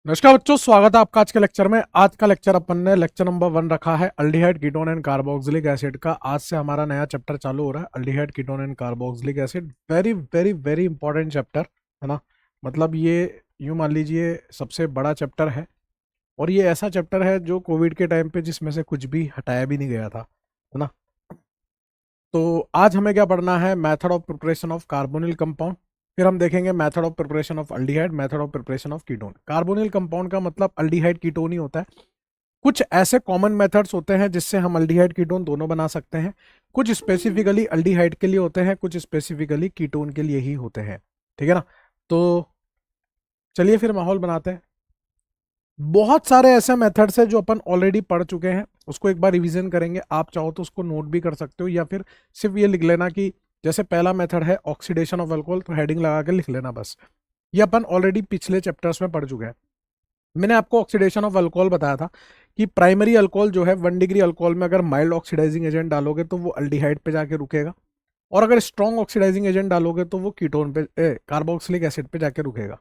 नमस्कार बच्चों, स्वागत है आपका आज के लेक्चर में। आज का लेक्चर अपन ने लेक्चर नंबर 1 रखा है aldehyde ketone and carboxylic acid का। आज से हमारा नया चैप्टर चालू हो रहा है, aldehyde ketone and carboxylic acid. Very very very important chapter है ना। मतलब ये यूं मान लीजिए सबसे बड़ा चैप्टर है, और ये ऐसा चैप्टर है जो कोविड के टाइम पे जिसमें से कुछ भी हटाया भी नहीं गया था, है ना। तो आज हमें क्या पढ़ना है? Method of preparation of carbonyl compound. फिर हम देखेंगे method of preparation of aldehyde, method of preparation of ketone. Carbonyl compound का मतलब अल्डिहाइड कीटोन ही होता है। कुछ ऐसे कॉमन मेथड्स होते हैं जिससे हम अल्डिहाइड कीटोन दोनों बना सकते हैं। कुछ स्पेसिफिकली अल्डिहाइड के लिए होते हैं, कुछ स्पेसिफिकली कीटोन के लिए ही होते हैं। ठीक है ना। तो चलिए फिर माहौल बनाते हैं। बहुत सारे ऐसे मेथड्स हैं जो अपन ऑलरेडी पढ़ चुके हैं, उसको एक बार रिवीजन करेंगे। आप चाहो तो उसको नोट भी कर सकते हो, या फिर सिर्फ ये लिख लेना कि जैसे पहला मेथड है ऑक्सीडेशन ऑफ अल्कोहल, तो हेडिंग लगा के लिख लेना बस। ये अपन ऑलरेडी पिछले चैप्टर्स में पढ़ चुके हैं। मैंने आपको ऑक्सीडेशन ऑफ अल्कोहल बताया था कि प्राइमरी अल्कोहल जो है 1 डिग्री अल्कोहल में अगर माइल्ड ऑक्सीडाइजिंग एजेंट डालोगे तो वो अल्डिहाइड पे जाके रुकेगा, और अगर स्ट्रॉन्ग ऑक्सीडाइजिंग एजेंट डालोगे तो वो कीटोन पे कार्बोक्सिलिक एसिड पे जाके रुकेगा।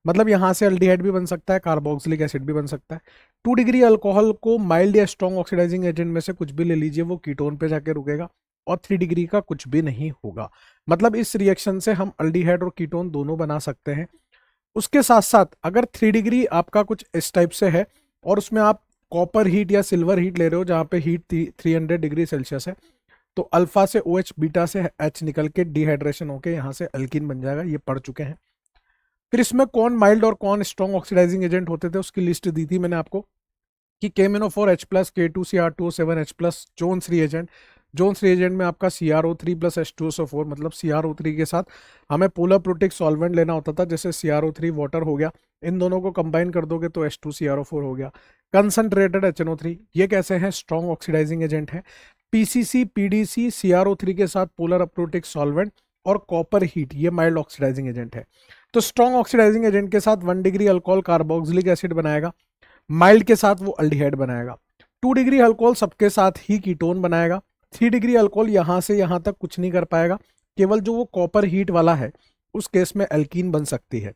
मतलब यहाँ से अल्डिहाइड भी बन सकता है, कार्बोक्सिलिक एसिड भी बन सकता है। 2 डिग्री अल्कोहल को माइल्ड या स्ट्रॉन्ग ऑक्सीडाइजिंग एजेंट में से कुछ भी ले लीजिए, वो कीटोन पे जाके रुकेगा, और 3 डिग्री का कुछ भी नहीं होगा। मतलब इस रिएक्शन से हम अल्डिहाइड और कीटोन दोनों बना सकते हैं। उसके साथ साथ अगर 3 डिग्री आपका कुछ इस टाइप से है, और उसमें आप कॉपर हीट या सिल्वर हीट ले रहे हो जहाँ पे हीट 300 डिग्री सेल्सियस है, तो अल्फा से OH, बीटा से H निकल के डिहाइड्रेशन होके यहाँ से अल्कीन बन जाएगा। ये पढ़ चुके हैं। फिर इसमें कौन माइल्ड और कौन स्ट्रॉन्ग ऑक्सीडाइजिंग एजेंट होते थे उसकी लिस्ट दी थी मैंने आपको, कि KMnO4H+, K2Cr2O7H+, Jones reagent. Jones reagent में आपका CrO3 प्लस H2SO4, मतलब CrO3 के साथ हमें पोलर प्रोटिक सॉल्वेंट लेना होता था, जैसे CrO3 वाटर हो गया। इन दोनों को कंबाइन कर दोगे तो H2CrO4 हो गया। कंसंट्रेटेड HNO3, ये कैसे हैं? स्ट्रॉन्ग ऑक्सीडाइजिंग एजेंट है। PCC, PDC, CrO3 के साथ पोलर अप्रोटिक सॉल्वेंट, और कॉपर हीट, ये माइल्ड ऑक्सीडाइजिंग एजेंट है। तो स्ट्रॉन्ग ऑक्सीडाइजिंग एजेंट के साथ 1 डिग्री अल्कोहल कार्बोक्सिलिक एसिड बनाएगा, माइल्ड के साथ वो अल्डिहाइड बनाएगा। 2 डिग्री अल्कोहल सबके साथ ही कीटोन बनाएगा। 3 डिग्री अल्कोहल यहां से यहां तक कुछ नहीं कर पाएगा, केवल जो वो कॉपर हीट वाला है उस केस में एल्कीन बन सकती है।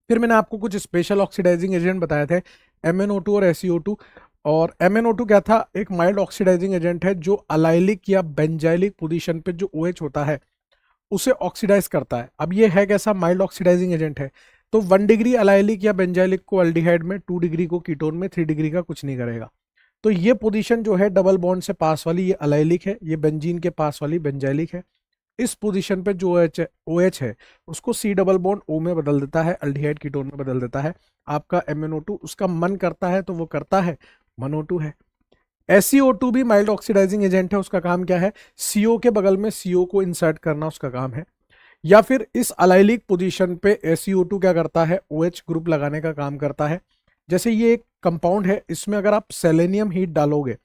फिर मैंने आपको कुछ स्पेशल ऑक्सीडाइजिंग एजेंट बताए थे, MnO2 और SeO2। और MnO2 क्या था? एक माइल्ड ऑक्सीडाइजिंग एजेंट है जो अलाइलिक या बेंजाइलिक पोजीशन पे जो OH होता है उसे ऑक्सीडाइज करता है। अब ये है कैसा? माइल्ड ऑक्सीडाइजिंग एजेंट है। तो 1 डिग्री अलाइलिक या बेंजाइलिक को अल्डिहाइड में, 2 डिग्री को कीटोन में, 3 डिग्री का कुछ नहीं करेगा। तो ये पोजीशन जो है डबल बॉन्ड से पास वाली, ये अलाइलिक है, ये बेंजीन के पास वाली बेंजाइलिक है। इस पोजीशन पे जो OH है उसको C डबल बॉन्ड O में बदल देता है, अल्डिहाइड कीटोन में बदल देता है। आपका MnO2 उसका मन करता है तो वो करता है, MnO2 है। SeO2 भी माइल्ड ऑक्सीडाइजिंग एजेंट है। उसका काम क्या है? CO के बगल में CO को इंसर्ट करना उसका काम है। या फिर इस अलाइलिक पोजीशन पे SeO2 क्या करता है? OH ग्रुप लगाने का काम करता है। जैसे ये एक कंपाउंड है, इसमें अगर आप सेलेनियम हीट डालोगे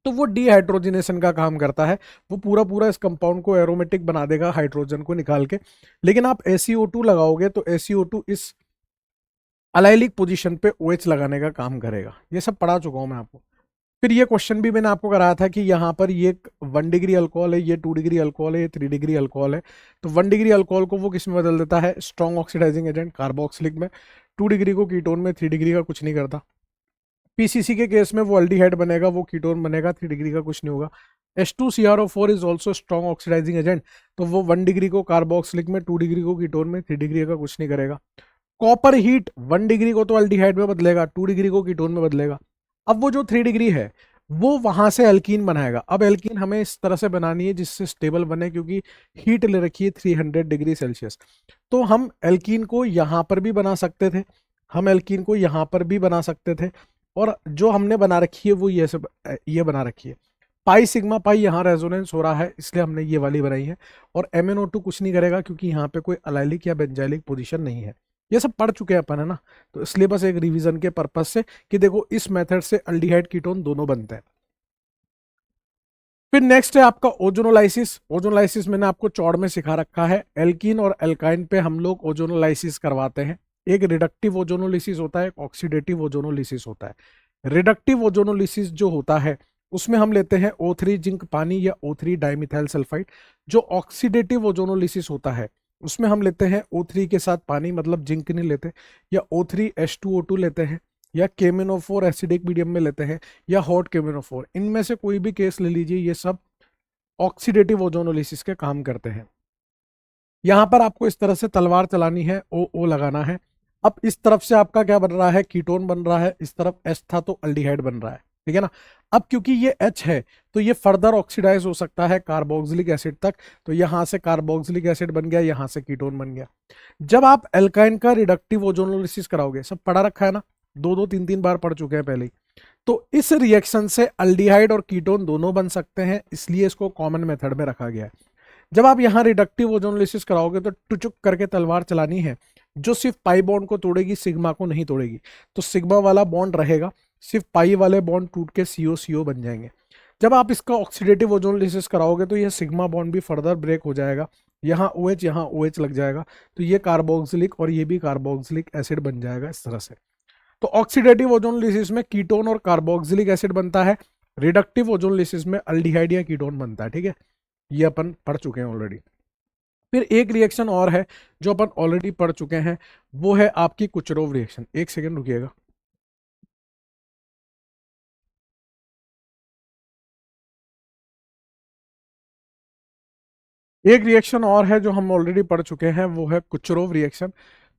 तो वो डीहाइड्रोजनेशन का काम करता है। वो पूरा पूरा इस कंपाउंड को एरोमेटिक बना देगा हाइड्रोजन को निकाल के। लेकिन आप SeO2 लगाओगे तो SeO2 इस अलाइलिक पोजीशन पे OH लगाने का काम करेगा। ये सब पढ़ा चुका हूं मैं आपको। फिर ये क्वेश्चन भी मैंने आपको कराया था कि यहाँ पर ये 1 डिग्री अल्कोहल है, ये 2 डिग्री अल्कोहल है, ये 3 डिग्री अल्कोहल है। तो 1 डिग्री अल्कोहल को वो किस में बदल देता है? स्ट्रॉन्ग ऑक्सीडाइजिंग एजेंट कार्बोक्सिलिक में। 2 डिग्री को कीटोन में, 3 डिग्री का कुछ नहीं करता। PCC के केस में वो अल्डिहाइड बनेगा, वो कीटोन बनेगा, 3 डिग्री का कुछ नहीं होगा। H2CrO4 is also strong oxidizing agent, तो वो 1 डिग्री को कार्बोक्सिलिक में, 2 डिग्री को कीटोन में, 3 डिग्री का कुछ नहीं करेगा। कॉपर हीट 1 डिग्री को तो अल्डिहाइड में बदलेगा, 2 डिग्री को कीटोन में बदलेगा। अब वो जो 3 डिग्री है वो वहां से एल्कीन बनाएगा। अब एल्कीन हमें इस तरह से बनानी है जिससे स्टेबल बने, क्योंकि हीट ले रखी है 300 डिग्री सेल्सियस। तो हम एल्कीन को यहां पर भी बना सकते थे, हम एल्कीन को यहां पर भी बना सकते थे, और जो हमने बना रखी है वो ये सब ये बना रखी है। पाई सिग्मा पाई यहाँ रेजोनेंस हो रहा है, इसलिए हमने ये वाली बनाई है। और MnO2 कुछ नहीं करेगा क्योंकि यहाँ पे कोई अलाइलिक या बेंजाइलिक पोजीशन नहीं है। ये सब पढ़ चुके हैं अपन, है ना। तो इसलिए बस एक रिवीजन के पर्पज से कि देखो इस मेथड से अल्डिहाइड कीटोन दोनों बनते हैं। फिर नेक्स्ट है आपका ओजोनोलाइसिस। ओजोनोलाइसिस मैंने आपको चौड़ में सिखा रखा है। एल्कीन और एल्काइन पे हम लोग ओजोनोलाइसिस करवाते हैं। एक रिडक्टिव ओजोनोलिसिस होता है, एक ऑक्सीडेटिव ओजोनोलिसिस होता है। रिडक्टिव ओजोनोलिसिस जो होता है उसमें हम लेते हैं O3 जिंक पानी या O3 डाइमिथाइल सल्फाइड। जो ऑक्सीडेटिव ओजोनोलिसिस होता है उसमें हम लेते हैं O3 के साथ पानी, मतलब जिंक नहीं लेते, या O3H2O2 लेते हैं, या KMnO4 एसिडिक मीडियम में लेते हैं, या हॉट KMnO4। इनमें से कोई भी केस ले लीजिए, ये सब ऑक्सीडेटिव ओजोनोलिसिस के काम करते हैं। यहां पर आपको इस तरह से तलवार चलानी है, O लगाना है। अब इस तरफ से आपका क्या बन रहा है, कीटोन बन रहा है, इस तरफ H था तो अल्डिहाइड बन रहा है, ठीक है ना। अब क्योंकि ये H है तो ये फर्दर ऑक्सीडाइज हो सकता है कार्बोक्सिलिक एसिड तक, तो यहां से कार्बोक्सिलिक एसिड बन गया, यहां से कीटोन बन गया। जब आप एल्काइन का रिडक्टिव ओजोनोलिसिस कराओगे, सब पढ़ा रखा है ना, दो दो तीन तीन बार पढ़ चुके हैं पहले ही, तो इस रिएक्शन से अल्डिहाइड और कीटोन दोनों बन सकते हैं, इसलिए इसको कॉमन मेथड में रखा गया है। जब आप यहाँ रिडक्टिव ओजोनोलिसिस कराओगे तो टुचुक करके तलवार चलानी है, जो सिर्फ पाई बॉन्ड को तोड़ेगी, सिग्मा को नहीं तोड़ेगी। तो सिग्मा वाला बॉन्ड रहेगा, सिर्फ पाई वाले बॉन्ड टूट के CO बन जाएंगे। जब आप इसका ऑक्सीडेटिव ओजोनोलिसिस कराओगे तो यह सिग्मा बॉन्ड भी फर्दर ब्रेक हो जाएगा, यहाँ OH यहाँ OH लग जाएगा, तो ये कार्बोक्सिलिक और ये भी कार्बोक्सिलिक एसिड बन जाएगा इस तरह से। तो ऑक्सीडेटिव ओजोनोलिसिस में कीटोन और कार्बोक्सिलिक एसिड बनता है, रिडक्टिव ओजोनोलिसिस में अल्डिहाइड या कीटोन बनता है, ठीक है। ये अपन पढ़ चुके हैं ऑलरेडी। फिर एक रिएक्शन और है जो अपन ऑलरेडी पढ़ चुके हैं, वो है आपकी कुचरोव रिएक्शन। एक सेकेंड रुकिएगा। एक रिएक्शन और है जो हम ऑलरेडी पढ़ चुके हैं, वो है कुचरोव रिएक्शन।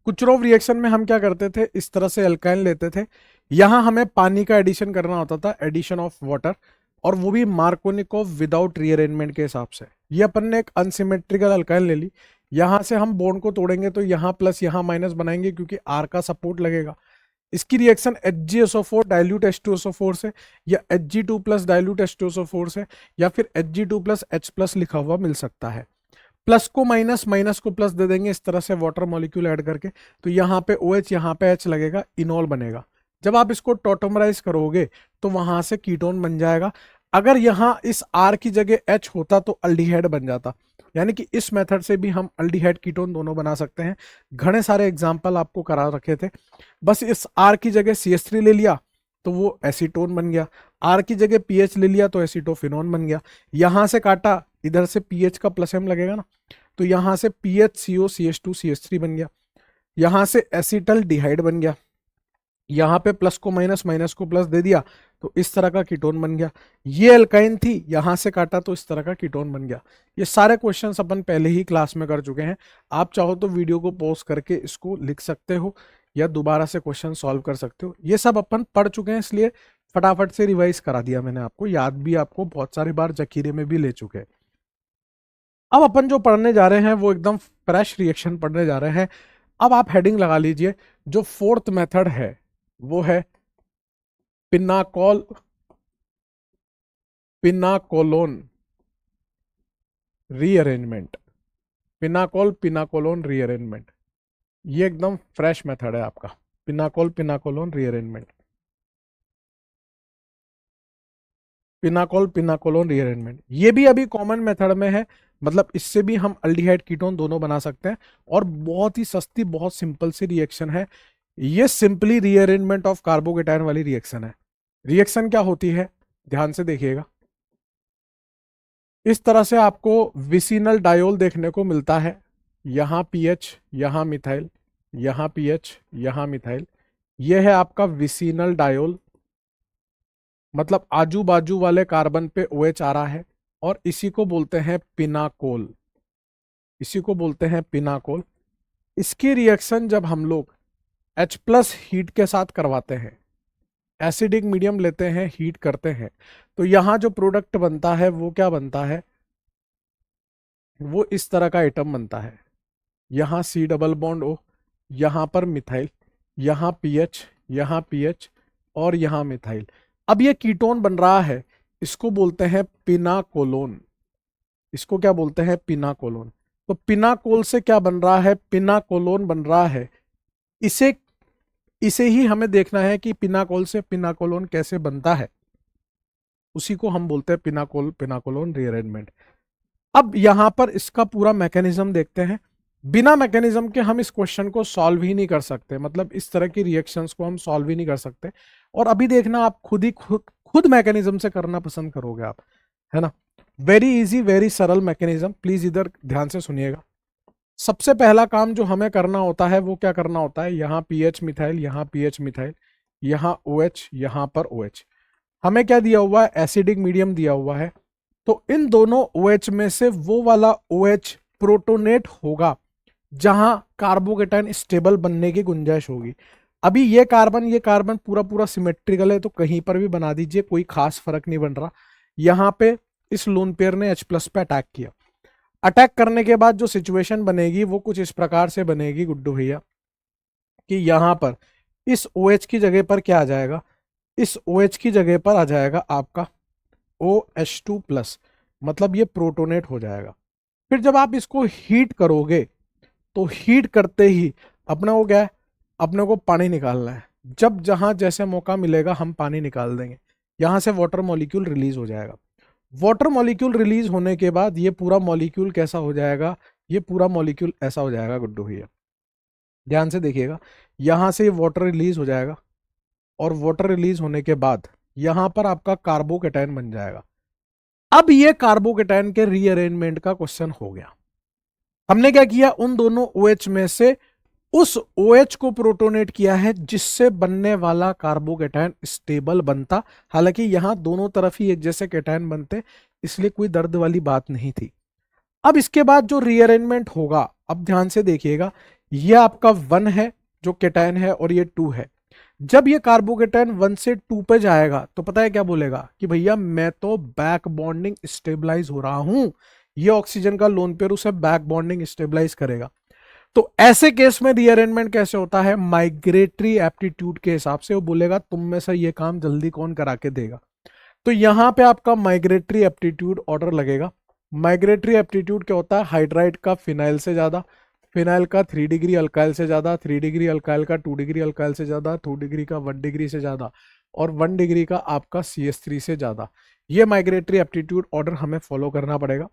कुचरोव रिएक्शन में हम क्या करते थे, इस तरह से अल्काइन लेते थे, यहां हमें पानी का एडिशन करना होता था, एडिशन ऑफ वाटर, और वो भी मार्कोनिकोव विदाउट रीअरेंजमेंट के हिसाब से। ये अपन ने एक अनसिमेट्रिकल अल्काइन ले ली, यहां से हम बॉन्ड को तोड़ेंगे तो यहाँ प्लस यहाँ माइनस बनाएंगे क्योंकि R का सपोर्ट लगेगा। इसकी रिएक्शन HgSO4 डाइल्यूट H2SO4 से, या Hg2 प्लस डाइल्यूट H2SO4 से, या फिर Hg2 प्लस H प्लस लिखा हुआ मिल सकता है। प्लस को माइनस, माइनस को प्लस दे देंगे इस तरह से वाटर मॉलिक्यूल ऐड करके, तो यहाँ पे OH यहाँ पे H लगेगा, इनॉल बनेगा। जब आप इसको टॉटोमराइज करोगे तो वहां से कीटोन बन जाएगा। अगर यहाँ इस R की जगह H होता तो अल्डिहाइड बन जाता। यानी कि इस मेथड से भी हम अल्डिहाइड कीटोन दोनों बना सकते हैं। घने सारे एग्जाम्पल आपको करा रखे थे। बस इस R की जगह CH3 ले लिया तो वो एसीटोन बन गया, R की जगह PH ले लिया तो एसीटोफिनोन बन गया। यहां से काटा, इधर से PH का प्लस M लगेगा ना, तो यहां से PHCO CH2 CH3 बन गया, यहां से एसिटल डिहाइड बन गया, यहाँ पे प्लस को माइनस, माइनस को प्लस दे दिया तो इस तरह का कीटोन बन गया। ये अल्काइन थी, यहां से काटा तो इस तरह का कीटोन बन गया। ये सारे क्वेश्चंस अपन पहले ही क्लास में कर चुके हैं। आप चाहो तो वीडियो को पॉज करके इसको लिख सकते हो या दोबारा से क्वेश्चन सॉल्व कर सकते हो। ये सब अपन पढ़ चुके हैं, इसलिए फटाफट से रिवाइज करा दिया मैंने आपको, याद भी आपको बहुत सारी बार जखीरे में भी ले चुके हैं। अब अपन जो पढ़ने जा रहे हैं वो एकदम फ्रेश रिएक्शन पढ़ने जा रहे हैं। अब आप हेडिंग लगा लीजिए, जो फोर्थ मेथड है वो है पिनाकोलोन रीअरेंजमेंट। पिनाकोलोन रीअरेंजमेंट, ये एकदम फ्रेश मेथड है आपका, पिनाकोलोन रीअरेंजमेंट। पिनाकोलोन रीअरेंजमेंट ये भी अभी कॉमन मेथड में है, मतलब इससे भी हम अल्डिहाइड कीटोन दोनों बना सकते हैं, और बहुत ही सस्ती, बहुत सिंपल सी रिएक्शन है। ये सिंपली रीअरेंजमेंट ऑफ कार्बोकेटायन वाली रिएक्शन है। रिएक्शन क्या होती है, ध्यान से देखिएगा। इस तरह से आपको विसिनल डायोल देखने को मिलता है, यहाँ पीएच, यहाँ मिथाइल, यहाँ पीएच, यहाँ मिथाइल। यह है आपका विसिनल डायोल, मतलब आजू बाजू वाले कार्बन पे OH आ रहा है, और इसी को बोलते हैं पिनाकोल, इसी को बोलते हैं पिनाकोल। इसकी रिएक्शन जब हम लोग H प्लस हीट के साथ करवाते हैं, एसिडिक मीडियम लेते हैं, हीट करते हैं, तो यहाँ जो प्रोडक्ट बनता है वो क्या बनता है, वो इस तरह का आइटम बनता है। यहाँ C डबल बॉन्ड O, यहाँ पर मिथाइल, यहाँ PH, यहाँ PH, और यहाँ मिथाइल। अब ये कीटोन बन रहा है, इसको बोलते हैं पिनाकोलोन, इसको क्या बोलते हैं, पिनाकोलोन। तो पिनाकोल से क्या बन रहा है, पिनाकोलोन बन रहा है। इसे ही हमें देखना है कि पिनाकोल से पिनाकोलोन कैसे बनता है, उसी को हम बोलते हैं पिनाकोलोन रीअरेंजमेंट। अब यहां पर इसका पूरा मैकेनिज्म देखते हैं। बिना मैकेनिज्म के हम इस क्वेश्चन को सॉल्व ही नहीं कर सकते, मतलब इस तरह की रिएक्शंस को हम सॉल्व ही नहीं कर सकते। और अभी देखना, आप खुद मैकेनिज्म से करना पसंद करोगे आप, है ना। वेरी इजी, वेरी सरल मैकेनिज्म, प्लीज इधर ध्यान से सुनिएगा। सबसे पहला काम जो हमें करना होता है वो क्या करना होता है, यहाँ पीएच मिथाइल, यहाँ पीएच मिथाइल, यहाँ OH, यहाँ पर OH। हमें क्या दिया हुआ है, एसिडिक मीडियम दिया हुआ है। तो इन दोनों OH में से वो वाला OH प्रोटोनेट होगा जहां कार्बोकेटाइन स्टेबल बनने की गुंजाइश होगी। अभी ये कार्बन पूरा पूरा सिमेट्रिकल है, तो कहीं पर भी बना दीजिए, कोई खास फर्क नहीं बन रहा। यहां पे इस लोन पेयर ने H+ पे अटैक किया। अटैक करने के बाद जो सिचुएशन बनेगी वो कुछ इस प्रकार से बनेगी गुड्डू भैया, कि यहां पर इस OH की जगह पर क्या आ जाएगा, इस OH की जगह पर आ जाएगा आपका OH2+, मतलब ये प्रोटोनेट हो जाएगा। फिर जब आप इसको हीट करोगे तो हीट करते ही अपने को क्या है, अपने को पानी निकालना है। जब जहां जैसे मौका मिलेगा हम पानी निकाल देंगे, यहां से वाटर मॉलिक्यूल रिलीज हो जाएगा। वाटर मॉलिक्यूल रिलीज होने के बाद ये पूरा मॉलिक्यूल कैसा हो जाएगा, ये पूरा मॉलिक्यूल ऐसा हो जाएगा गुड्डू भैया, ध्यान से देखिएगा। यहां से वाटर रिलीज हो जाएगा और वाटर रिलीज होने के बाद यहां पर आपका कार्बोकेटाइन बन जाएगा। अब ये कार्बोकेटाइन के रीअरेंजमेंट का क्वेश्चन हो गया। हमने क्या किया, उन दोनों OH में से उस OH को प्रोटोनेट किया है जिससे बनने वाला कार्बोकेटाइन स्टेबल बनता। हालांकि यहां दोनों तरफ ही एक जैसे केटायन बनते, इसलिए कोई दर्द वाली बात नहीं थी। अब इसके बाद जो रीअरेंजमेंट होगा, अब ध्यान से देखिएगा, ये आपका 1 है जो केटायन है और ये 2 है। जब ये कार्बोकेटायन 1 से 2 पे जाएगा तो पता है क्या बोलेगा, कि भैया मैं तो बैक बॉन्डिंग स्टेबलाइज हो रहा हूं। ये ऑक्सीजन का लोन पेयर उसे बैक बॉन्डिंग स्टेबलाइज करेगा। तो ऐसे केस में रीअरेंजमेंट कैसे होता है, माइग्रेटरी एप्टीट्यूड के हिसाब से। वो बोलेगा तुम में से ये काम जल्दी कौन करा के देगा। तो यहां पे आपका माइग्रेटरी एप्टीट्यूड ऑर्डर लगेगा। माइग्रेटरी एप्टीट्यूड क्या होता है, हाइड्राइड का फिनाइल से ज्यादा, फिनाइल का 3 डिग्री अल्काइल से ज्यादा, 3 डिग्री अल्काइल का 2 डिग्री अल्काइल से ज्यादा, 2 डिग्री का 1 डिग्री से ज्यादा, और 1 डिग्री का आपका CH3 से ज्यादा। ये माइग्रेटरी एप्टीट्यूड ऑर्डर हमें फॉलो करना पड़ेगा।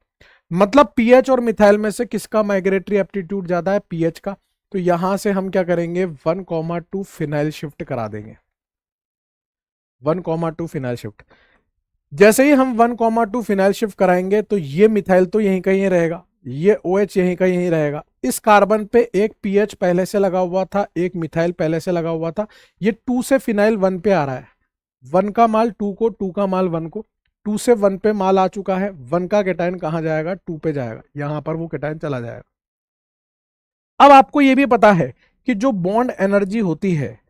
मतलब पीएच और मिथाइल में से किसका माइग्रेटरी एप्टीट्यूड ज्यादा है, पीएच का। तो यहां से हम क्या करेंगे, 1,2 फिनाइल शिफ्ट करा देंगे, 1,2 फिनाइल शिफ्ट। जैसे ही हम 1,2 फिनाइल शिफ्ट कराएंगे तो ये मिथाइल तो यहीं कहीं रहेगा, ये OH यहीं का यहीं रहेगा। इस कार्बन पे एक पीएच पहले से लगा हुआ था, एक मिथाइल पहले से लगा हुआ था। ये 2 से फिनाइल 1 पे आ रहा है, 1 का माल 2 को, 2 का माल 1 को, 2 से 1 पे माल आ चुका है। 1 का केटायन कहां जाएगा, 2 पे जाएगा, यहां पर वो केटायन चला जाएगा। अब आपको यह भी पता है कि जो बॉन्ड एनर्जी होती है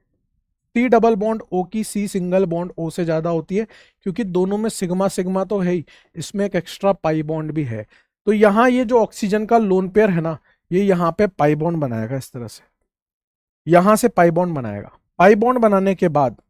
सी डबल बॉन्ड O की सी सिंगल बॉन्ड O से ज्यादा होती है, क्योंकि दोनों में सिग्मा सिग्मा तो है ही, इसमें एक एक्स्ट्रा पाई बॉन्ड भी है। तो यहां ये जो ऑक्सीजन का लोन पेयर है ना, ये यहां पे पाई बॉन्ड बनाएगा, इस तरह से यहां से पाई बॉन्ड बनाएगा। पाई बॉन्ड बनाने के बाद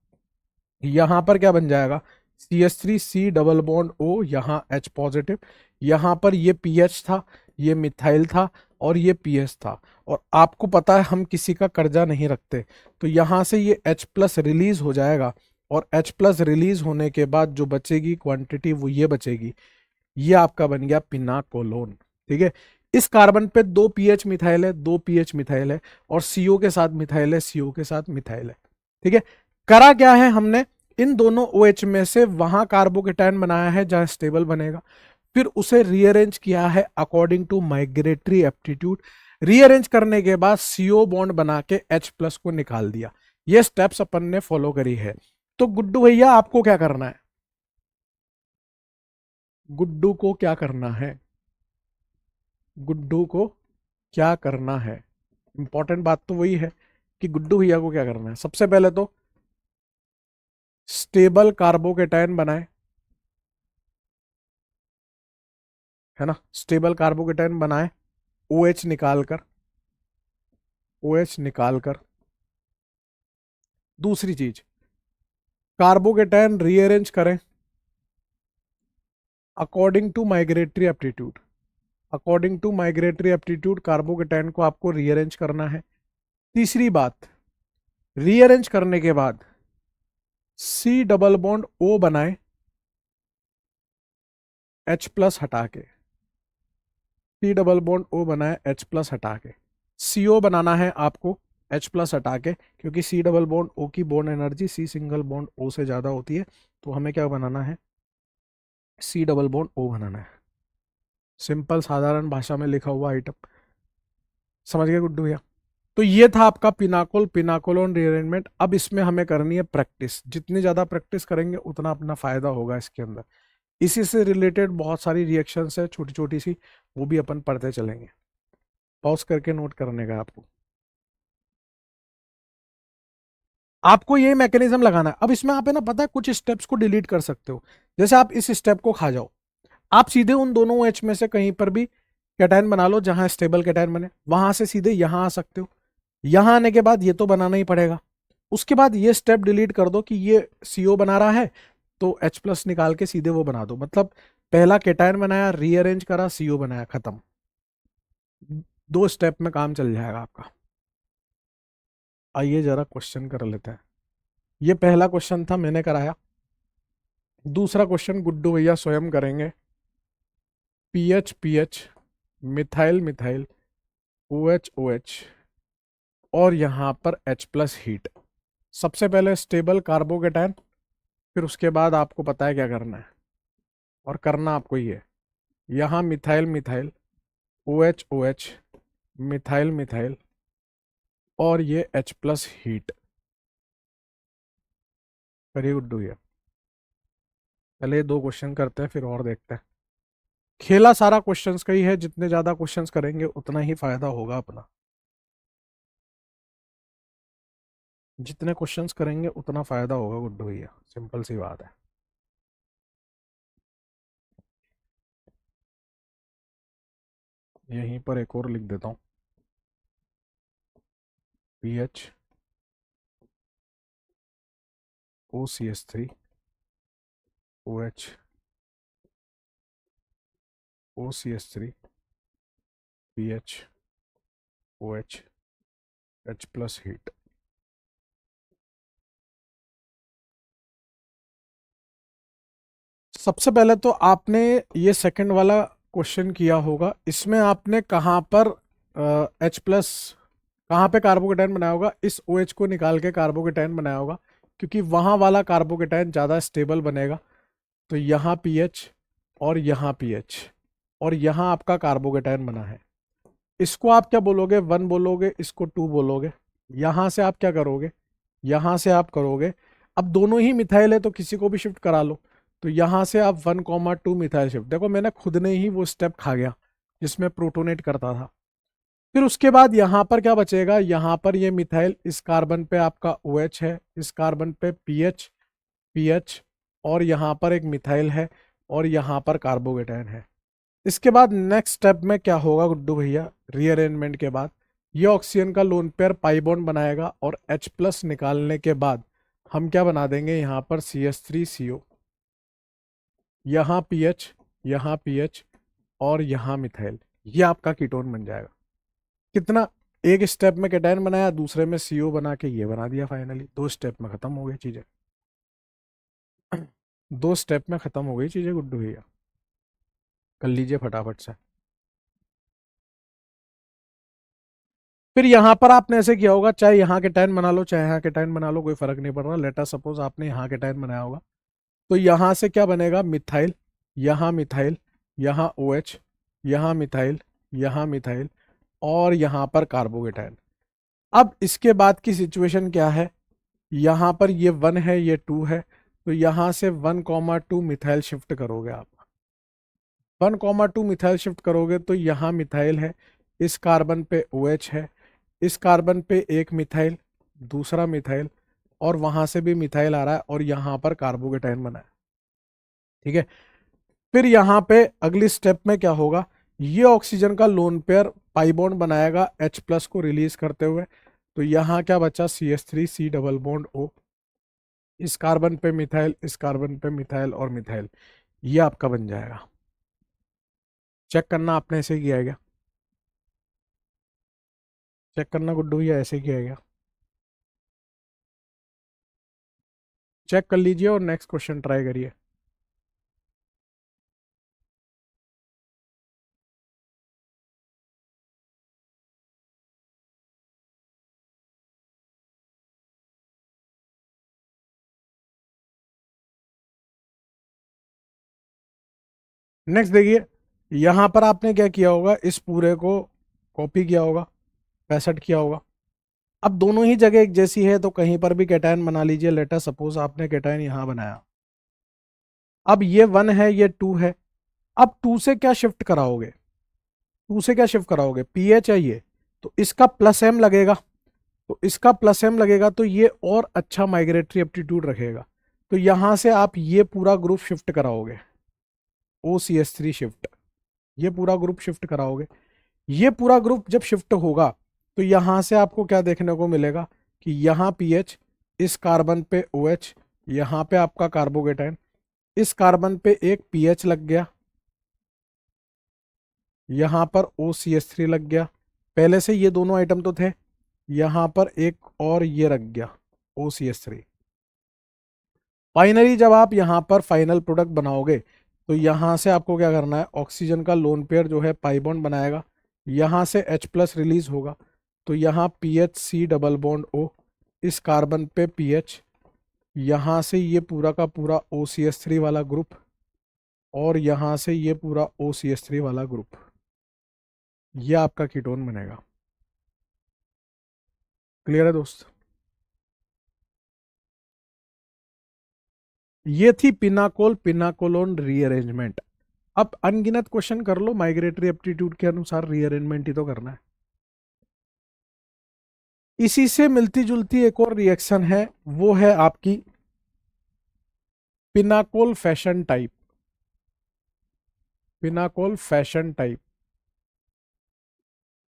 यहां पर क्या बन जाएगा, CH3 C double bond O, यहाँ H पॉजिटिव। यहां पर ये पीएच था, ये मिथाइल था, और ये पीएच था। और आपको पता है हम किसी का कर्जा नहीं रखते, तो यहां से ये H+ रिलीज हो जाएगा। और H+ रिलीज होने के बाद जो बचेगी क्वांटिटी वो ये बचेगी, ये आपका बन गया पिनाकोलोन। ठीक है, इस कार्बन पे 2 पीएच मिथाइल है, 2 पीएच मिथाइल है, और CO के साथ मिथाइल है, CO के साथ मिथाइल है। ठीक है, करा क्या है हमने, इन दोनों OH में से वहां कार्बोकेटायन बनाया है जहां स्टेबल बनेगा, फिर उसे रीअरेंज किया है according to migratory aptitude. Rearrange करने के बाद CO बॉन्ड बना के H+ को निकाल दिया। ये स्टेप्स अपन ने फॉलो करी है। तो गुड्डू भैया आपको क्या करना है, गुड्डू को क्या करना है, गुड्डू को क्या करना है, इंपॉर्टेंट बात तो वही है कि गुड्डू भैया को क्या करना है। सबसे पहले तो स्टेबल कार्बोकेटायन बनाए, है ना, स्टेबल कार्बोकेटायन बनाए, OH निकालकर, OH निकालकर। दूसरी चीज, कार्बोकेटायन रीअरेंज करें according to migratory aptitude. According to migratory aptitude carbocation को आपको रीअरेंज करना है। तीसरी बात, रीअरेंज करने के बाद C डबल बॉन्ड O बनाए H+ हटा के, C डबल बॉन्ड O बनाए H+ हटा के। CO बनाना है आपको H+ हटा के, क्योंकि C डबल बॉन्ड O की bond energy C single bond O से ज्यादा होती है। तो हमें क्या बनाना है, C डबल बॉन्ड O बनाना है। सिंपल साधारण भाषा में लिखा हुआ आइटम। समझ गए गुड्डू भैया? तो ये था आपका पिनाकोल, पिनाकोलोन रीअरेंजमेंट। अब इसमें हमें करनी है प्रैक्टिस। जितनी ज़्यादा प्रैक्टिस करेंगे उतना अपना फ़ायदा होगा इसके अंदर। इसी से रिलेटेड बहुत सारी रिएक्शंस है छोटी छोटी सी, वो भी अपन पढ़ते चलेंगे। पॉज करके नोट करने का आपको। आपको ये मैकेनिज्म लगाना है। अब इसमें आप है ना, पता है, कुछ स्टेप्स को डिलीट कर सकते हो। जैसे आप इस स्टेप को खा जाओ, आप सीधे उन दोनों एच में से कहीं पर भी कैटायन बना लो जहां स्टेबल कैटायन बने, वहां से सीधे यहां आ सकते हो। यहां आने के बाद ये तो बनाना ही पड़ेगा। उसके बाद ये स्टेप डिलीट कर दो कि ये सीओ बना रहा है, तो H प्लस निकाल के सीधे वो बना दो। मतलब पहला कैटायन बनाया, रीअरेंज करा, सीओ बनाया, खत्म। 2 स्टेप में काम चल जाएगा आपका। आइए जरा क्वेश्चन कर लेते हैं। ये पहला क्वेश्चन था, मैंने कराया। दूसरा क्वेश्चन गुड्डू भैया स्वयं करेंगे। PH pH, methyl methyl, OH OH, और यहां पर H प्लस हीट। सबसे पहले स्टेबल कार्बोकेटायन, फिर उसके बाद आपको पता है क्या करना है, और करना आपको ये है। यहाँ methyl methyl, OH OH, methyl methyl, और ये H plus heat. Very good. Do ये पहले ये 2 क्वेश्चन करते हैं, फिर और देखते हैं। खेला सारा क्वेश्चंस का ही है, जितने ज्यादा क्वेश्चंस करेंगे उतना ही फायदा होगा अपना। जितने क्वेश्चंस करेंगे उतना फायदा होगा गुड्डू भैया, सिंपल सी बात है। यहीं पर एक और लिख देता हूँ। PH OCH3 OH OCH3 pH OH H plus heat. सबसे पहले तो आपने ये सेकंड वाला क्वेश्चन किया होगा। इसमें आपने कहाँ पर H प्लस, कहाँ पे कार्बोकेटायन बनाया होगा? इस OH को निकाल के कार्बोकेटायन बनाया होगा, क्योंकि वहां वाला कार्बोकेटायन ज़्यादा स्टेबल बनेगा। तो यहाँ पीएच, और यहाँ पीएच, और यहाँ आपका कार्बोकेटायन बना है। इसको आप क्या बोलोगे? 1 बोलोगे, इसको 2 बोलोगे। यहाँ से आप क्या करोगे? यहाँ से आप करोगे, अब दोनों ही मिथाइल है तो किसी को भी शिफ्ट करा लो। तो यहाँ से आप 1,2 मिथाइल शिफ्ट। देखो मैंने खुद ने ही वो स्टेप खा गया जिसमें प्रोटोनेट करता था। फिर उसके बाद यहाँ पर क्या बचेगा? यहाँ पर ये मिथाइल, इस कार्बन पे आपका OH है, इस कार्बन पे पीएच पीएच, और यहाँ पर एक मिथाइल है, और यहाँ पर कार्बोकेटायन है। इसके बाद नेक्स्ट स्टेप में क्या होगा गुड्डू भैया? रीअरेंजमेंट के बाद ये ऑक्सीजन का लोन पेयर पाई बॉन्ड बनाएगा, और H प्लस निकालने के बाद हम क्या बना देंगे? यहाँ पर CH3CO, यहाँ पीएच, यहाँ पीएच, और यहाँ मिथाइल। ये आपका कीटोन बन जाएगा। कितना? एक स्टेप में कैटायन बनाया, दूसरे में CO बना के ये बना दिया। फाइनली 2 स्टेप में खत्म हो गई चीजें। 2 स्टेप में खत्म हो गई चीजें गुड्डू भैया, कर लीजिए फटाफट से। फिर यहाँ पर आपने ऐसे किया होगा, चाहे यहाँ के टाइन बना लो चाहे यहाँ के टाइन बना लो, कोई फर्क नहीं पड़ रहा। लेटर सपोज आपने यहाँ के टाइन बनाया होगा, तो यहाँ से क्या बनेगा? मिथाइल, यहाँ मिथाइल, यहाँ OH, यहाँ मिथाइल, यहाँ मिथाइल, और यहाँ पर कार्बोकेटाइन। अब इसके बाद की सिचुएशन क्या है? यहाँ पर ये 1 है, ये 2 है, तो यहाँ से 1,2 मिथाइल शिफ्ट करोगे आप। 1,2 मिथाइल शिफ्ट करोगे तो यहाँ मिथाइल है, इस कार्बन पे OH है, इस कार्बन पे एक मिथाइल, दूसरा मिथाइल, और वहां से भी मिथाइल आ रहा है, और यहाँ पर कार्बोकेटाइन बना है। ठीक है। फिर यहाँ पे अगली स्टेप में क्या होगा? ये ऑक्सीजन का लोन पेयर पाई बॉन्ड बनाएगा H प्लस को रिलीज करते हुए। तो यहाँ क्या बचा? CH3C डबल बॉन्ड O, इस कार्बन पे मिथाइल, इस कार्बन पे मिथाइल और मिथाइल। ये आपका बन जाएगा। चेक करना आपने ऐसे किया है क्या? चेक करना गुड्डू भैया, ऐसे किया है क्या? चेक कर लीजिए और नेक्स्ट क्वेश्चन ट्राई करिए। नेक्स्ट देखिए, यहां पर आपने क्या किया होगा? इस पूरे को कॉपी किया होगा, 65 किया होगा। अब दोनों ही जगह एक जैसी है तो कहीं पर भी कैटायन बना लीजिए। लेटर सपोज आपने कैटायन यहां बनाया, अब ये 1 है, ये 2 है। अब 2 से क्या शिफ्ट कराओगे, 2 से क्या शिफ्ट कराओगे, पीएच है ये, तो इसका प्लस एम लगेगा, तो इसका प्लस एम लगेगा तो ये और अच्छा माइग्रेटरी एप्टीट्यूड रखेगा। तो यहां से आप ये पूरा ग्रुप शिफ्ट कराओगे, OCH3 शिफ्ट, ये पूरा ग्रुप शिफ्ट कराओगे। ये पूरा ग्रुप जब शिफ्ट होगा तो यहां से आपको क्या देखने को मिलेगा कि यहां पीएच, इस कार्बन पे OH, यहां पे आपका कार्बोकेटाइन, इस कार्बन पे एक पीएच लग गया, यहां पर OCH3 लग गया। पहले से ये दोनों आइटम तो थे, यहां पर एक और ये रख गया OCH3। फाइनली जब आप यहां पर फाइनल प्रोडक्ट बनाओगे तो यहां से आपको क्या करना है, ऑक्सीजन का लोन पेयर जो है पाई बॉन्ड बनाएगा, यहां से H+ रिलीज होगा, तो यहाँ PHC डबल बॉन्ड O, इस कार्बन पे PH, यहां से ये पूरा का पूरा OCH3 वाला ग्रुप, और यहां से ये पूरा OCH3 वाला ग्रुप, ये आपका कीटोन बनेगा। क्लियर है दोस्त? ये थी पिनाकोल पिनाकोलोन रीअरेंजमेंट। अब अनगिनत क्वेश्चन कर लो, माइग्रेटरी एप्टीट्यूड के अनुसार रीअरेंजमेंट ही तो करना है। इसी से मिलती जुलती एक और रिएक्शन है, वो है आपकी pinacol fashion type. Pinacol fashion type,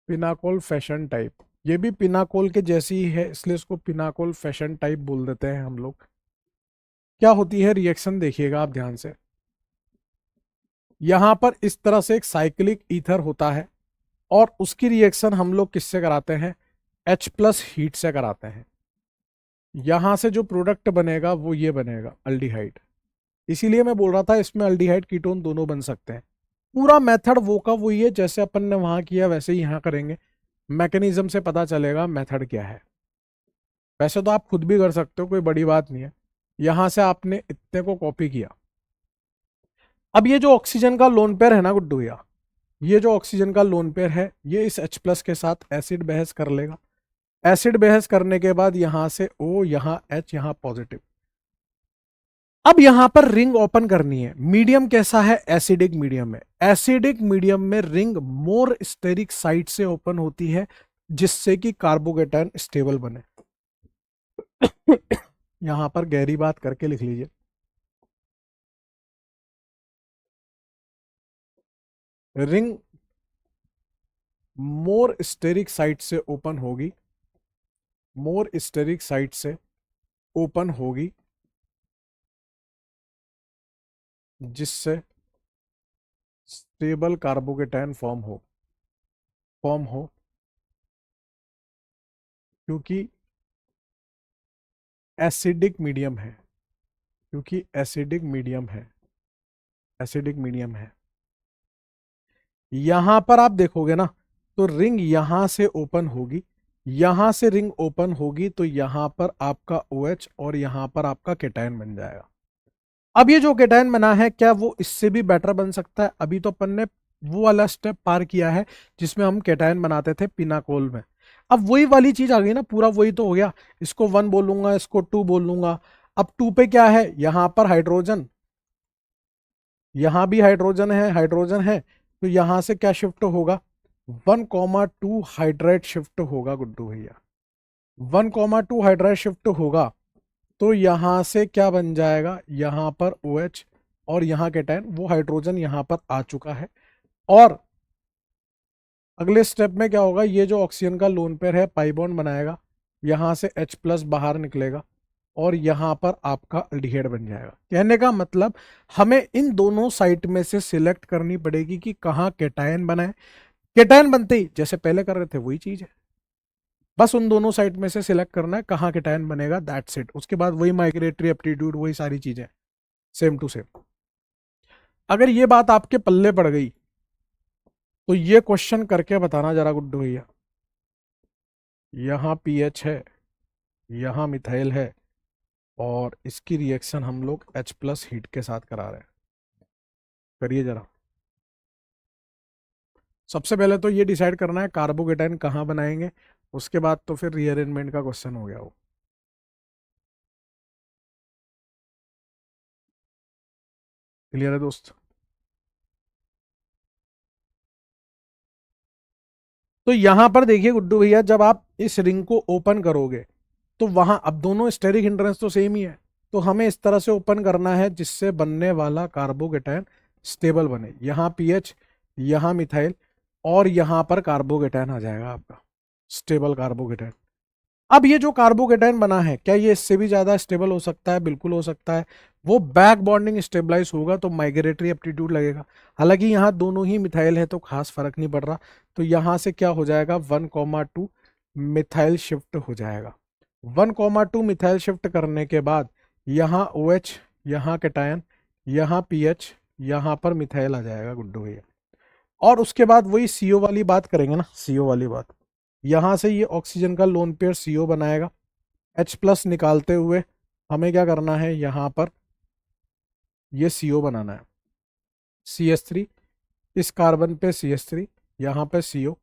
pinacol fashion type, ये भी पिनाकोल के जैसी ही है, इसलिए इसको पिनाकोल फैशन टाइप बोल देते हैं हम लोग। क्या होती है रिएक्शन, देखिएगा आप ध्यान से। यहां पर इस तरह से एक साइक्लिक ईथर होता है, और उसकी रिएक्शन हम लोग किससे कराते हैं, H+ हीट से कराते हैं। यहां से जो प्रोडक्ट बनेगा वो ये बनेगा अल्डिहाइड। इसीलिए मैं बोल रहा था इसमें अल्डिहाइड कीटोन दोनों बन सकते हैं। पूरा मेथड वो का वही है, जैसे अपन ने वहां किया वैसे ही यहां करेंगे। मैकेनिज्म से पता चलेगा मेथड क्या है। वैसे तो आप खुद भी कर सकते हो, कोई बड़ी बात नहीं है। यहां से आपने इतने को कॉपी किया। अब ये जो ऑक्सीजन का लोन पेयर है ना गुड्डू भैया, ये जो ऑक्सीजन का लोन पेयर है, ये इस H+ के साथ एसिड बहस कर लेगा। एसिड बहस करने के बाद यहां से O, यहां H, यहां पॉजिटिव। अब यहां पर रिंग ओपन करनी है। मीडियम कैसा है, एसिडिक मीडियम है। एसिडिक मीडियम में रिंग मोर स्टेरिक साइड से ओपन होती है, जिससे कि कार्बोकेटाइन स्टेबल बने। यहां पर गहरी बात करके लिख लीजिए, रिंग मोर स्टेरिक साइड से ओपन होगी, मोर स्टेरिक साइड से ओपन होगी, जिससे स्टेबल कार्बोकेटाइन फॉर्म हो, क्योंकि एसिडिक मीडियम है, क्योंकि एसिडिक मीडियम है, एसिडिक मीडियम है। यहां पर आप देखोगे ना, तो रिंग यहां से ओपन होगी, यहां से रिंग ओपन होगी, तो यहां पर आपका OH और यहां पर आपका केटायन बन जाएगा। अब ये जो केटायन बना है, क्या वो इससे भी बेटर बन सकता है? अभी तो अपन ने वो वाला स्टेप पार किया है जिसमें हम केटायन बनाते थे पिनाकोल में। अब वही वाली चीज आ गई ना, पूरा वही तो हो गया। इसको 1 बोलूंगा, इसको 2 बोलूंगा। अब 2 पे क्या है, यहां पर हाइड्रोजन, यहां भी हाइड्रोजन है, हाइड्रोजन है, तो यहां से क्या शिफ्ट होगा, 1,2 हाइड्राइड शिफ्ट होगा गुड्डू भैया। 1,2 हाइड्राइड शिफ्ट होगा, तो यहां से क्या बन जाएगा, यहां पर OH और यहां केटायन, वो हाइड्रोजन यहां पर आ चुका है। और अगले स्टेप में क्या होगा, ये जो ऑक्सीजन का लोन पेयर है पाई बॉन्ड बनाएगा, यहां से H+ बाहर निकलेगा, और यहां पर आपका अल्डिहाइड बन जाएगा। कहने का मतलब हमें इन दोनों साइट में से सिलेक्ट करनी पड़ेगी कि कहां केटायन बनाए। केटायन बनते ही जैसे पहले कर रहे थे वही चीज है, बस उन दोनों साइट में से सिलेक्ट करना है कहां केटायन बनेगा, दैट्स इट। उसके बाद वही माइग्रेटरी एप्टीट्यूड, वही सारी चीजें सेम टू सेम। अगर ये बात आपके पल्ले पड़ गई तो ये क्वेश्चन करके बताना जरा गुड्डू भैया। यहां पीएच है, यहां मिथाइल है, और इसकी रिएक्शन हम लोग H+ हीट के साथ करा रहे हैं। करिए जरा। सबसे पहले तो ये डिसाइड करना है कार्बोकेटाइन कहाँ बनाएंगे, उसके बाद तो फिर रीअरेंजमेंट का क्वेश्चन हो गया वो। क्लियर है दोस्त? तो यहां पर देखिए गुड्डू भैया, जब आप इस रिंग को ओपन करोगे तो वहां अब दोनों स्टेरिक हिंड्रेंस तो सेम ही है, तो हमें इस तरह से ओपन करना है जिससे बनने वाला कार्बोकेटाइन स्टेबल बने। यहाँ पीएच, यहाँ मिथाइल, और यहाँ पर कार्बोकेटाइन आ जाएगा आपका स्टेबल कार्बोकेटाइन। अब ये जो कार्बोकेटाइन बना है, क्या ये इससे भी ज्यादा स्टेबल हो सकता है? बिल्कुल हो सकता है। वो बैक बॉन्डिंग स्टेबलाइज होगा तो माइग्रेटरी एप्टीट्यूड लगेगा। हालांकि यहाँ दोनों ही मिथाइल है तो खास फर्क नहीं पड़ रहा, तो यहाँ से क्या हो जाएगा 1,2 मिथाइल शिफ्ट हो जाएगा। 1,2 मिथाइल शिफ्ट करने के बाद यहाँ OH, यहाँ कैटायन, यहाँ पीएच, यहाँ पर मिथाइल आ जाएगा गुड्डू भैया। और उसके बाद वही CO वाली बात करेंगे ना, CO वाली बात, यहां से ये ऑक्सीजन का लोन पेयर CO बनाएगा। H+ निकालते हुए हमें क्या करना है, यहां पर ये CO बनाना है, CH3, इस कार्बन पे CH3, यहाँ पे CO,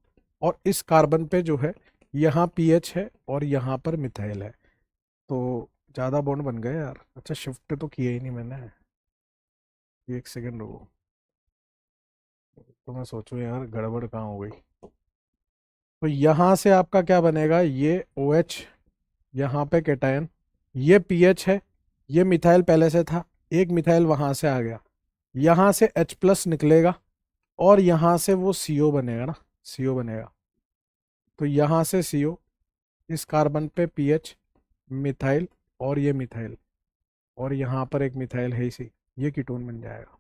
और इस कार्बन पे जो है यहाँ PH है और यहाँ पर मिथाइल है। तो ज़्यादा बॉन्ड बन गए यार। अच्छा शिफ्ट तो किया ही नहीं मैंने, एक सेकेंड रुको, तो मैं सोचूं यार गड़बड़ कहाँ हो गई। तो यहाँ से आपका क्या बनेगा, ये OH, यहाँ पे कैटायन, ये पीएच है, ये मिथाइल पहले से था, एक मिथाइल वहां से आ गया, यहाँ से H+ निकलेगा और यहाँ से वो CO बनेगा ना, CO बनेगा। तो यहाँ से CO, इस कार्बन पे पीएच, मिथाइल, और ये मिथाइल, और यहाँ पर एक मिथाइल है इसी, ये कीटोन बन जाएगा।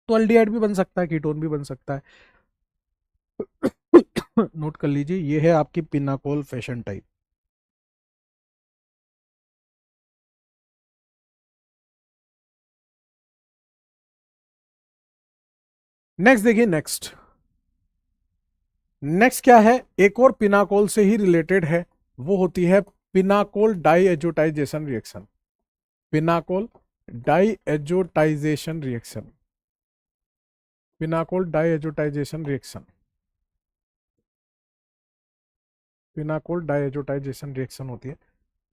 तो अल्डिहाइड भी बन सकता है, कीटोन भी बन सकता है। नोट कर लीजिए, ये है आपकी पिनाकोल फैशन टाइप। नेक्स्ट देखिए, नेक्स्ट क्या है, एक और पिनाकोल से ही रिलेटेड है, वो होती है pinacol diazotisation reaction. Pinacol diazotisation reaction, pinacol diazotisation reaction, pinacol diazotisation reaction होती है।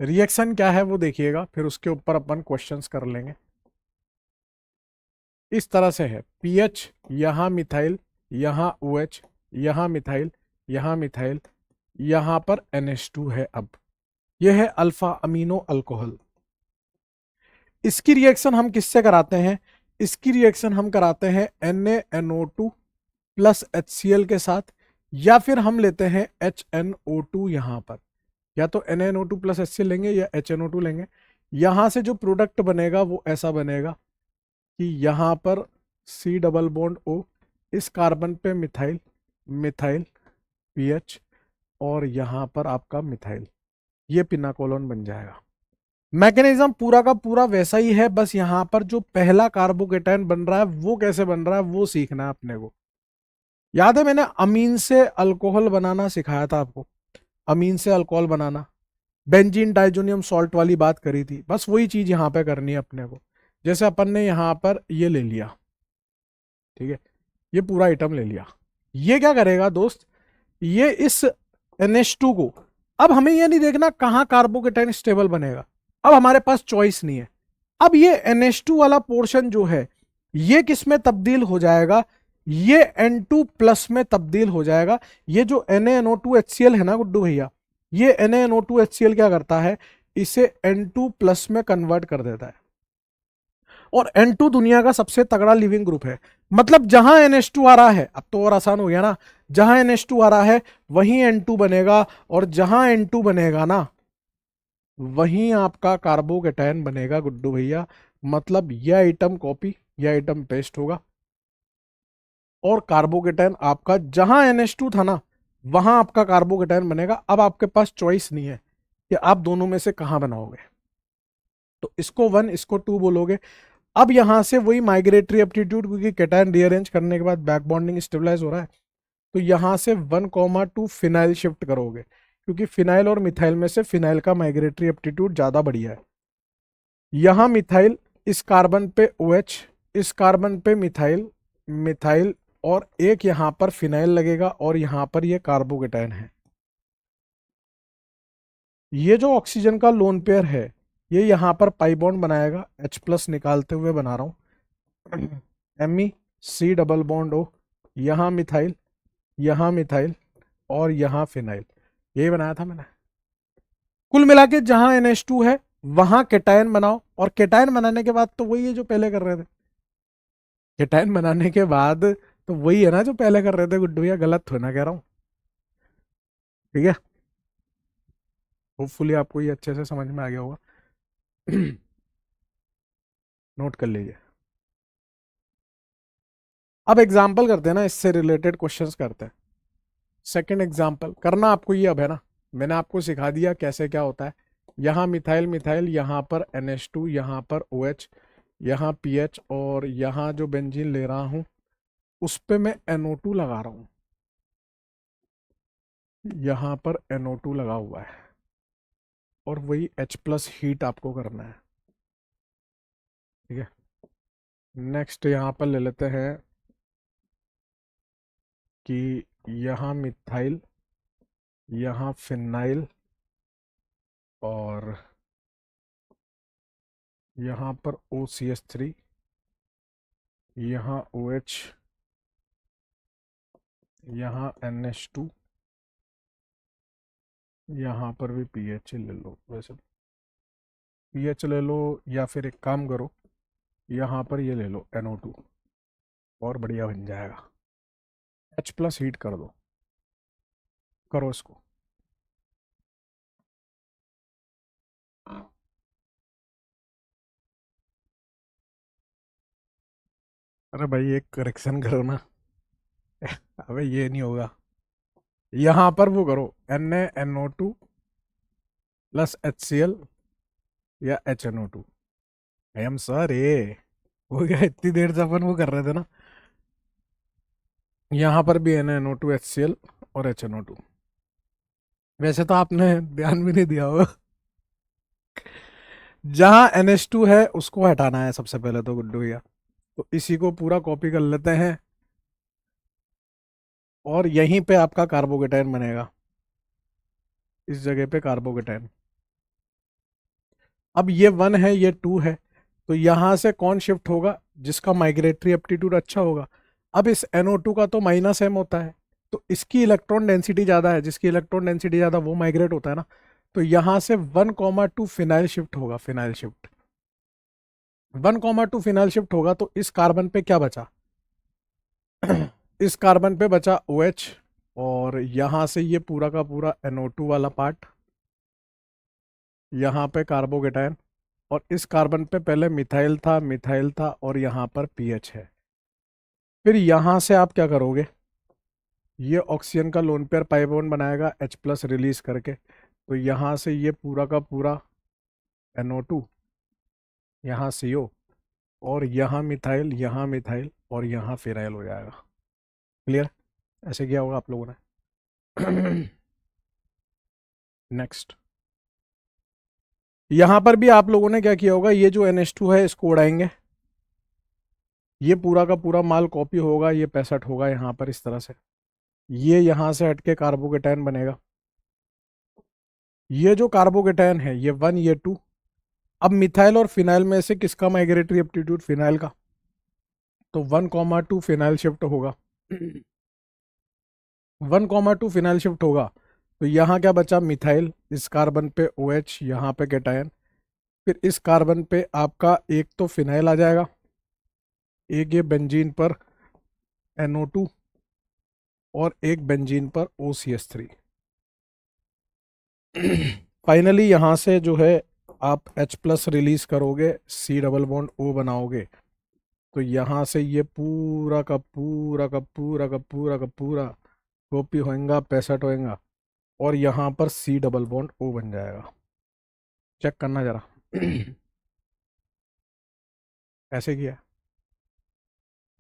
रिएक्शन क्या है वो देखिएगा, फिर उसके ऊपर अपन क्वेश्चंस कर लेंगे। इस तरह से है, पीएच, यहाँ मिथाइल, यहाँ OH, यहाँ मिथाइल, यहाँ मिथाइल, यहाँ पर NH2 है। अब यह है अल्फा अमीनो अल्कोहल। इसकी रिएक्शन हम किससे कराते हैं, इसकी रिएक्शन हम कराते हैं NaNO2 प्लस HCl के साथ, या फिर हम लेते हैं HNO2 यहाँ पर, या तो NaNO2 प्लस HCl लेंगे या HNO2 लेंगे। यहाँ से जो प्रोडक्ट बनेगा वो ऐसा बनेगा कि यहाँ पर C डबल बॉन्ड O, इस कार्बन पे मिथाइल, मिथाइल पीएच, और यहाँ पर आपका मिथाइल, ये पिनाकोलोन बन जाएगा। मैकेनिज्म पूरा का पूरा वैसा ही है, बस यहाँ पर जो पहला कार्बोकेटाइन बन रहा है वो कैसे बन रहा है वो सीखना है अपने को। याद है मैंने अमीन से अल्कोहल बनाना सिखाया था आपको, अमीन से अल्कोहल बनाना, बेंजीन डाइजोनियम सॉल्ट वाली बात करी थी, बस वही चीज यहाँ पे करनी है अपने को। जैसे अपन ने यहाँ पर ये ले लिया, ठीक है, ये पूरा आइटम ले लिया, ये क्या करेगा दोस्त, ये इस NH2 को, अब हमें ये नहीं देखना कहाँ कार्बोकेटाइन स्टेबल बनेगा, अब हमारे पास चॉइस नहीं है। अब ये NH2 वाला पोर्शन जो है ये किस में तब्दील हो जाएगा, ये N2 प्लस में तब्दील हो जाएगा। ये जो NaNO2 HCl है ना गुड्डू भैया, ये NaNO2 HCl क्या करता है, इसे N2 प्लस में कन्वर्ट कर देता है। और N2 दुनिया का सबसे तगड़ा लिविंग ग्रुप है, मतलब जहां NH2 आ रहा है, अब तो और आसान हो गया ना, जहां NH2 आ रहा है वहीं N2 बनेगा, और जहां N2 बनेगा ना वहीं आपका कार्बोकेटाइन बनेगा गुड्डू भैया। मतलब यह आइटम कॉपी, यह आइटम पेस्ट होगा, और कार्बोकेटाइन आपका जहां NH2 था ना वहां आपका कार्बोकेटाइन बनेगा। अब आपके पास चॉइस नहीं है कि आप दोनों में से कहां बनाओगे, तो इसको 1 इसको 2 बोलोगे। अब यहां से वही माइग्रेटरी एप्टीट्यूड, क्योंकि कैटायन रीअरेंज करने के बाद बैक बॉन्डिंग स्टेबलाइज हो रहा है, तो यहां से 1,2 फिनाइल शिफ्ट करोगे, क्योंकि फिनाइल और मिथाइल में से फिनाइल का माइग्रेटरी एप्टीट्यूड ज्यादा बढ़िया है। यहां मिथाइल, इस कार्बन पे OH, इस कार्बन पे मिथाइल, मिथाइल और एक यहां पर फिनाइल लगेगा और यहां पर ये कार्बोकेटाइन है। ये जो ऑक्सीजन का लोन पेयर है ये यहां पर पाई बॉन्ड बनाएगा, H प्लस निकालते हुए बना रहा हूं, Me C double bond O, यहां मिथाइल और यहां फिनाइल, यही बनाया था मैंने। कुल मिला के जहां NH2 है वहां केटायन बनाओ, और केटायन बनाने के बाद तो वही है जो पहले कर रहे थे। केटायन बनाने के बाद तो वही है ना जो पहले कर रहे थे गुड्डू भैया, गलत थोड़ा ना कह रहा हूं, ठीक है। होपफुली आपको ये अच्छे से समझ में आ गया होगा। नोट कर लीजिए। अब एग्जाम्पल करते हैं ना, इससे रिलेटेड क्वेश्चंस करते हैं। सेकंड एग्जाम्पल करना आपको ये अब है ना, मैंने आपको सिखा दिया कैसे क्या होता है। यहाँ मिथाइल, यहाँ पर NH2, यहाँ पर OH, यहाँ PH, और यहाँ जो बेंजीन ले रहा हूं उस पे मैं NO2 लगा रहा हूं, यहाँ पर NO2 लगा हुआ है, और वही H प्लस हीट आपको करना है, ठीक है। नेक्स्ट यहाँ पर ले लेते हैं कि यहाँ मिथाइल, यहाँ फिनाइल, और यहाँ पर OCH3, यहाँ OH, यहाँ NH2, यहाँ पर भी पीएच ले लो। वैसे पीएच ले लो, या फिर एक काम करो यहाँ पर ये ले लो NO2, और बढ़िया बन जाएगा। H प्लस हीट कर दो, करो इसको। अरे भाई एक करेक्शन करो ना। अबे ये नहीं होगा, यहाँ पर वो करो NaNO2 प्लस HCl या HNO2। आई एम सॉरी, हो गया, इतनी देर से अपन वो कर रहे थे ना। यहाँ पर भी NaNO2 HCl और HNO2। वैसे तो आपने ध्यान भी नहीं दिया होगा। जहां NH2 है उसको हटाना है सबसे पहले तो गुड्डू भैया, तो इसी को पूरा कॉपी कर लेते हैं, और यहीं पे आपका कार्बोकेटाइन बनेगा, इस जगह पे कार्बोकेटाइन। अब ये 1 है, ये 2 है, तो यहां से कौन शिफ्ट होगा जिसका माइग्रेटरी एप्टीट्यूड अच्छा होगा। अब इस NO2 का तो -m होता है, तो इसकी इलेक्ट्रॉन डेंसिटी ज़्यादा है, जिसकी इलेक्ट्रॉन डेंसिटी ज़्यादा वो माइग्रेट होता है ना, तो यहां से 1,2 फिनाइल शिफ्ट होगा, फिनाइल शिफ्ट 1,2 फिनाइल शिफ्ट होगा, तो इस कार्बन पे क्या बचा, इस कार्बन पे बचा OH, और यहां से ये पूरा का पूरा NO2 वाला पार्ट, यहाँ पे कार्बोकेटाइन, और इस कार्बन पे पहले मिथाइल था और यहाँ पर पीएच है। फिर यहाँ से आप क्या करोगे, ये ऑक्सीजन का लोन पेयर पाई बॉन्ड बनाएगा H प्लस रिलीज करके, तो यहाँ से ये पूरा का पूरा NO2, यहाँ CO, और यहाँ मिथाइल और यहाँ फिनाइल हो जाएगा। क्लियर, ऐसे किया होगा आप लोगों ने। नेक्स्ट, यहां पर भी आप लोगों ने क्या किया होगा, ये जो NH2 है इसको उड़ाएंगे, ये पूरा का पूरा माल कॉपी होगा, ये 65 होगा यहाँ पर इस तरह से, ये यहाँ से हटके कार्बोकेटाइन बनेगा। ये जो कार्बोकेटाइन है ये 1 ये 2, अब मिथाइल और फिनाइल में से किसका माइग्रेटरी एप्टीट्यूड, फिनाइल का, तो 1,2 फिनाइल शिफ्ट होगा। 1,2 फिनाइल शिफ्ट होगा, तो यहाँ क्या बचा, मिथाइल, इस कार्बन पे OH, यहाँ पे कैटायन, फिर इस कार्बन पे आपका एक तो फिनाइल आ जाएगा, एक ये बेंजीन पर NO2, और एक बेंजीन पर OCH3। फाइनली यहाँ से जो है आप H प्लस रिलीज करोगे, C डबल बॉन्ड O बनाओगे, तो यहाँ से ये पूरा का पूरा का पूरा का पूरा का पूरा कॉपी होएगा, 65 होएगा, और यहाँ पर C डबल बॉन्ड O बन जाएगा। चेक करना जरा। ऐसे किया,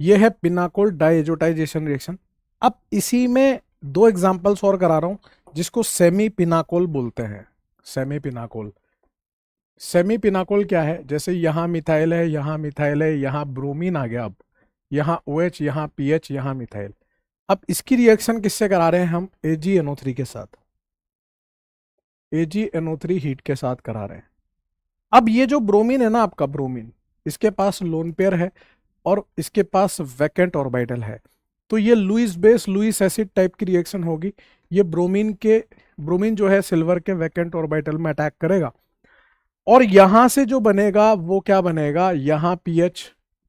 ये है पिनाकोल डाइएजोटाइजेशन रिएक्शन। अब इसी में 2 एग्जांपल्स और करा रहा हूं जिसको सेमी पिनाकोल बोलते हैं। सेमी पिनाकोल, सेमी पिनाकोल क्या है, जैसे यहाँ मिथाइल है, यहाँ मिथाइल है, यहाँ ब्रोमीन आ गया। अब यहाँ OH, यहाँ PH, यहाँ मिथाइल। अब इसकी रिएक्शन किससे करा रहे हैं हम? AgNO3 के साथ, AgNO3 हीट के साथ करा रहे हैं। अब ये जो ब्रोमीन है ना आपका, ब्रोमीन, इसके पास लोन पेयर है और इसके पास वैकेंट ऑर्बिटल है, तो ये Lewis base Lewis acid type की रिएक्शन होगी। ये ब्रोमीन जो है सिल्वर के वैकेंट ऑर्बिटल में अटैक करेगा और यहां से जो बनेगा वो क्या बनेगा? यहाँ PH,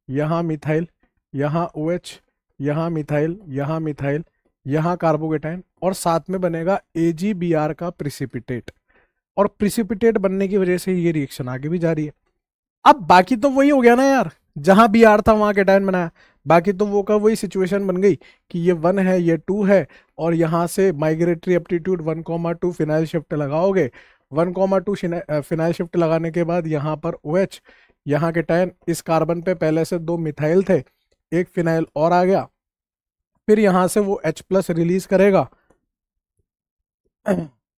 यहाँ मिथाइल, यहाँ OH, यहाँ मिथाइल, यहाँ मिथाइल, यहाँ कार्बोकेटाइन और साथ में बनेगा AgBr का प्रिसिपिटेट। और प्रिसिपिटेट बनने की वजह से ये रिएक्शन आगे भी जा रही है। अब बाकी तो वही हो गया ना यार, जहां Br था वहां केटाइन बनाया, बाकी तो वो का वही सिचुएशन बन गई कि ये 1 है, ये 2 है और यहां से माइग्रेटरी एप्टीट्यूड 1,2 फिनाइल शिफ्ट लगाओगे। 1,2 फिनाइल शिफ्ट लगाने के बाद यहाँ पर OH, यहाँ केटाइन, इस कार्बन पे पहले से 2 मिथाइल थे, एक फिनाइल और आ गया, फिर यहां से वो H+ रिलीज करेगा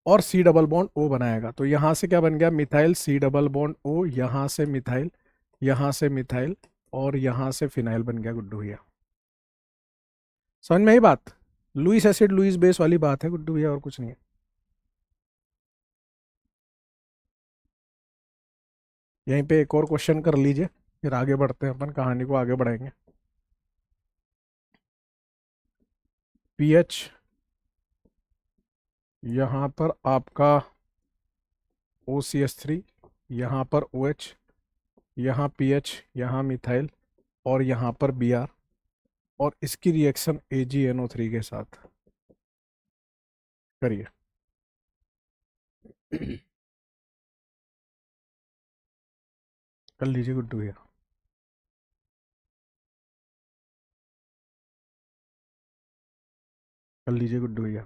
और C डबल बॉन्ड O बनाएगा। तो यहां से क्या बन गया? Methyl C double bond O, यहां से मिथाइल, यहां से मिथाइल और यहां से फिनाइल बन गया गुड्डू भैया। समझ में आई बात? लुईस एसिड लुईस बेस वाली बात है गुड्डू भैया, और कुछ नहीं है। यहीं पे एक और क्वेश्चन कर लीजिए, फिर आगे बढ़ते हैं, अपन कहानी को आगे बढ़ाएंगे। पीएच यहाँ पर आपका OCH3, यहाँ पर OH, यहाँ PH, यहाँ मिथाइल और यहाँ पर Br, और इसकी रिएक्शन AgNO3 के साथ करिए। कर लीजिए गुड्डू भैया। कर लीजिए गुड्डू भैया।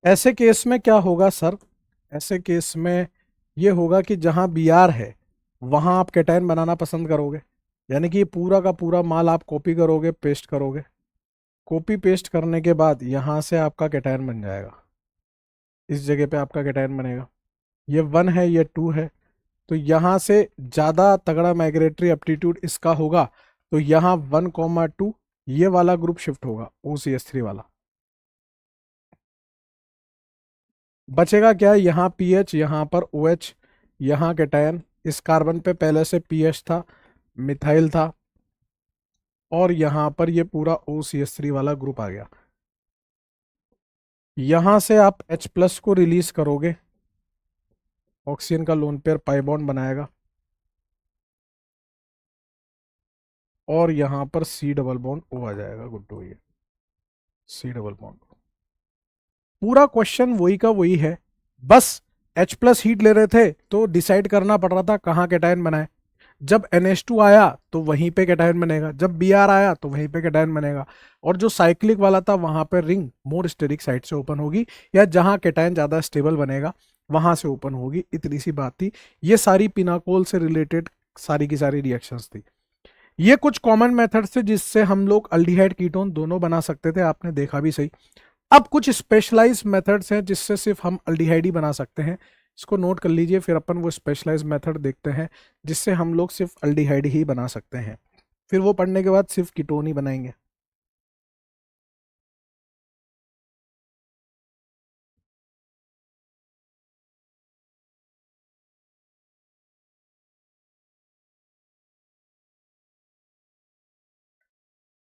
ऐसे केस में क्या होगा सर? ऐसे केस में ये होगा कि जहां Br है वहां आप कैटायन बनाना पसंद करोगे, यानी कि पूरा का पूरा माल आप कॉपी करोगे, पेस्ट करोगे। कॉपी पेस्ट करने के बाद यहां से आपका कैटायन बन जाएगा, इस जगह पे आपका कैटायन बनेगा। ये 1 है, ये 2 है, तो यहां से ज़्यादा तगड़ा माइग्रेटरी एप्टीट्यूड इसका होगा, तो यहाँ 1,2 ये वाला ग्रुप शिफ्ट होगा, OCH3 वाला। बचेगा क्या? यहाँ PH, यहाँ पर OH, यहाँ कैटायन, इस कार्बन पे पहले से PH था, मिथाइल था और यहाँ पर ये पूरा OCH3 वाला ग्रुप आ गया। यहाँ से आप H+ को रिलीज करोगे, ऑक्सीजन का लोन पेयर पाई बॉन्ड बनाएगा और यहाँ पर C डबल बॉन्ड O आ जाएगा गुड्डू, ये C डबल बॉन्ड। पूरा क्वेश्चन वही का वही है, बस H+ हीट ले रहे थे तो डिसाइड करना पड़ रहा था कहाँ कैटायन बनाए। जब NH2 आया तो वहीं पे कैटायन बनेगा, जब Br आया तो वहीं पे कैटायन बनेगा, और जो साइक्लिक वाला था वहां पर रिंग मोर स्टेरिक साइड से ओपन होगी, या जहां कैटायन ज्यादा स्टेबल बनेगा वहां से ओपन होगी। इतनी सी बात थी। ये सारी पिनाकोल से रिलेटेड सारी की सारी रिएक्शंस थी। ये कुछ कॉमन मेथड्स थे जिससे हम लोग अल्डिहाइड कीटोन दोनों बना सकते थे, आपने देखा भी सही। अब कुछ स्पेशलाइज मेथड्स हैं जिससे सिर्फ हम अल्डिहाइड ही बना सकते हैं, इसको नोट कर लीजिए, फिर अपन वो स्पेशलाइज मेथड देखते हैं जिससे हम लोग सिर्फ अल्डिहाइड ही बना सकते हैं, फिर वो पढ़ने के बाद सिर्फ कीटोन ही बनाएंगे।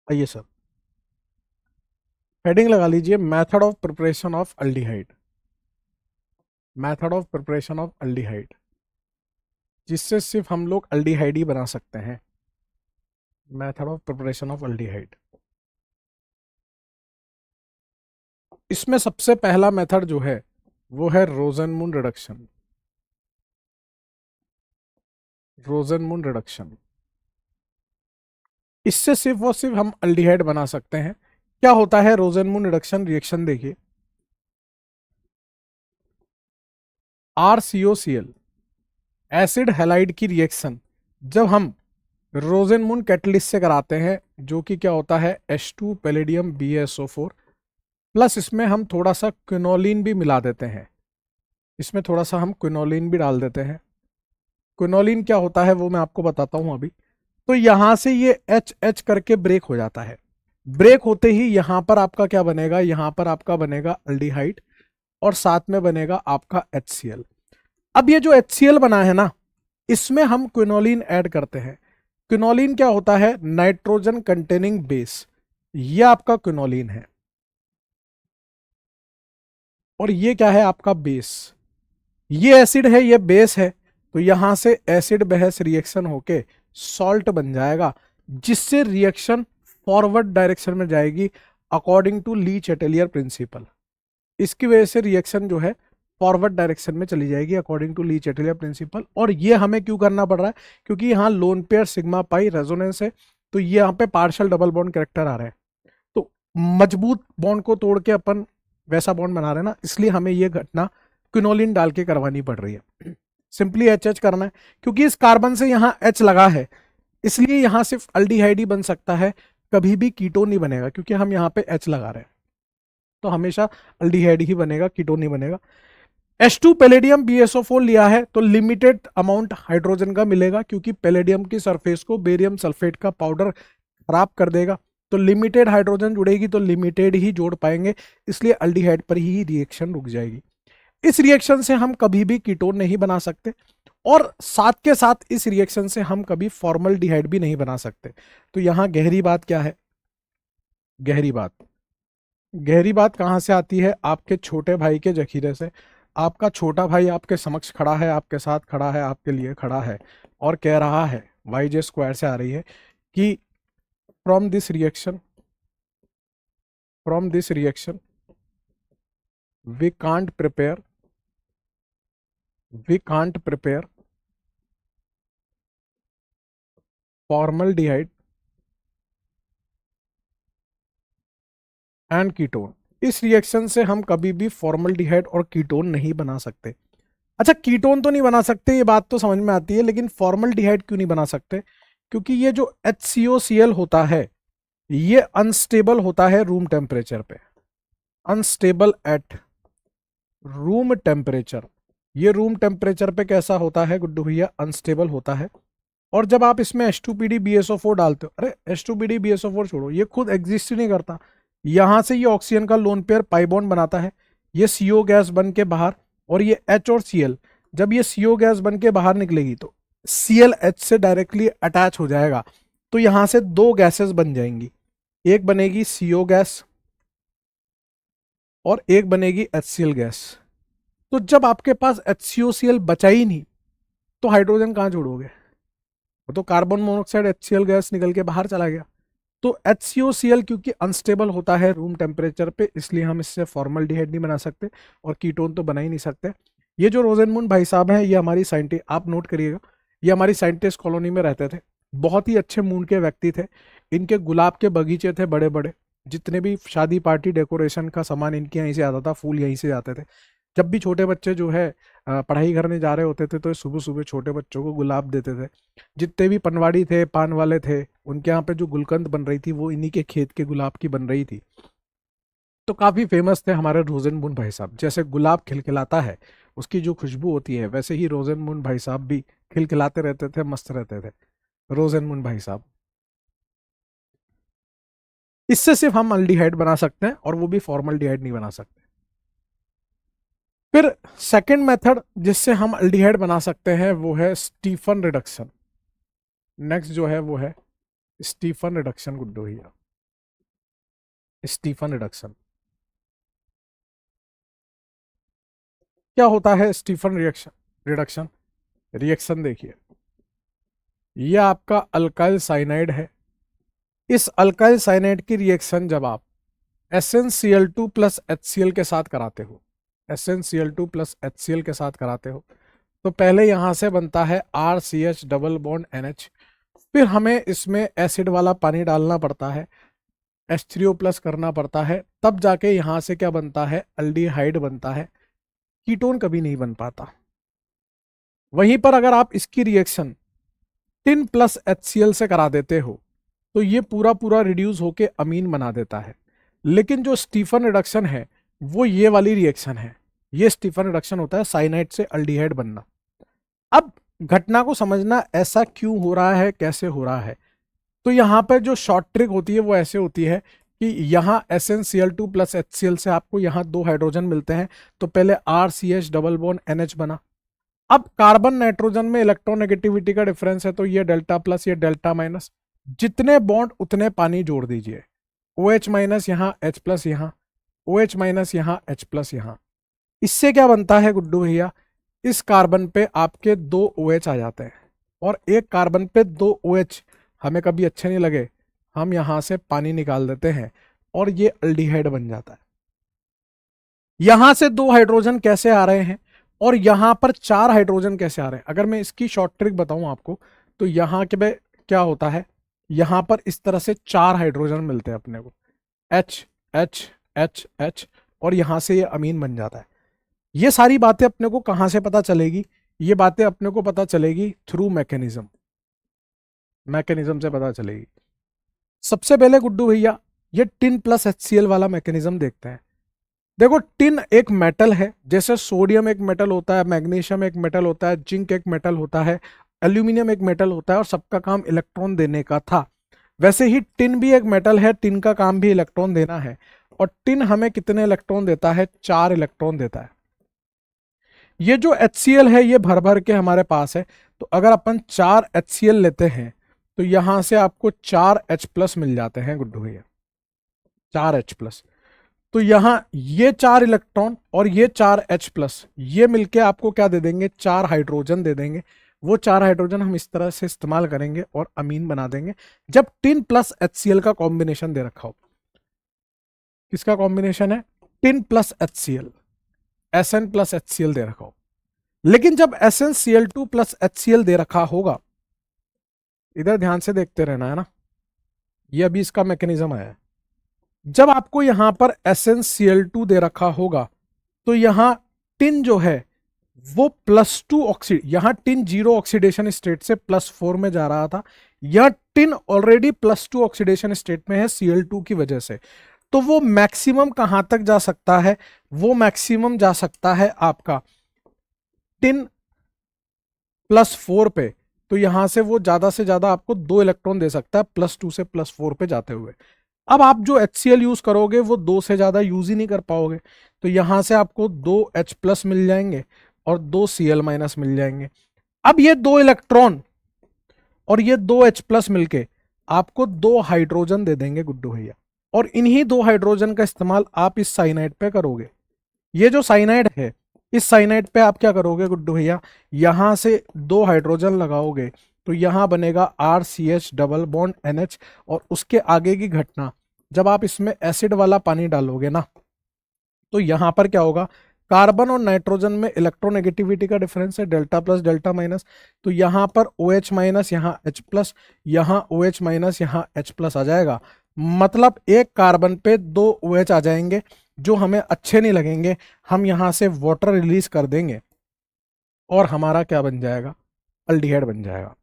आइए सर, हेडिंग लगा लीजिए, method of preparation of aldehyde. Method of preparation of aldehyde, जिससे सिर्फ हम लोग अल्डिहाइड ही बना सकते हैं। Method of preparation of aldehyde, इसमें सबसे पहला मेथड जो है वो है रोजेनमून रिडक्शन। रोजेनमून रिडक्शन, इससे सिर्फ और सिर्फ हम अल्डिहाइड बना सकते हैं। क्या होता है रोजेनमून रिडक्शन रिएक्शन? देखिए, RCOCl एसिड हैलाइड की रिएक्शन जब हम रोजेनमून कैटलिस्ट से कराते हैं, जो कि क्या होता है H2 पैलेडियम BaSO4 प्लस इसमें हम थोड़ा सा क्विनोलिन भी मिला देते हैं, इसमें थोड़ा सा हम क्विनोलिन भी डाल देते हैं। क्विनोलिन क्या होता है वो मैं आपको बताता हूं अभी। तो यहां से ये एच एच करके ब्रेक हो जाता है। ब्रेक होते ही यहां पर आपका क्या बनेगा, यहां पर आपका बनेगा अल्डिहाइड और साथ में बनेगा आपका HCl। अब ये जो HCl बना है ना, इसमें हम क्विनोलिन ऐड करते हैं। क्विनोलिन क्या होता है, नाइट्रोजन कंटेनिंग बेस। ये आपका क्विनोलिन है और ये क्या है आपका बेस। ये एसिड है, ये बेस है, तो यहां से एसिड बेस रिएक्शन होके सॉल्ट बन जाएगा, जिससे रिएक्शन फॉरवर्ड डायरेक्शन में जाएगी अकॉर्डिंग टू ली चैटेलियर प्रिंसिपल। इसकी वजह से रिएक्शन जो है फॉरवर्ड डायरेक्शन में चली जाएगी अकॉर्डिंग टू ली चैटेलियर प्रिंसिपल। और ये हमें क्यों करना पड़ रहा है, क्योंकि यहाँ lone pair sigma pi resonance है, तो ये यहाँ पे पार्शियल डबल बॉन्ड कैरेक्टर आ रहे हैं। तो मजबूत बॉन्ड को तोड़ के अपन वैसा बॉन्ड बना रहे हैं ना, इसलिए हमें ये घटना क्विनोलिन डाल के करवानी पड़ रही है। सिंपली एच एच करना है, क्योंकि इस कार्बन से यहाँ एच लगा है, इसलिए यहाँ सिर्फ अल्डिहाइड ही बन सकता है, कभी भी कीटोन नहीं बनेगा, क्योंकि हम यहाँ पे एच लगा रहे हैं। तो हमेशा अल्डिहाइड ही बनेगा, कीटोन नहीं बनेगा। H2 पैलेडियम BSO4 लिया है तो लिमिटेड अमाउंट हाइड्रोजन का मिलेगा, क्योंकि पैलेडियम की सरफेस को बेरियम सल्फेट का पाउडर खराब कर देगा, तो लिमिटेड हाइड्रोजन जुड़ेगी, तो लिमिटेड ही जोड़ पाएंगे, इसलिए अल्डिहाइड पर ही रिएक्शन रुक जाएगी। इस रिएक्शन से हम कभी भी कीटोन नहीं बना सकते, और साथ के साथ इस रिएक्शन से हम कभी फॉर्मल्डिहाइड भी नहीं बना सकते। तो यहां गहरी बात क्या है, गहरी बात कहां से आती है, आपके छोटे भाई के जखीरे से। आपका छोटा भाई आपके समक्ष खड़ा है, आपके साथ खड़ा है, आपके लिए खड़ा है और कह रहा है, YJ स्क्वायर से आ रही है कि from this reaction we can't prepare formaldehyde and ketone. इस रिएक्शन से हम कभी भी फॉर्मल्डिहाइड और कीटोन नहीं बना सकते। अच्छा, कीटोन तो नहीं बना सकते, ये बात तो समझ में आती है, लेकिन फॉर्मल्डिहाइड क्यों नहीं बना सकते, क्योंकि ये जो HCOCl होता है ये अनस्टेबल होता है रूम टेम्परेचर पे, अनस्टेबल एट रूम टेम्परेचर। ये रूम टेम्परेचर पे कैसा होता है गुड्डू भैया, अनस्टेबल होता है। और जब आप इसमें H2PD BSO4 डालते हो, अरे H2PD BSO4 छोड़ो, ये खुद एग्जिस्ट ही नहीं करता, यहां से ये ऑक्सीजन का लोन पेयर पाई बॉन्ड बनाता है, ये CO गैस बन के बाहर, और ये H और Cl, जब ये CO गैस बन के बाहर निकलेगी तो ClH से डायरेक्टली अटैच हो जाएगा, तो यहां से दो गैसेस बन जाएंगी, एक बनेगी CO गैस और एक बनेगी HCl गैस। तो जब आपके पास HCOCl बचा ही नहीं, तो हाइड्रोजन कहां जोड़ोगे, वो तो कार्बन मोनोऑक्साइड HCl गैस निकल के बाहर चला गया। तो HCOCl क्योंकि अनस्टेबल होता है रूम टेम्परेचर पे, इसलिए हम इससे फॉर्मल्डिहाइड नहीं बना सकते और कीटोन तो बना ही नहीं सकते। ये जो रोजेनमुंड भाई साहब हैं, ये हमारी साइंटिस्ट, आप नोट करिएगा, ये हमारी साइंटिस्ट कॉलोनी में रहते थे, बहुत ही अच्छे मूड के व्यक्ति थे। इनके गुलाब के बगीचे थे बड़े बड़े, जितने भी शादी पार्टी डेकोरेशन का सामान इनके यहीं से आता था, फूल यहीं से जाते थे। जब भी छोटे बच्चे जो है पढ़ाई करने जा रहे होते थे, तो सुबह सुबह छोटे बच्चों को गुलाब देते थे। जितने भी पनवाड़ी थे, पान वाले थे, उनके यहाँ पे जो गुलकंद बन रही थी वो इन्हीं के खेत के गुलाब की बन रही थी। तो काफ़ी फेमस थे हमारे रोजेनमुंड भाई साहब। जैसे गुलाब खिलखिलाता है, उसकी जो खुशबू होती है, वैसे ही रोजेनमुंड भाई साहब भी खिलखिलाते रहते थे, मस्त रहते थे रोजेनमुंड भाई साहब। इससे सिर्फ हम अल्डिहाइड बना सकते हैं, और वो भी फॉर्मल्डिहाइड नहीं बना सकते। फिर सेकंड मेथड जिससे हम अल्डिहाइड बना सकते हैं वो है स्टीफन रिडक्शन। नेक्स्ट जो है वो है स्टीफन रिडक्शन गुड्डू भैया, स्टीफन रिडक्शन। क्या होता है स्टीफन रिडक्शन? रिएक्शन देखिए, ये आपका अल्काइल साइनाइड है। इस अल्काइल साइनाइड की रिएक्शन जब आप SnCl2 प्लस HCl के साथ कराते हो, SnCl2 प्लस HCl के साथ कराते हो, तो पहले यहां से बनता है RCH डबल बॉन्ड NH, फिर हमें इसमें एसिड वाला पानी डालना पड़ता है, H3O प्लस करना पड़ता है, तब जाके यहां से क्या बनता है, अल्डिहाइड बनता है। कीटोन कभी नहीं बन पाता। वहीं पर अगर आप इसकी रिएक्शन टिन प्लस HCl से करा देते हो, तो ये पूरा पूरा रिड्यूस होके अमीन बना देता है। लेकिन जो स्टीफन रिडक्शन है वो ये वाली रिएक्शन है, ये स्टीफन रिडक्शन होता है साइनाइड से अल्डिहाइड बनना। अब घटना को समझना, ऐसा क्यों हो रहा है, कैसे हो रहा है। तो यहाँ पर जो शॉर्ट ट्रिक होती है वो ऐसे होती है कि यहाँ SnCl2 प्लस HCl से आपको यहाँ 2 हाइड्रोजन मिलते हैं, तो पहले RCH डबल बॉन्ड NH बना। अब कार्बन नाइट्रोजन में इलेक्ट्रोनेगेटिविटी का डिफरेंस है, तो ये डेल्टा प्लस, ये डेल्टा माइनस, जितने बॉन्ड उतने पानी जोड़ दीजिए। OH माइनस यहाँ, H प्लस यहाँ, OH माइनस यहाँ, H प्लस यहाँ। इससे क्या बनता है गुड्डू भैया, इस कार्बन पे आपके 2 OH आ जाते हैं, और एक कार्बन पे 2 OH हमें कभी अच्छे नहीं लगे, हम यहां से पानी निकाल देते हैं और ये अल्डिहाइड बन जाता है। यहां से 2 हाइड्रोजन कैसे आ रहे हैं और यहां पर 4 हाइड्रोजन कैसे आ रहे हैं, अगर मैं इसकी शॉर्ट ट्रिक बताऊं आपको, तो यहां के पे क्या होता है, यहां पर इस तरह से 4 हाइड्रोजन मिलते हैं अपने को, H H H H, और यहां से ये अमीन बन जाता है। ये सारी बातें अपने को कहां से पता चलेगी, ये बातें अपने को पता चलेगी थ्रू मैकेनिज्म, मैकेनिज्म से पता चलेगी। सबसे पहले गुड्डू भैया ये टिन प्लस HCl वाला मैकेनिज्म देखते हैं। देखो टिन एक मेटल है, जैसे सोडियम एक मेटल होता है, मैग्नीशियम एक मेटल होता है, जिंक एक मेटल होता है, एल्यूमिनियम एक मेटल होता है, और सबका काम इलेक्ट्रॉन देने का था। वैसे ही टिन भी एक मेटल है, टिन का काम भी इलेक्ट्रॉन देना है, और टिन हमें कितने इलेक्ट्रॉन देता है, 4 इलेक्ट्रॉन देता है। ये जो HCl है ये भर भर के हमारे पास है, तो अगर अपन 4 HCl लेते हैं तो यहां से आपको 4 H प्लस मिल जाते हैं गुड्डू भैया, 4 H प्लस। तो यहां ये 4 इलेक्ट्रॉन और ये 4 H प्लस, ये मिलके आपको क्या दे देंगे, 4 हाइड्रोजन दे देंगे। वो 4 हाइड्रोजन हम इस तरह से इस्तेमाल करेंगे और अमीन बना देंगे, जब टिन प्लस HCl का कॉम्बिनेशन दे रखा हो। किसका कॉम्बिनेशन है, tin plus HCl, Sn plus HCl दे रखा हो। लेकिन जब SnCl2 प्लस HCl दे रखा होगा, इधर ध्यान से देखते रहना है ना, ये अभी इसका मैकेनिज्म आया है। जब आपको यहां पर SnCl2 दे रखा होगा, तो यहां टिन जो है वो +2 ऑक्सीड, यहां टिन 0 ऑक्सीडेशन स्टेट से +4 में जा रहा था, यह टिन ऑलरेडी +2 ऑक्सीडेशन स्टेट में है Cl2 की वजह से। तो वो मैक्सिमम कहां तक जा सकता है, वो मैक्सिमम जा सकता है आपका टिन +4 पे। तो यहां से वो ज्यादा से ज्यादा आपको 2 इलेक्ट्रॉन दे सकता है, +2 से +4 पे जाते हुए। अब आप जो HCl यूज करोगे वो 2 से ज्यादा यूज ही नहीं कर पाओगे, तो यहां से आपको 2 H प्लस मिल जाएंगे और 2 Cl माइनस मिल जाएंगे। अब ये 2 इलेक्ट्रॉन और ये 2 H प्लस मिलके आपको 2 हाइड्रोजन दे देंगे गुड्डू भैया, और इन्हीं 2 हाइड्रोजन का इस्तेमाल आप इस साइनाइड पे करोगे। ये जो साइनाइड है, इस साइनाइड पे आप क्या करोगे गुड्डू भैया, यहां से 2 हाइड्रोजन लगाओगे तो यहां बनेगा RCH डबल बॉन्ड NH, और उसके आगे की घटना, जब आप इसमें एसिड वाला पानी डालोगे ना, तो यहां पर क्या होगा, कार्बन और नाइट्रोजन में इलेक्ट्रोनेगेटिविटी का डिफरेंस है डेल्टा प्लस डेल्टा माइनस, तो यहां पर OH माइनस, यहां H प्लस, यहां OH माइनस, यहां H प्लस आ जाएगा। मतलब एक कार्बन पे 2 OH आ जाएंगे जो हमें अच्छे नहीं लगेंगे, हम यहां से वाटर रिलीज कर देंगे और हमारा क्या बन जाएगा, अल्डिहाइड बन जाएगा।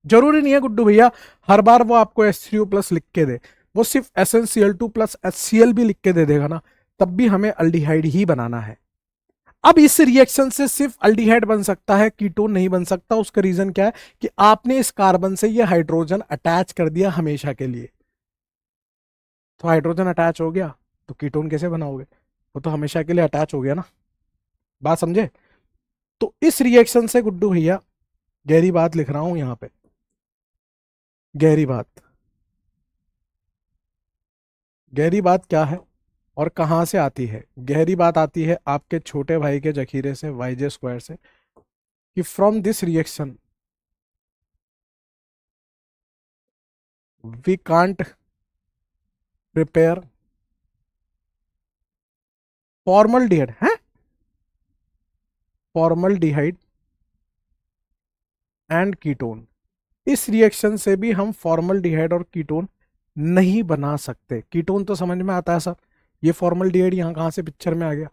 जरूरी नहीं है गुड्डू भैया हर बार वो आपको H3O प्लस लिख के दे, वो सिर्फ SnCl2 प्लस HCl भी लिख के दे देगा ना, तब भी हमें अल्डिहाइड ही बनाना है। अब इस रिएक्शन से सिर्फ अल्डिहाइड बन सकता है, कीटोन नहीं बन सकता। उसका रीजन क्या है कि आपने इस कार्बन से ये हाइड्रोजन अटैच कर दिया हमेशा के लिए, तो हाइड्रोजन अटैच हो गया तो कीटोन कैसे बनाओगे, वो तो हमेशा के लिए अटैच हो गया ना, बात समझे। तो इस रिएक्शन से गुड्डू भैया, गहरी बात लिख रहा हूं यहां पे, गहरी बात, गहरी बात क्या है और कहां से आती है, गहरी बात आती है आपके छोटे भाई के जखीरे से, YJ स्क्वायर से, कि from this reaction we can't prepare formaldehyde है, फॉर्मलडिहाइड एंड कीटोन। इस रिएक्शन से भी हम फॉर्मलडिहाइड और कीटोन नहीं बना सकते। कीटोन तो समझ में आता है सर, ये फॉर्मलडिहाइड यहाँ कहाँ से पिक्चर में आ गया।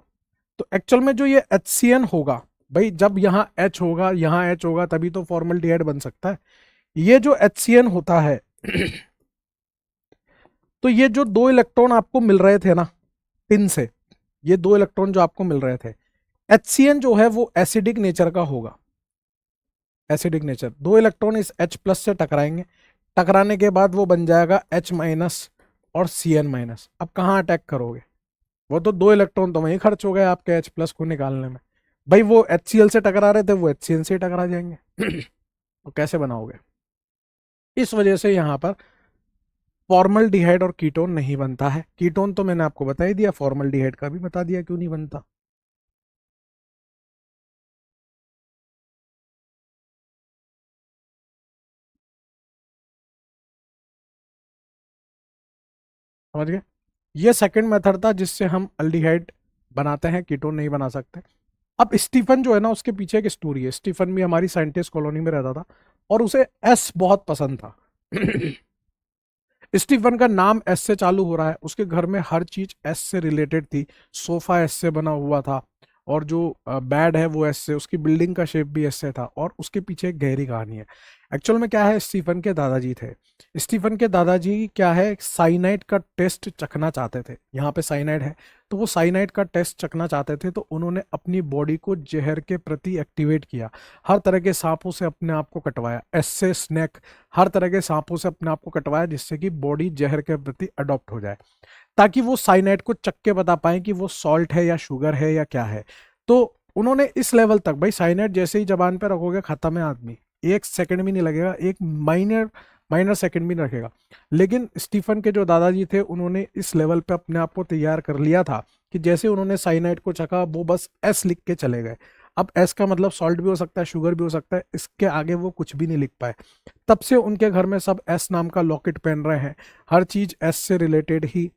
तो एक्चुअल में जो ये HCN होगा भाई, जब यहाँ H होगा यहाँ H होगा तभी तो फॉर्मलडिहाइड बन सकता है। ये जो HCN होता है तो ये जो 2 इलेक्ट्रॉन आपको मिल रहे थे ना टिन से, ये 2 इलेक्ट्रॉन जो आपको मिल रहे थे, HCN जो है वो एसिडिक नेचर का होगा। एसिडिक नेचर, 2 इलेक्ट्रॉन इस H प्लस से टकराएंगे, टकराने के बाद वो बन जाएगा H माइनस और Cn माइनस। अब कहाँ अटैक करोगे, वो तो 2 इलेक्ट्रॉन तो वहीं खर्च हो गए आपके H प्लस को निकालने में। भाई वो HCl से टकरा रहे थे, वो HCN से टकरा जाएंगे तो कैसे बनाओगे। इस वजह से यहाँ पर फॉर्मल्डिहाइड और कीटोन नहीं बनता है। कीटोन तो मैंने आपको बता ही दिया, फॉर्मल्डिहाइड का भी बता दिया क्यों नहीं बनता। समझ गए, ये सेकंड मेथड था जिससे हम अल्डिहाइड बनाते हैं, कीटोन नहीं बना सकते। अब स्टीफन जो है ना, उसके पीछे एक स्टोरी है। स्टीफन भी हमारी साइंटिस्ट कॉलोनी में रहता था और उसे एस बहुत पसंद था स्टीफन का नाम एस से चालू हो रहा है, उसके घर में हर चीज एस से रिलेटेड थी। सोफा एस से बना हुआ था और जो बेड है वो एस से, उसकी बिल्डिंग का शेप भी एस से था और उसके पीछे एक गहरी कहानी है। एक्चुअल में क्या है, स्टीफन के दादाजी थे। स्टीफन के दादाजी क्या है, साइनाइड का टेस्ट चखना चाहते थे। यहाँ पे साइनाइड है तो वो साइनाइड का टेस्ट चखना चाहते थे, तो उन्होंने अपनी बॉडी को जहर के प्रति एक्टिवेट किया। हर तरह के सांपों से अपने आप को कटवाया, ऐसे स्नैक, हर तरह के सांपों से अपने आप को कटवाया जिससे कि बॉडी जहर के प्रति अडॉप्ट हो जाए, ताकि वो साइनाइड को चख के बता पाए कि वो सॉल्ट है या शुगर है या क्या है। तो उन्होंने इस लेवल तक, भाई साइनाइड जैसे ही जबान पे रखोगे खत्म है आदमी, 1 सेकंड भी नहीं लगेगा, एक माइनर माइनर सेकंड भी नहीं रखेगा। लेकिन स्टीफन के जो दादाजी थे उन्होंने इस लेवल पे अपने आप को तैयार कर लिया था कि जैसे उन्होंने साइनाइड को चखा वो बस एस लिख के चले गए। अब एस का मतलब सॉल्ट भी हो सकता है, शुगर भी हो सकता है, इसके आगे वो कुछ भी नहीं लिख पाए। तब से उनके घर में सब एस नाम का लॉकेट पहन रहे हैं, हर चीज एस से रिलेटेड ही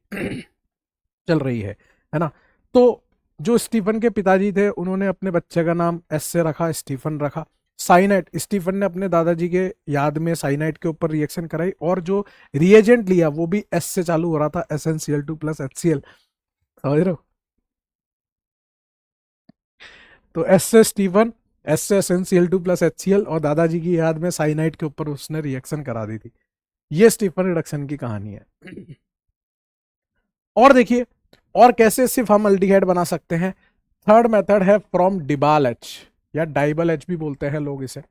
चल रही है ना। तो जो स्टीफन के पिताजी थे उन्होंने अपने बच्चे का नाम एस से रखा, स्टीफन रखा। साइनाइड, स्टीफन ने अपने दादाजी के याद में साइनाइड के ऊपर रिएक्शन कराई और जो रिएजेंट लिया वो भी एस से चालू हो रहा था, SnCl2 प्लस HCl। समझ रहे हो, तो एस से स्टीफन, एस से SnCl2 प्लस HCl और दादाजी की याद में साइनाइड के ऊपर उसने रिएक्शन करा दी थी। ये स्टीफन रिडक्शन की कहानी है। और देखिए और कैसे सिर्फ हम अल्डिहाइड बना सकते हैं। थर्ड मेथड है फ्रॉम डिबाल एच, या डाइबल एच भी बोलते हैं लोग इसे।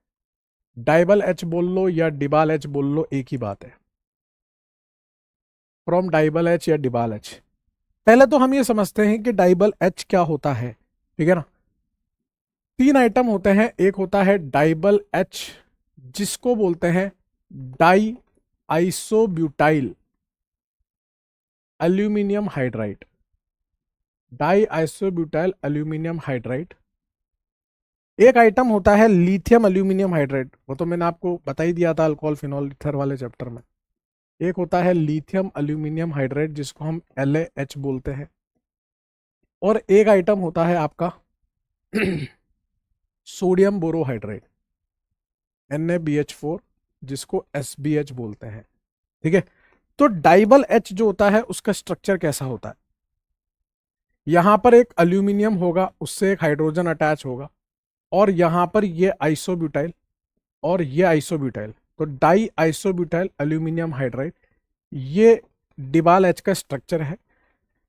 डाइबल एच बोल लो या डिबाल एच बोल लो, एक ही बात है। फ्रॉम डाइबल एच या डिबाल एच, पहले तो हम ये समझते हैं कि डाइबल एच क्या होता है, ठीक है ना। 3 आइटम होते हैं, एक होता है डाइबल एच जिसको बोलते हैं die isobutyl aluminium hydride, die isobutyl aluminium hydride. एक आइटम होता है लिथियम एल्यूमिनियम हाइड्राइड, वो तो मैंने आपको बता ही दिया था अल्कोहल फिनॉल ईथर वाले चैप्टर में। एक होता है लिथियम एल्यूमिनियम हाइड्राइड जिसको हम LaH बोलते हैं, और एक आइटम होता है आपका सोडियम बोरोहाइड्राइड NaBH4 जिसको SBH बोलते हैं, ठीक है। तो डाइबल एच जो होता है उसका स्ट्रक्चर कैसा होता है, यहां पर एक एल्यूमिनियम होगा, उससे एक हाइड्रोजन अटैच होगा, और यहां पर ये आइसोब्यूटाइल और ये आइसोब्यूटाइल, तो डाई आइसोब्यूटाइल एल्यूमिनियम हाइड्राइड, ये डिबाल एच का स्ट्रक्चर है।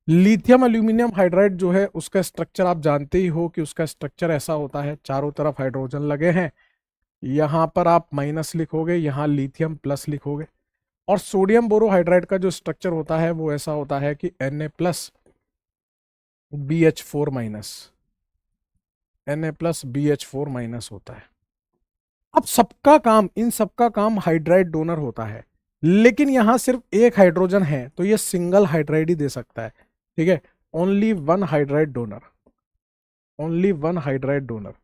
लिथियम एल्यूमिनियम हाइड्राइड जो है उसका स्ट्रक्चर आप जानते ही हो कि उसका स्ट्रक्चर ऐसा होता है, चारों तरफ हाइड्रोजन लगे हैं, यहां पर आप माइनस लिखोगे, यहां लिथियम प्लस लिखोगे। और सोडियम बोरोहाइड्राइड का जो स्ट्रक्चर होता है वो ऐसा होता है कि Na plus BH4 minus, Na plus BH4 minus होता है। अब सबका काम, इन सबका काम हाइड्राइड डोनर होता है, लेकिन यहां सिर्फ एक हाइड्रोजन है तो ये सिंगल हाइड्राइड ही दे सकता है, ठीक है। Only one hydride donor, only one hydride donor.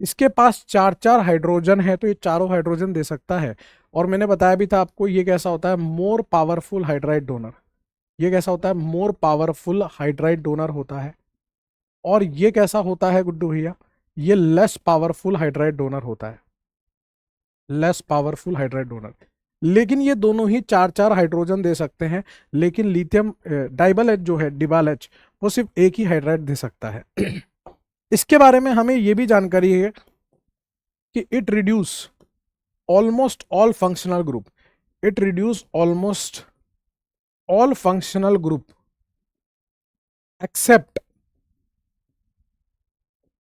इसके पास 4 4 हाइड्रोजन है तो ये चारों हाइड्रोजन दे सकता है। और मैंने बताया भी था आपको ये कैसा होता है, मोर पावरफुल हाइड्राइड डोनर। ये कैसा होता है, मोर पावरफुल हाइड्राइड डोनर होता है। और ये कैसा होता है गुड्डू भैया, ये लेस पावरफुल हाइड्राइड डोनर होता है, लेस पावरफुल हाइड्राइड डोनर। लेकिन ये दोनों ही 4 4 हाइड्रोजन दे सकते हैं, लेकिन लिथियम डाइबल एच जो है, डिबाल एच, वो सिर्फ एक ही हाइड्राइड दे सकता है। इसके बारे में हमें ये भी जानकारी है कि it reduce almost all functional group, it reduce almost all functional group except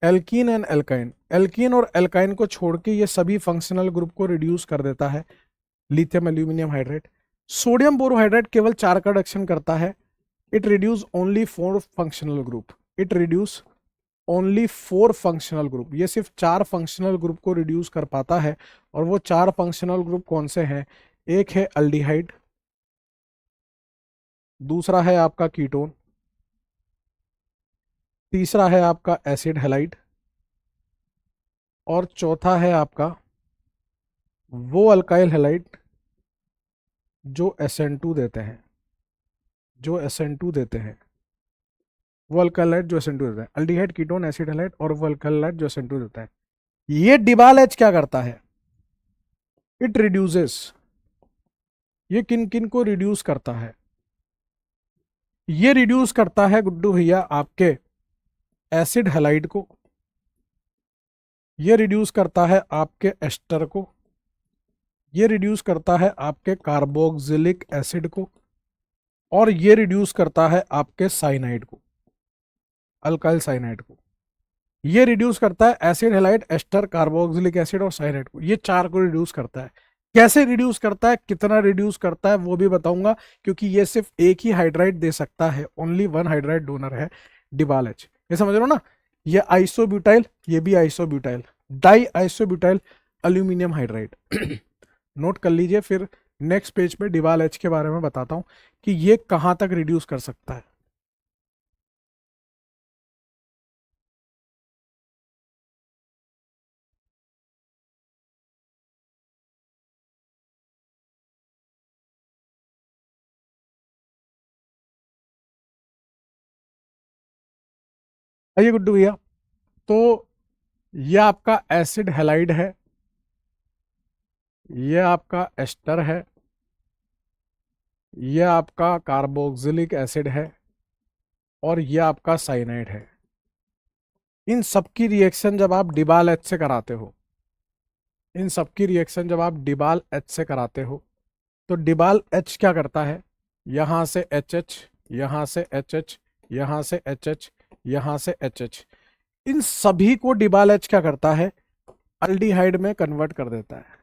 alkene and alkyne, alkene और एल्काइन को छोड़ के ये सभी फंक्शनल ग्रुप को रिड्यूस कर देता है lithium aluminium hydrate. Sodium borohydrate केवल 4 का रिडक्शन करता है। It reduce only 4 functional group, it reduce only 4 functional group, ये सिर्फ 4 फंक्शनल ग्रुप को रिड्यूस कर पाता है। और वो 4 फंक्शनल ग्रुप कौन से हैं? एक है अल्डिहाइड, दूसरा है आपका कीटोन, तीसरा है आपका एसिड हैलाइड, और चौथा है आपका वो अल्काइल हैलाइड जो SN2 देते हैं, जो SN2 देते हैं, वो अल्काइल हैलाइड जो SN2 देता है। अल्डिहाइड, कीटोन, एसिड हैलाइड और वो अल्काइल हैलाइड जो SN2 देता है। ये डिबाल एच क्या करता है? इट रिड्यूसेस, ये किन किन को रिड्यूस करता है? ये रिड्यूस करता है गुड्डू भैया आपके एसिड हैलाइड को, ये रिड्यूस करता है आपके एस्टर को, ये रिड्यूस करता है आपके कार्बोक्सिलिक एसिड को, और ये रिड्यूस करता है आपके साइनाइड को, अल्काइल साइनाइड को। ये रिड्यूस करता है acid halide, ester, carboxylic acid और साइनाइड को। ये 4 को रिड्यूस करता है। कैसे रिड्यूस करता है, कितना रिड्यूस करता है वो भी बताऊंगा, क्योंकि ये सिर्फ एक ही हाइड्राइड दे सकता है, ओनली वन हाइड्राइड डोनर है डिबाल एच। ये समझ रहे हो ना? ये आइसोब्यूटाइल, ये भी isobutyl, die isobutyl aluminium hydride. Note कर लीजिए, फिर नेक्स्ट पेज पे डिबाल एच के बारे में बताता हूं कि ये कहां तक रिड्यूस कर सकता है। आइए गुड्डू भैया, तो ये आपका एसिड हैलाइड है, ये आपका एस्टर है, ये आपका कार्बोक्सिलिक एसिड है, और ये आपका साइनाइड है। इन सबकी रिएक्शन जब आप डिबाल एच से कराते हो, इन सबकी रिएक्शन जब आप डिबाल एच से कराते हो, तो डिबाल एच क्या करता है? यहां से एच एच, यहां से एच एच, यहां से एच एच, यहां से एच एच, इन सभी को डिबाल एच क्या करता है? अल्डिहाइड में कन्वर्ट कर देता है।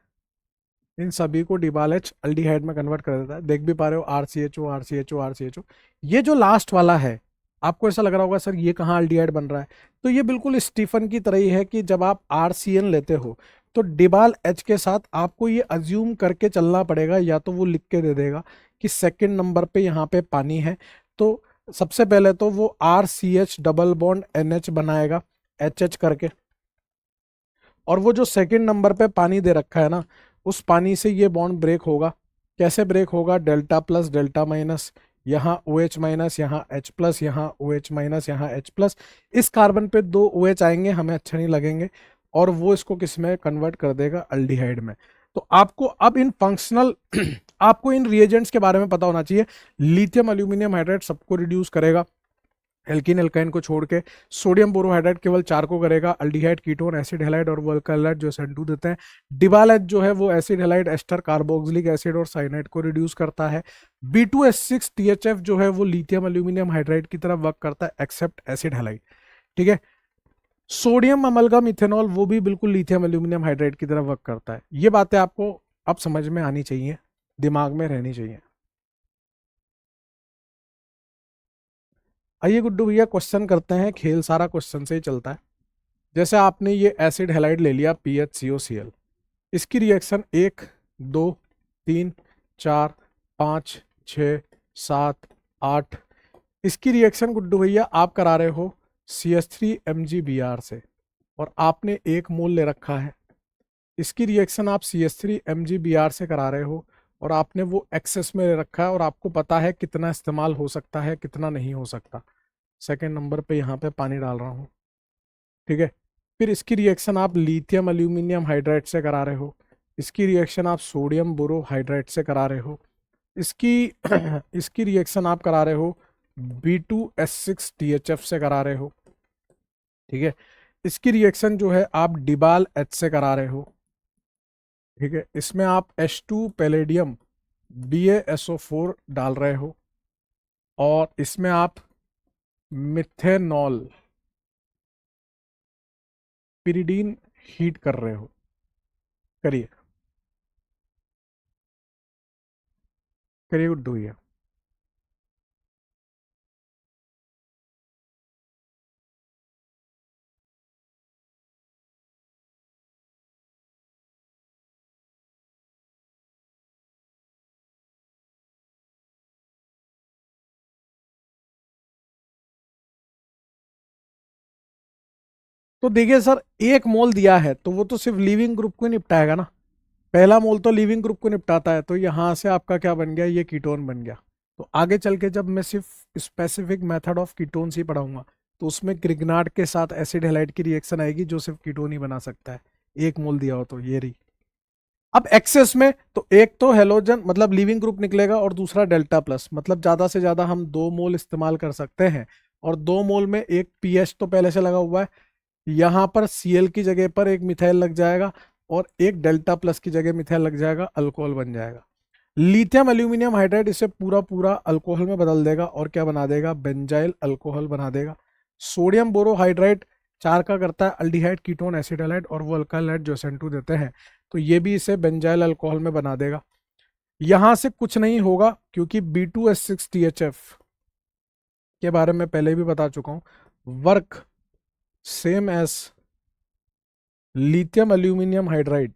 इन सभी को डिबाल एच अल्डिहाइड में कन्वर्ट कर देता है। देख भी पा रहे हो, RCHO RCHO RCHO। ये जो लास्ट वाला है, आपको ऐसा लग रहा होगा सर ये कहाँ अल्डिहाइड बन रहा है? तो ये बिल्कुल स्टीफन की तरह ही है कि जब आप RCN लेते हो तो डिबाल एच के साथ आपको ये अज्यूम करके चलना पड़ेगा, या तो वो लिख के दे देगा कि सेकेंड नंबर पे यहाँ पे पानी है, तो सबसे पहले तो वो RCH डबल बॉन्ड NH बनाएगा HH करके, और वो जो सेकंड नंबर पे पानी दे रखा है ना, उस पानी से ये बॉन्ड ब्रेक होगा। कैसे ब्रेक होगा? डेल्टा प्लस डेल्टा माइनस, यहाँ OH माइनस, यहाँ H प्लस, यहाँ OH माइनस, यहाँ H प्लस। इस कार्बन पे 2 OH आएंगे, हमें अच्छे नहीं लगेंगे, और वो इसको किस में कन्वर्ट कर देगा? अल्डिहाइड में। तो आपको अब इन फंक्शनल आपको इन रिएजेंट्स के बारे में पता होना चाहिए। लिथियम एल्यूमिनियम हाइड्राइड सबको रिड्यूस करेगा, एल्किन एल्काइन को छोड़ के। सोडियम बोरोहाइड्राइड केवल 4 को करेगा, अल्डिहाइड, कीटोन, एसिड हैलाइड और वो अल्काइलाइड जो SN2 देते हैं। डिबाल जो है वो acid halide, ester, carboxylic acid और साइनाइड को रिड्यूस करता है। B2S6 THF जो है वो लिथियम एल्यूमिनियम हाइड्राइड की तरफ वर्क करता है, एक्सेप्ट एसिड हैलाइड। ठीक है। सोडियम अमलगम इथेनॉल वो भी बिल्कुल लिथियम एल्यूमिनियम हाइड्राइड की तरफ वर्क करता है। ये बातें आपको अब समझ में आनी चाहिए, दिमाग में रहनी चाहिए। आइए गुड्डू भैया, क्वेश्चन करते हैं। खेल सारा क्वेश्चन से ही चलता है। जैसे आपने ये एसिड हैलाइड ले लिया PHCOCl, इसकी रिएक्शन 1 2 3 4 5 6 7 8, इसकी रिएक्शन गुड्डू भैया आप करा रहे हो CH3MgBr से, और आपने 1 मोल ले रखा है। इसकी रिएक्शन आप CH3MgBr से करा रहे हो, और आपने वो एक्सेस में ले रखा है, और आपको पता है कितना इस्तेमाल हो सकता है, कितना नहीं हो सकता। सेकेंड नंबर पे यहाँ पे पानी डाल रहा हूँ। ठीक है। फिर इसकी रिएक्शन आप लिथियम एल्यूमिनियम हाइड्राइड से करा रहे हो, इसकी रिएक्शन आप सोडियम बोरोहाइड्राइड से करा रहे हो, इसकी इसकी रिएक्शन आप करा रहे हो B2S6 THF से करा रहे हो। ठीक है। इसकी रिएक्शन जो है आप डिबाल एच से करा रहे हो। ठीक है। इसमें आप H2 पैलेडियम BaSO4 डाल रहे हो, और इसमें आप मिथेनॉल पिरिडीन हीट कर रहे हो, करिए करिए गुड्डू भैया। तो देखिए सर, एक मोल दिया है तो वो तो सिर्फ लिविंग ग्रुप को ही निपटाएगा ना। पहला मोल तो लिविंग ग्रुप को निपटाता है, तो यहाँ से आपका क्या बन गया, ये कीटोन बन गया। तो आगे चल के जब मैं सिर्फ स्पेसिफिक मेथड ऑफ कीटोन्स ही पढ़ाऊंगा, तो उसमें ग्रिग्नार्ड के साथ एसिड हैलाइड की रिएक्शन आएगी जो सिर्फ कीटोन ही बना सकता है, एक मोल दिया हो तो। ये रही। अब एक्सेस में तो एक तो हेलोजन मतलब लिविंग ग्रुप निकलेगा और दूसरा डेल्टा प्लस, मतलब ज्यादा से ज्यादा हम 2 मोल इस्तेमाल कर सकते हैं। और 2 मोल में एक पीएच तो पहले से लगा हुआ है, यहाँ पर Cl की जगह पर एक मिथाइल लग जाएगा और एक डेल्टा प्लस की जगह मिथाइल लग जाएगा, अल्कोहल बन जाएगा। लिथियम एल्यूमिनियम हाइड्राइड इसे पूरा पूरा अल्कोहल में बदल देगा और क्या बना देगा, बेंजाइल अल्कोहल बना देगा। सोडियम बोरोहाइड्राइड 4 का करता है अल्डिहाइड कीटोन एसिड हैलाइड, और वो अल्काइल हाइड जो SN2 देते हैं, तो ये भी इसे बेंजाइल अल्कोहल में बना देगा। यहां से कुछ नहीं होगा क्योंकि B2S6THF के बारे में पहले भी बता चुका हूं, work same as lithium aluminium hydride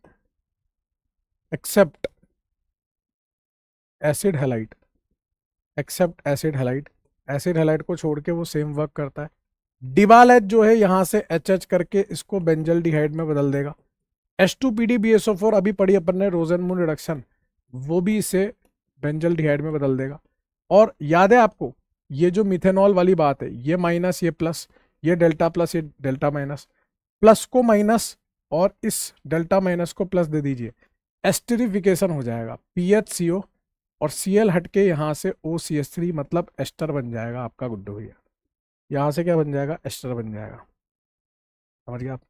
except acid halide, except acid halide. Acid halide को छोड़ के वो सेम वर्क करता है। डिबाल एच जो है यहाँ से HH करके इसको बेंजल डिहाइड में बदल देगा। H2PDBSO4 अभी पढ़ी अपन ने रोजेनमून रिडक्शन, वो भी इसे बेंजल डिहाइड में बदल देगा। और याद है आपको ये जो मिथेनॉल वाली बात है, ये माइनस ये प्लस, ये डेल्टा प्लस ये डेल्टा माइनस, प्लस को माइनस और इस डेल्टा माइनस को प्लस दे दीजिए, एस्टरिफिकेशन हो जाएगा, PHCO और Cl हट के यहाँ से OCH3 मतलब एस्टर बन जाएगा आपका गुड्डू भैया। यहाँ से क्या बन जाएगा, एस्टर बन जाएगा। समझ गए आप?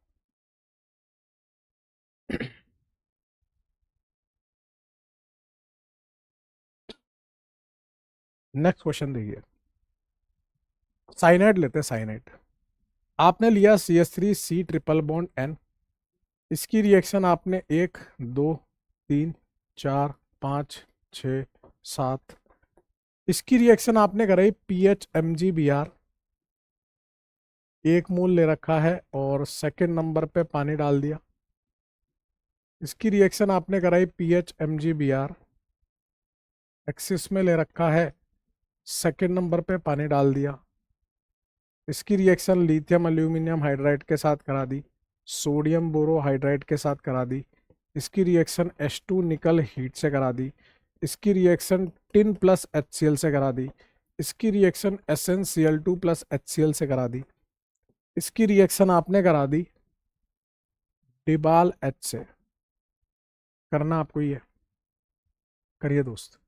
नेक्स्ट क्वेश्चन देखिए, साइनाइड लेते हैं। साइनाइड आपने लिया CH3C ट्रिपल बॉन्ड N, इसकी रिएक्शन आपने 1 2 3 4 5 6 7, इसकी रिएक्शन आपने कराई PHMgBr, 1 मोल ले रखा है और सेकंड नंबर पे पानी डाल दिया। इसकी रिएक्शन आपने कराई PHMgBr, एक्सिस में ले रखा है, सेकंड नंबर पे पानी डाल दिया। इसकी रिएक्शन लिथियम एल्यूमिनियम हाइड्राइड के साथ करा दी, सोडियम बोरोहाइड्राइड के साथ करा दी। इसकी रिएक्शन H2 निकल हीट से करा दी। इसकी रिएक्शन टिन प्लस HCl से करा दी। इसकी रिएक्शन SnCl2 प्लस HCl से करा दी। इसकी रिएक्शन आपने करा दी डिबाल H से। करना आपको ये, करिए दोस्त।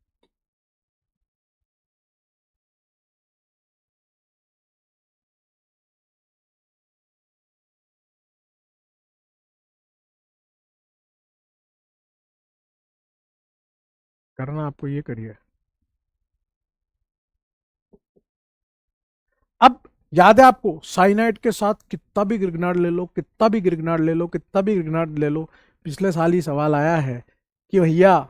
करना आपको ये, करिए। अब याद है आपको, साइनाइड के साथ कितना भी ग्रिग्नार्ड ले लो, कितना भी ग्रिग्नार्ड ले लो, कितना भी ग्रिग्नार्ड ले लो, पिछले साल ही सवाल आया है कि भैया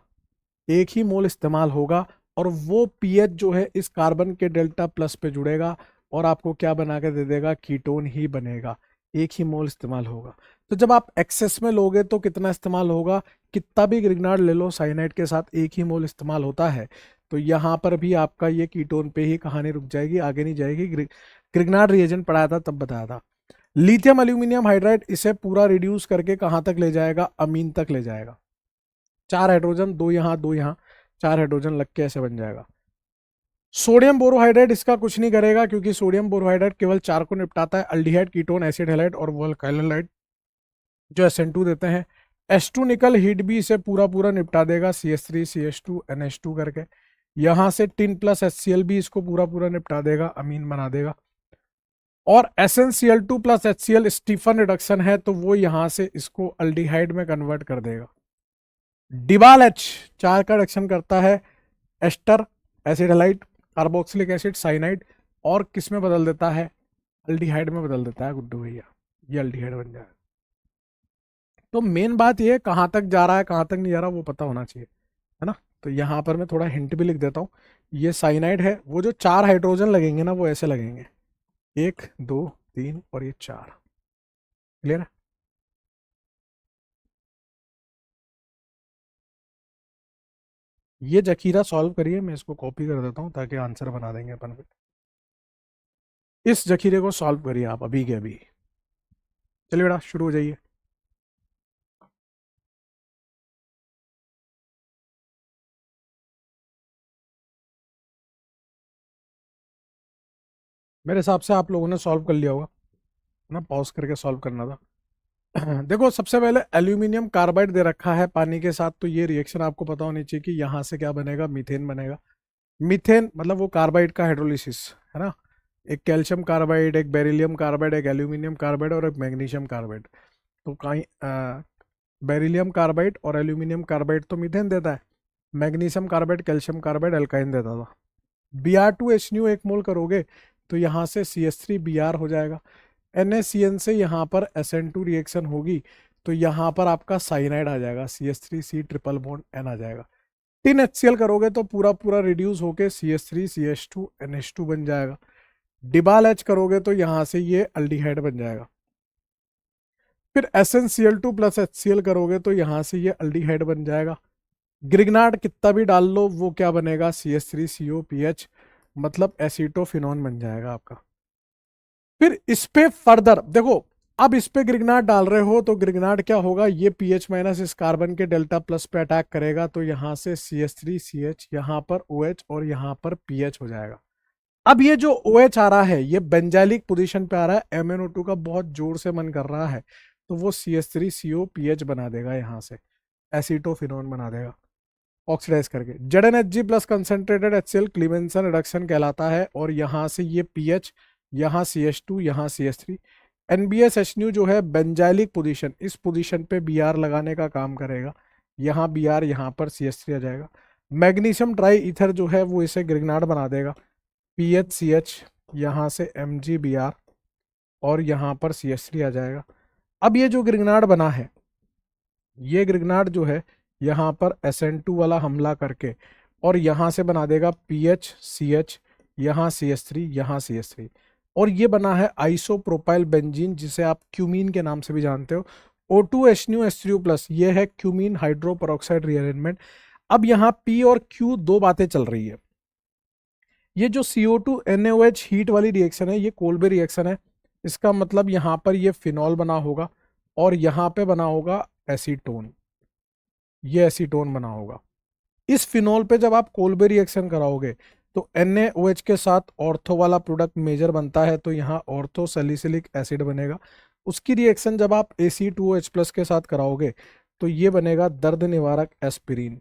एक ही मोल इस्तेमाल होगा और वो पीएच जो है इस कार्बन के डेल्टा प्लस पे जुड़ेगा और आपको क्या बना के दे देगा, कीटोन ही बनेगा। एक ही मोल इस्तेमाल होगा। तो जब आप एक्सेस में लोगे तो कितना इस्तेमाल होगा, कितना भी ग्रिग्नार्ड ले लो, साइनाइड के साथ एक ही मोल इस्तेमाल होता है। तो यहाँ पर भी आपका ये कीटोन पे ही कहानी रुक जाएगी, आगे नहीं जाएगी। ग्रिग्नार्ड रिएजेंट पढ़ाया था तब बताया था। लिथियम एल्यूमिनियम हाइड्राइड इसे पूरा रिड्यूस करके कहाँ तक ले जाएगा, अमीन तक ले जाएगा। 4 हाइड्रोजन, 2 यहाँ 2 यहाँ, 4 हाइड्रोजन लग के ऐसे बन जाएगा। सोडियम बोरोहाइड्राइड इसका कुछ नहीं करेगा क्योंकि सोडियम बोरोहाइड्राइड केवल 4 को निपटाता है, अल्डिहाइड कीटोन एसिड हैलाइड और वो अल्काइल हैलाइड जो SN2 देते हैं। H2 निकल हीट भी इसे पूरा पूरा निपटा देगा, CH3 CH2 NH2 करके। यहां से टिन प्लस HCl भी इसको पूरा पूरा निपटा देगा, अमीन बना देगा। और SnCl2 plus HCl Stephen reduction है तो वो यहां से इसको अल्डिहाइड में कन्वर्ट कर देगा। डिबाल H 4 का रिएक्शन करता है ester acid halide carboxylic acid cyanide, और किस में बदल देता है, अल्डिहाइड में बदल देता है गुड्डू भैया। ये अल्डिहाइड बन जाएगा। तो मेन बात ये है कहाँ तक जा रहा है कहाँ तक नहीं जा रहा वो पता होना चाहिए, है ना। तो यहाँ पर मैं थोड़ा हिंट भी लिख देता हूँ। ये साइनाइड है, वो जो 4 हाइड्रोजन लगेंगे ना वो ऐसे लगेंगे, 1 2 3 और ये 4। क्लियर है। ये जखीरा सॉल्व करिए, मैं इसको कॉपी कर देता हूँ ताकि आंसर बना देंगे अपन फिर। इस जखीरे को सॉल्व करिए आप अभी के अभी। चलिए बेटा शुरू हो जाइए। मेरे हिसाब से आप लोगों ने सॉल्व कर लिया होगा ना, पॉज करके सॉल्व करना था। देखो सबसे पहले एल्यूमिनियम कार्बाइड दे रखा है पानी के साथ, तो ये रिएक्शन आपको पता होनी चाहिए कि यहाँ से क्या बनेगा, मीथेन बनेगा। मीथेन मतलब वो कार्बाइड का हाइड्रोलिसिस, है ना। एक कैल्शियम कार्बाइड, एक बेरिलियम कार्बाइड, एक एल्यूमिनियम कार्बाइड और एक मैग्नीशियम कार्बाइड। तो कहीं बेरिलियम कार्बाइड और एल्यूमिनियम कार्बाइड तो मीथेन देता है, magnesium carbide calcium carbide alkyne देता था। Br2HNO 1 मोल करोगे तो यहाँ से CH3Br हो जाएगा। NaCN से यहाँ पर SN2 रिएक्शन होगी तो यहाँ पर आपका साइनाइड आ जाएगा, CH3C ट्रिपल बॉन्ड N आ जाएगा। टिन HCl करोगे तो पूरा पूरा रिड्यूस होके CH3CH2 NH2 बन जाएगा। डिबाल H करोगे तो यहाँ से ये अल्डिहाइड बन जाएगा। फिर SnCl2 प्लस HCl करोगे तो यहाँ से ये अल्डिहाइड बन जाएगा। ग्रिग्नार्ड कितना भी डाल लो वो क्या बनेगा, CH3COPH, मतलब एसीटोफिनोन बन जाएगा आपका। फिर इस पे फर्दर देखो, अब इस पे ग्रिग्नार्ड डाल रहे हो तो ग्रिग्नार्ड क्या होगा, ये पीएच माइनस इस कार्बन के डेल्टा प्लस पे अटैक करेगा तो यहाँ से CH3CH, यहाँ पर OH और यहाँ पर पीएच हो जाएगा। अब ये जो OH आ रहा है ये बेंजाइलिक पोजीशन पे आ रहा है, MnO2 का बहुत जोर से मन कर रहा है तो वो CH3COPH बना देगा, यहाँ से एसीटोफिनोन बना देगा ऑक्सीडाइज करके। ZnHg plus concentrated HCl Clemmensen reduction कहलाता है, और यहाँ से ये पीएच, यहाँ CH2, यहाँ CH3। NbSHNu जो है बेंजाइलिक पोजीशन, इस पोजीशन पे Br लगाने का काम करेगा, यहाँ Br, यहाँ पर CH3 आ जाएगा। मैग्नीशियम ट्राई ईथर जो है वो इसे ग्रिग्नार्ड बना देगा, PHCH, यहाँ से MgBr और यहाँ पर CH3 आ जाएगा। अब ये जो ग्रिग्नार्ड बना है, ये ग्रिग्नार्ड जो है यहाँ पर SN2 वाला हमला करके और यहाँ से बना देगा PHCH, यहाँ CH3, यहाँ CH3, और ये बना है आइसोप्रोपाइल बेंजीन जिसे आप क्यूमीन के नाम से भी जानते हो। O2HNO H3O प्लस, ये है क्यूमीन हाइड्रो पेरोक्साइड रीअरेंजमेंट। अब यहाँ P और Q दो बातें चल रही है। ये जो CO2 NaOH हीट वाली रिएक्शन है ये कोल्बे रिएक्शन है, इसका मतलब यहाँ पर ये फिनॉल बना होगा और यहाँ पे बना होगा एसीटोन, ये एसीटोन बना होगा। इस फिनॉल पे जब आप कोल्बे रिएक्शन कराओगे तो NaOH के साथ ऑर्थो वाला प्रोडक्ट मेजर बनता है तो यहाँ ऑर्थो सैलिसिलिक एसिड बनेगा। उसकी रिएक्शन जब आप Ac2OH प्लस के साथ कराओगे तो ये बनेगा दर्द निवारक एस्पिरिन,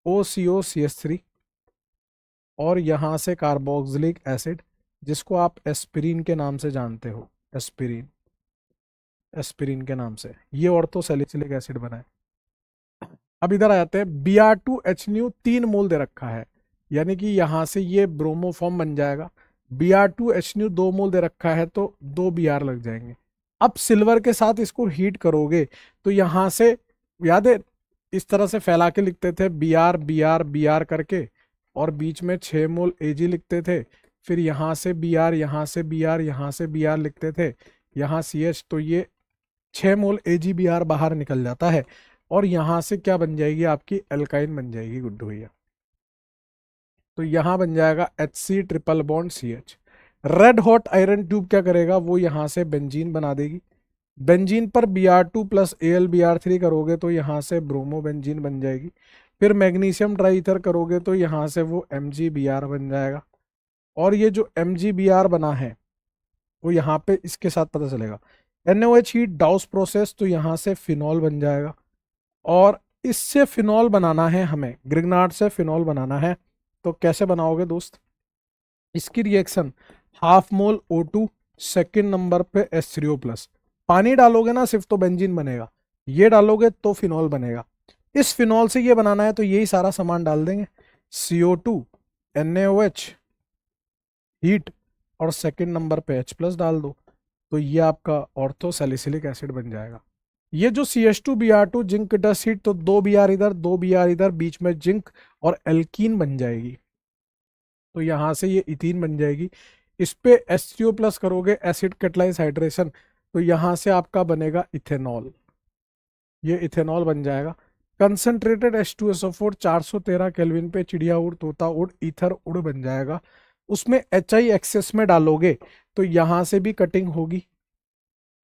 OCOCH3, और यहाँ से कार्बोक्सिलिक एसिड जिसको आप एस्पिरिन के नाम से जानते हो, एस्पिरिन, एस्पिरिन के नाम से ये ऑर्थो सैलिसिलिक एसिड बना है। अब इधर आ जाते हैं, Br2HNu 3 मोल दे रखा है, यानी कि यहाँ से ये ब्रोमोफॉर्म बन जाएगा। Br2HNu 2 मोल दे रखा है तो 2 Br लग जाएंगे। अब सिल्वर के साथ इसको हीट करोगे तो यहाँ से, याद है इस तरह से फैला के लिखते थे Br Br Br करके, और बीच में 6 मोल Ag लिखते थे, फिर यहाँ से Br, यहाँ से Br, यहाँ से Br लिखते थे, यहाँ CH, तो ये 6 मोल AgBr बाहर निकल जाता है और यहाँ से क्या बन जाएगी आपकी, एल्काइन बन जाएगी गुड्डू भैया। तो यहाँ बन जाएगा HC triple bond CH। Red hot iron tube क्या करेगा, वो यहाँ से बेंजीन बना देगी। बेंजीन पर Br2 प्लस AlBr3 करोगे तो यहाँ से ब्रोमो बेंजीन बन जाएगी। फिर मैग्नीशियम ट्राईथर करोगे तो यहाँ से वो MgBr बन जाएगा, और ये जो MgBr बना है वो यहाँ पे इसके साथ पता चलेगा। NaOH हीट डाउस प्रोसेस तो यहाँ से फिनॉल बन जाएगा, और इससे फिनॉल बनाना है हमें, ग्रिग्नार्ड से फिनॉल बनाना है तो कैसे बनाओगे दोस्त, इसकी रिएक्शन 1/2 मोल O2, सेकेंड नंबर पे H3O प्लस, पानी डालोगे ना सिर्फ तो बेंजीन बनेगा, ये डालोगे तो फिनॉल बनेगा। इस फिनॉल से ये बनाना है तो यही सारा सामान डाल देंगे, CO2 NaOH हीट और सेकेंड नंबर पे H प्लस डाल दो तो ये आपका ऑर्थो सैलिसिलिक एसिड बन जाएगा। ये जो CH2Br2 जिंक डस्ट हीट, तो 2 Br इधर 2 Br इधर, बीच में जिंक और एल्कीन बन जाएगी। तो यहां से ये इथीन बन जाएगी। इस पे H3O प्लस करोगे, एसिड कैटलाइज हाइड्रेशन, तो यहां से आपका बनेगा इथेनॉल। ये इथेनॉल बन जाएगा। कंसंट्रेटेड H2SO4 413 केल्विन पे चिड़िया उड़, तोता उड़, ईथर उड़ बन जाएगा। उसमें HI एक्सेस में डालोगे तो यहां से भी कटिंग होगी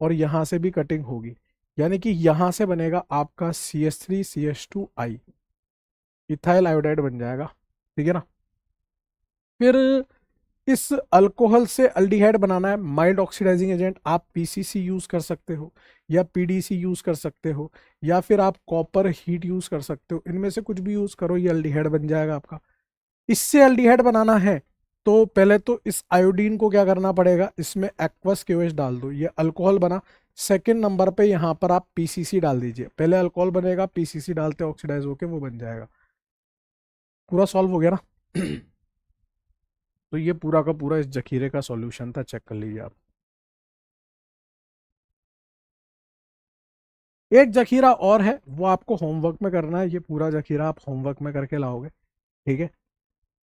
और यहां से भी कटिंग होगी, यानी कि यहां से बनेगा आपका CH3CH2I, इथाइल आयोडाइड बन जाएगा। ठीक है ना। फिर इस अल्कोहल से अल्डिहाइड बनाना है, माइल्ड ऑक्सीडाइजिंग एजेंट, आप PCC यूज कर सकते हो या PDC यूज कर सकते हो या फिर आप कॉपर हीट यूज कर सकते हो, इनमें से कुछ भी यूज करो, ये अल्डिहाइड बन जाएगा आपका। इससे अल्डिहाइड बनाना है तो पहले तो इस आयोडीन को क्या करना पड़ेगा, इसमें एक्वस KOH डाल दो, ये अल्कोहल बना। सेकेंड नंबर पे यहां पर आप PCC डाल दीजिए, पहले अल्कोहल बनेगा, PCC डालते ऑक्सीडाइज होके वो बन जाएगा। पूरा सॉल्व हो गया ना। तो ये पूरा का पूरा इस जखीरे का सॉल्यूशन था, चेक कर लीजिए आप। एक जखीरा और है, वो आपको होमवर्क में करना है, ये पूरा जखीरा आप होमवर्क में करके लाओगे। ठीक है।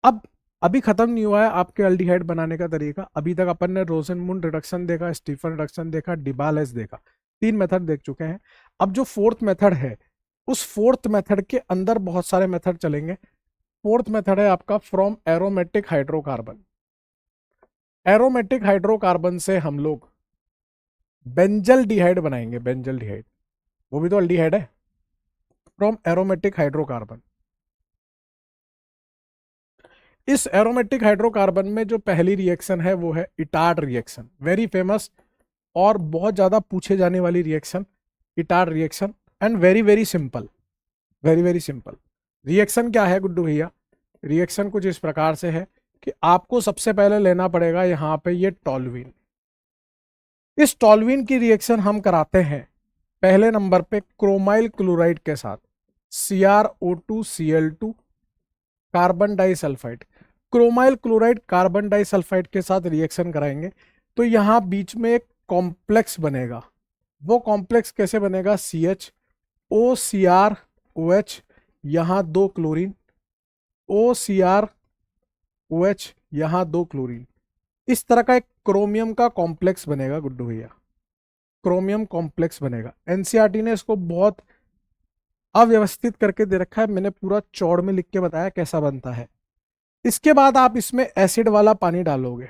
अब अभी खत्म नहीं हुआ है आपके अल्डिहाइड बनाने का तरीका। अभी तक अपन ने रोसेनमुंड रिडक्शन देखा, स्टीफन रिडक्शन देखा, डिबालेस देखा, 3 मेथड देख चुके हैं। अब जो फोर्थ मेथड है, उस फोर्थ मेथड के अंदर बहुत सारे मेथड चलेंगे। फोर्थ मेथड है आपका from aromatic hydrocarbon. Aromatic hydrocarbon से हम लोग बेंजल डिहाइड बनाएंगे, बेंजल डिहाइड, वो भी तो अल्डिहाइड है। फ्रॉम एरोमेटिक हाइड्रोकार्बन, इस एरोमेटिक हाइड्रोकार्बन में जो पहली रिएक्शन है वो है इटार्ड रिएक्शन, वेरी फेमस और बहुत ज्यादा पूछे जाने वाली reaction, Etard reaction, and very very simple, very very simple. Reaction क्या है गुड्डू भैया? रिएक्शन कुछ इस प्रकार से है कि आपको सबसे पहले लेना पड़ेगा यहां पे ये टॉल्यूइन। इस टॉल्यूइन की रिएक्शन हम कराते हैं पहले नंबर पे क्रोमाइल क्लोराइड के साथ, CrO2Cl2 carbon disulphide. Chromyl chloride carbon disulphide के साथ रिएक्शन कराएंगे तो यहां बीच में एक कॉम्प्लेक्स बनेगा। वो कॉम्प्लेक्स कैसे बनेगा? CHOCrOH, यहां 2 क्लोरीन, OCrOH, यहां 2 क्लोरीन। इस तरह का एक क्रोमियम का कॉम्प्लेक्स बनेगा गुड्डू भैया, क्रोमियम कॉम्प्लेक्स बनेगा। एनसीईआरटी ने इसको बहुत अव्यवस्थित करके दे रखा है, मैंने पूरा चौड़ में लिख के बताया कैसा बनता है। इसके बाद आप इसमें एसिड वाला पानी डालोगे।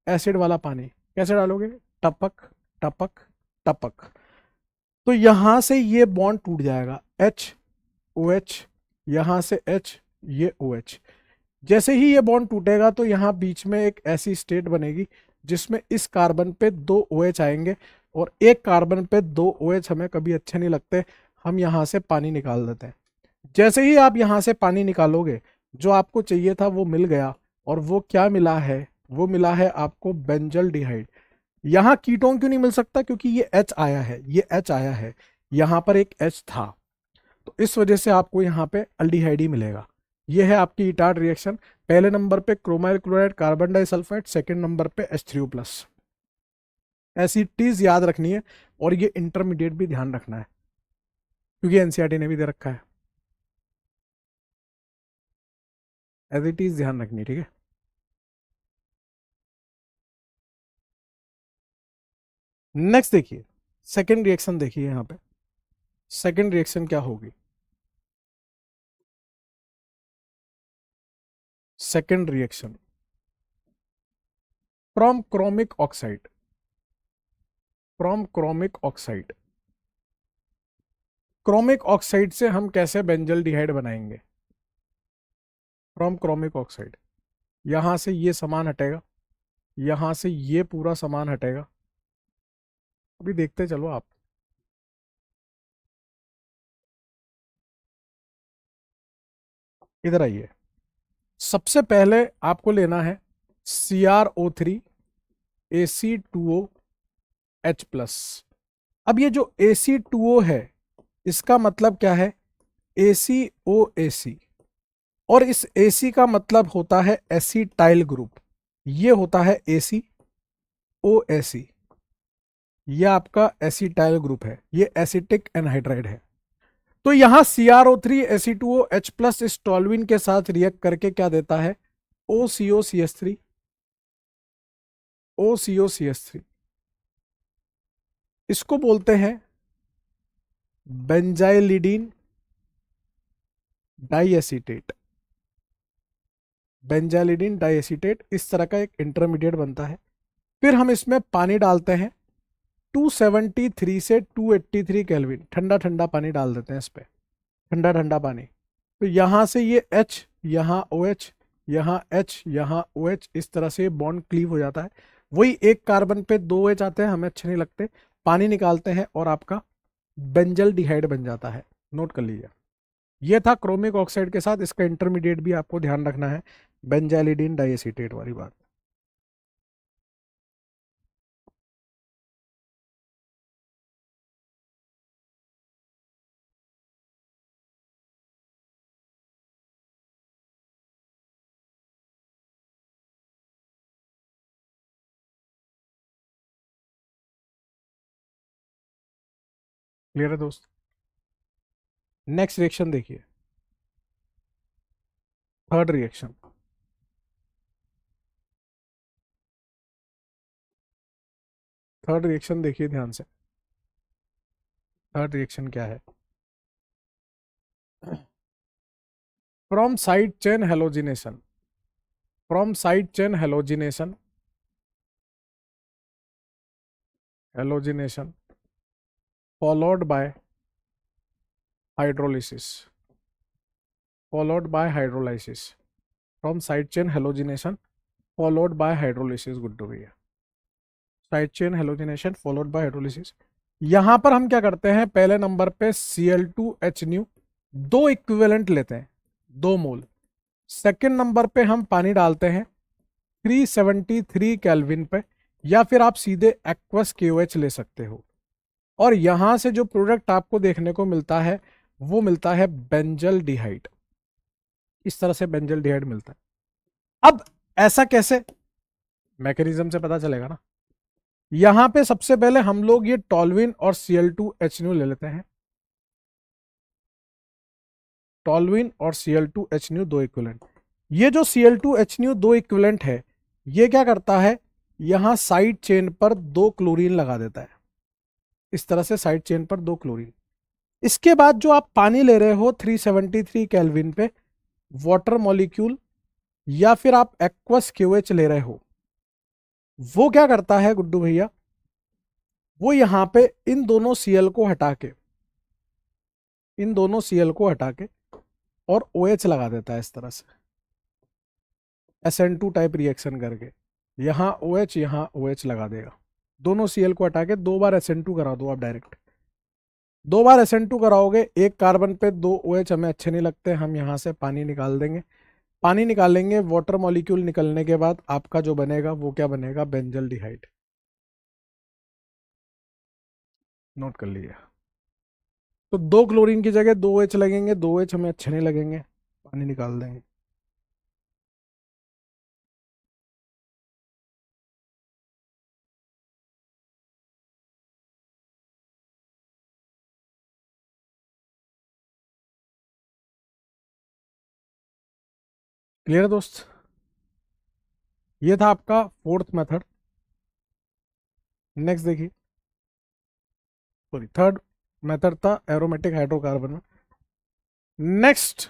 एसिड वाला पानी कैसे डालोगे? टपक टपक टपक। तो यहां से ये बॉन्ड टूट जाएगा, HOH, यहां से H, ये OH। जैसे ही ये बॉन्ड टूटेगा तो यहां बीच में एक ऐसी स्टेट बनेगी जिसमें इस कार्बन पे 2 OH आएंगे और एक कार्बन पे 2 OH हमें कभी अच्छे नहीं लगते, हम यहां से पानी निकाल देते हैं। जैसे ही आप यहां से पानी निकालोगे, जो आपको चाहिए था वो मिल गया। और वो क्या मिला है? वो मिला है आपको बेंजल डिहाइड। यहां कीटोन क्यों नहीं मिल सकता? क्योंकि ये H आया है, ये H आया है, यहां पर एक H था, तो इस वजह से आपको यहां पे अल्डिहाइड ही मिलेगा। ये है आपकी इटार्ड रिएक्शन। पहले नंबर पे chromyl chloride carbon disulphide, second number पे H3O+। ऐसी चीज याद रखनी है और ये इंटरमीडिएट भी ध्यान रखना है क्योंकि एनसीईआरटी ने भी दे रखा है। एज इट इज ध्यान रखनी है, ठीक है। नेक्स्ट देखिए, सेकंड रिएक्शन देखिए यहां पे। सेकंड रिएक्शन क्या होगी? Second reaction from chromic oxide, from chromic oxide. Chromic oxide से हम कैसे बेंजल डिहाइड बनाएंगे? फ्रॉम क्रोमिक ऑक्साइड, यहां से ये सामान हटेगा, यहां से ये पूरा सामान हटेगा। अभी देखते चलो आप। इधर आइए। सबसे पहले आपको लेना है CrO3 Ac2OH+। अब ये जो Ac2O है, इसका मतलब क्या है? ACOAC, और इस AC का मतलब होता है एसिटाइल ग्रुप, ये होता है ACOAC। ये आपका एसिटाइल ग्रुप है, ये एसिटिक एनहाइड्राइड है। तो यहां CrO3 Ac2OH प्लस इस टोल्यूइन के साथ रिएक्ट करके क्या देता है, OCOCH3, OCOCH3। इसको बोलते हैं बेंजाइलिडीन डाइएसीटेट। बेंजाइलिडीन डाइएसीटेट इस तरह का एक इंटरमीडिएट बनता है। फिर हम इसमें पानी डालते हैं 273 से 283 केल्विन, ठंडा ठंडा पानी डाल देते हैं इस पे, ठंडा ठंडा पानी। तो यहां से ये H, यहाँ OH, यहाँ H, यहाँ OH, इस तरह से बॉन्ड क्लीव हो जाता है। वही एक कार्बन पे 2 OH आते हैं, हमें अच्छे नहीं लगते, पानी निकालते हैं और आपका बेंजल डिहाइड बन जाता है। नोट कर लीजिए, ये था क्रोमिक ऑक्साइड के साथ इसका इंटरमीडिएट भी आपको ध्यान रखना है, बेंजाइलिडीन डाइएसीटेट वाली बात। क्लियर है दोस्त? नेक्स्ट रिएक्शन देखिए, थर्ड रिएक्शन। थर्ड रिएक्शन देखिए ध्यान से, थर्ड रिएक्शन क्या है, from side chain halogenation, from side chain halogenation, halogenation followed by hydrolysis, followed by hydrolysis, from side chain halogenation followed by hydrolysis। Good to भैया, side chain halogenation followed by hydrolysis. यहां पर हम क्या करते हैं, पहले नंबर पे Cl2H new, 2 equivalent लेते हैं, 2 मोल। सेकेंड नंबर पे हम पानी डालते हैं 373 केल्विन पे, या फिर आप सीधे एक्वस KOH ले सकते हो। और यहां से जो प्रोडक्ट आपको देखने को मिलता है वो मिलता है बेंजल डिहाइड, इस तरह से बेंजल डिहाइड मिलता है। अब ऐसा कैसे, मैकेनिज्म से पता चलेगा ना। यहां पे सबसे पहले हम लोग ये टोल्यूइन और Cl2H न्यू ले लेते हैं, टोल्यूइन और Cl2H न्यू 2 इक्विवेलेंट। ये जो Cl2H न्यू 2 इक्विवेलेंट है, ये क्या करता है, यहां साइड चेन पर 2 क्लोरीन लगा देता है, इस तरह से साइड चेन पर 2 क्लोरीन। इसके बाद जो आप पानी ले रहे हो 373 केल्विन पे, वाटर मॉलिक्यूल या फिर आप एक्वस KOH ले रहे हो, वो क्या करता है गुड्डू भैया, वो यहां पे इन दोनों Cl को हटा के, इन दोनों Cl को हटा के और OH लगा देता है इस तरह से, SN2 टाइप रिएक्शन करके, यहां OH यहां OH लगा देगा। दोनों Cl को हटा के 2 बार SN2 करा दो आप डायरेक्ट, 2 बार SN2 कराओगे, एक कार्बन पे 2 OH हमें अच्छे नहीं लगते, हम यहां से पानी निकाल देंगे। पानी निकालेंगे, वाटर मॉलिक्यूल निकलने के बाद आपका जो बनेगा वो क्या बनेगा, बेंजल डिहाइड। नोट कर लीजिए। तो 2 क्लोरीन की जगह 2 OH लगेंगे, 2 OH हमें अच्छे नहीं लगेंगे, पानी निकाल देंगे। क्लियर है दोस्त? ये था आपका फोर्थ मेथड। नेक्स्ट देखिए, सॉरी थर्ड मेथड था एरोमेटिक हाइड्रोकार्बन में। नेक्स्ट,